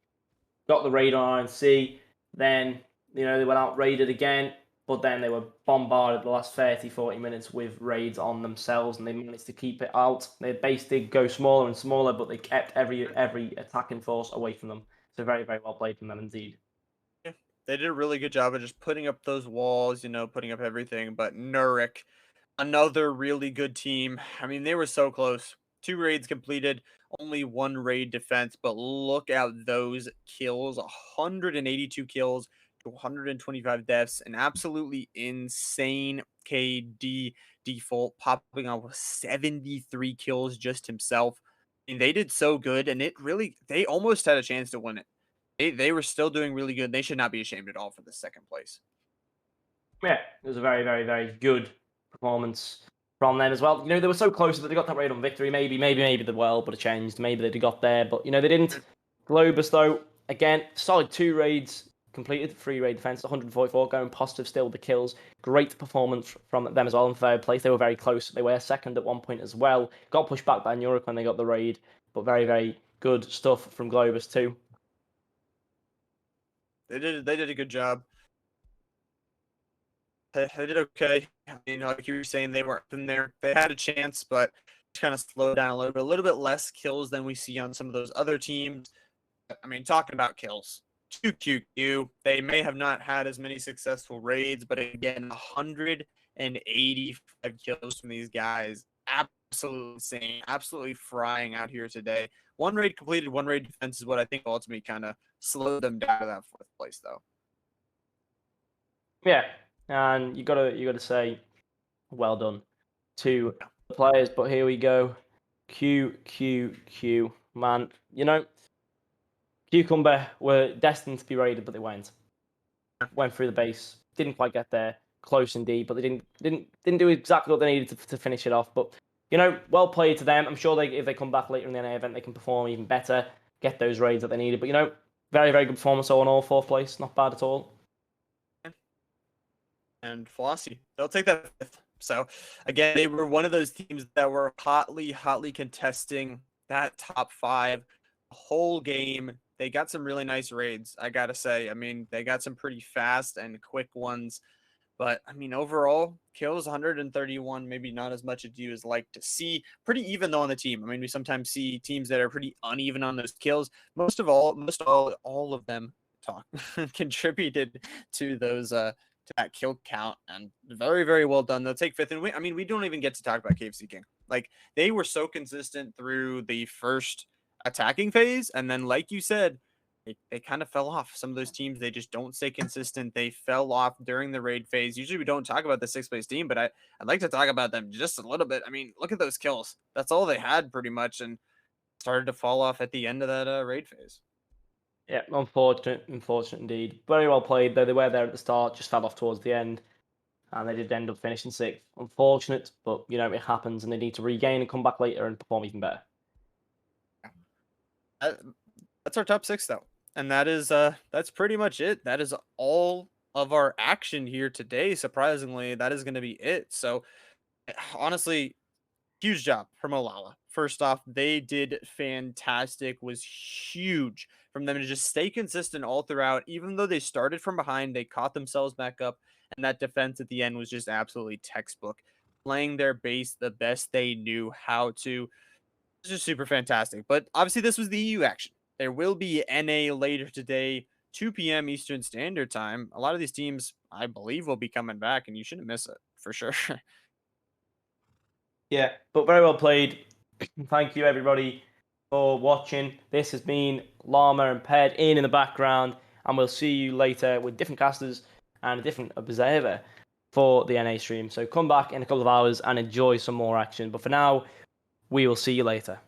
got the raid on RNC, then they went out raided again, but then they were bombarded the last 30, 40 minutes with raids on themselves, and they managed to keep it out. Their base did go smaller and smaller, but they kept every attacking force away from them. So very, very well played from them indeed. Yeah, they did a really good job of just putting up those walls, putting up everything. But Nurik, another really good team. I mean, they were so close. 2 raids completed, only 1 raid defense, but look at those kills. 182 kills to 125 deaths. An absolutely insane KD default, popping out with 73 kills just himself. And they did so good, and they almost had a chance to win it. They were still doing really good. They should not be ashamed at all for the second place. Yeah, it was a very, very, very good performance from them as well. They were so close that they got that raid on victory. Maybe the world would have changed. Maybe they'd have got there, but they didn't. Globus though, again, solid 2 raids completed, 3 raid defense, 144 going positive still with the kills. Great performance from them as well in third place. They were very close. They were second at one point as well. Got pushed back by Europe when they got the raid, but very, very good stuff from Globus too. They did a good job. They did okay. I mean, like you were saying, they weren't in there. They had a chance, but just kind of slowed down a little bit less kills than we see on some of those other teams. I mean, talking about kills, 2QQ, they may have not had as many successful raids, but again, 185 kills from these guys. Absolutely insane. Absolutely frying out here today. 1 raid completed, 1 raid defense is what I think ultimately kind of slowed them down to that fourth place, though. Yeah, and you gotta say well done to the players. But here we go. Q. Man, Cucumber were destined to be raided, but they went. Went through the base. Didn't quite get there. Close indeed, but they didn't do exactly what they needed to finish it off. But well played to them. I'm sure if they come back later in the NA event, they can perform even better, get those raids that they needed. But very, very good performance all in all. Fourth place, not bad at all. And Flossie, they'll take that fifth. So again, they were one of those teams that were hotly contesting that top 5 the whole game. They got some really nice raids, I gotta say. I mean, they got some pretty fast and quick ones. But I mean, overall, kills 131, maybe not as much as you as like to see. Pretty even though on the team. I mean, we sometimes see teams that are pretty uneven on those kills. All of them talk contributed to those to that kill count, and very, very well done. They'll take fifth. And we don't even get to talk about KFC King. Like, they were so consistent through the first attacking phase, and then, like you said, they kind of fell off. Some of those teams, they just don't stay consistent. They fell off during the raid phase. Usually we don't talk about the sixth place team, but I'd like to talk about them just a little bit. I mean, look at those kills. That's all they had pretty much, and started to fall off at the end of that raid phase. Yeah, unfortunate indeed. Very well played, though they were there at the start, just fell off towards the end, and they did end up finishing sixth. Unfortunate, but it happens, and they need to regain and come back later and perform even better. Uh, that's our top six though, and that's pretty much it. That is all of our action here today. Surprisingly, that is going to be it. So honestly, huge job from Olala. First off, they did fantastic. Was huge from them to just stay consistent all throughout. Even though they started from behind, they caught themselves back up, and that defense at the end was just absolutely textbook. Playing their base the best they knew how to. It's just super fantastic. But obviously, this was the EU action. There will be NA later today, 2 p.m. Eastern Standard Time. A lot of these teams, I believe, will be coming back, and you shouldn't miss it for sure. Yeah, but very well played. Thank you, everybody, for watching. This has been Llama and Ped in the background, and we'll see you later with different casters and a different observer for the NA stream. So come back in a couple of hours and enjoy some more action. But for now, we will see you later.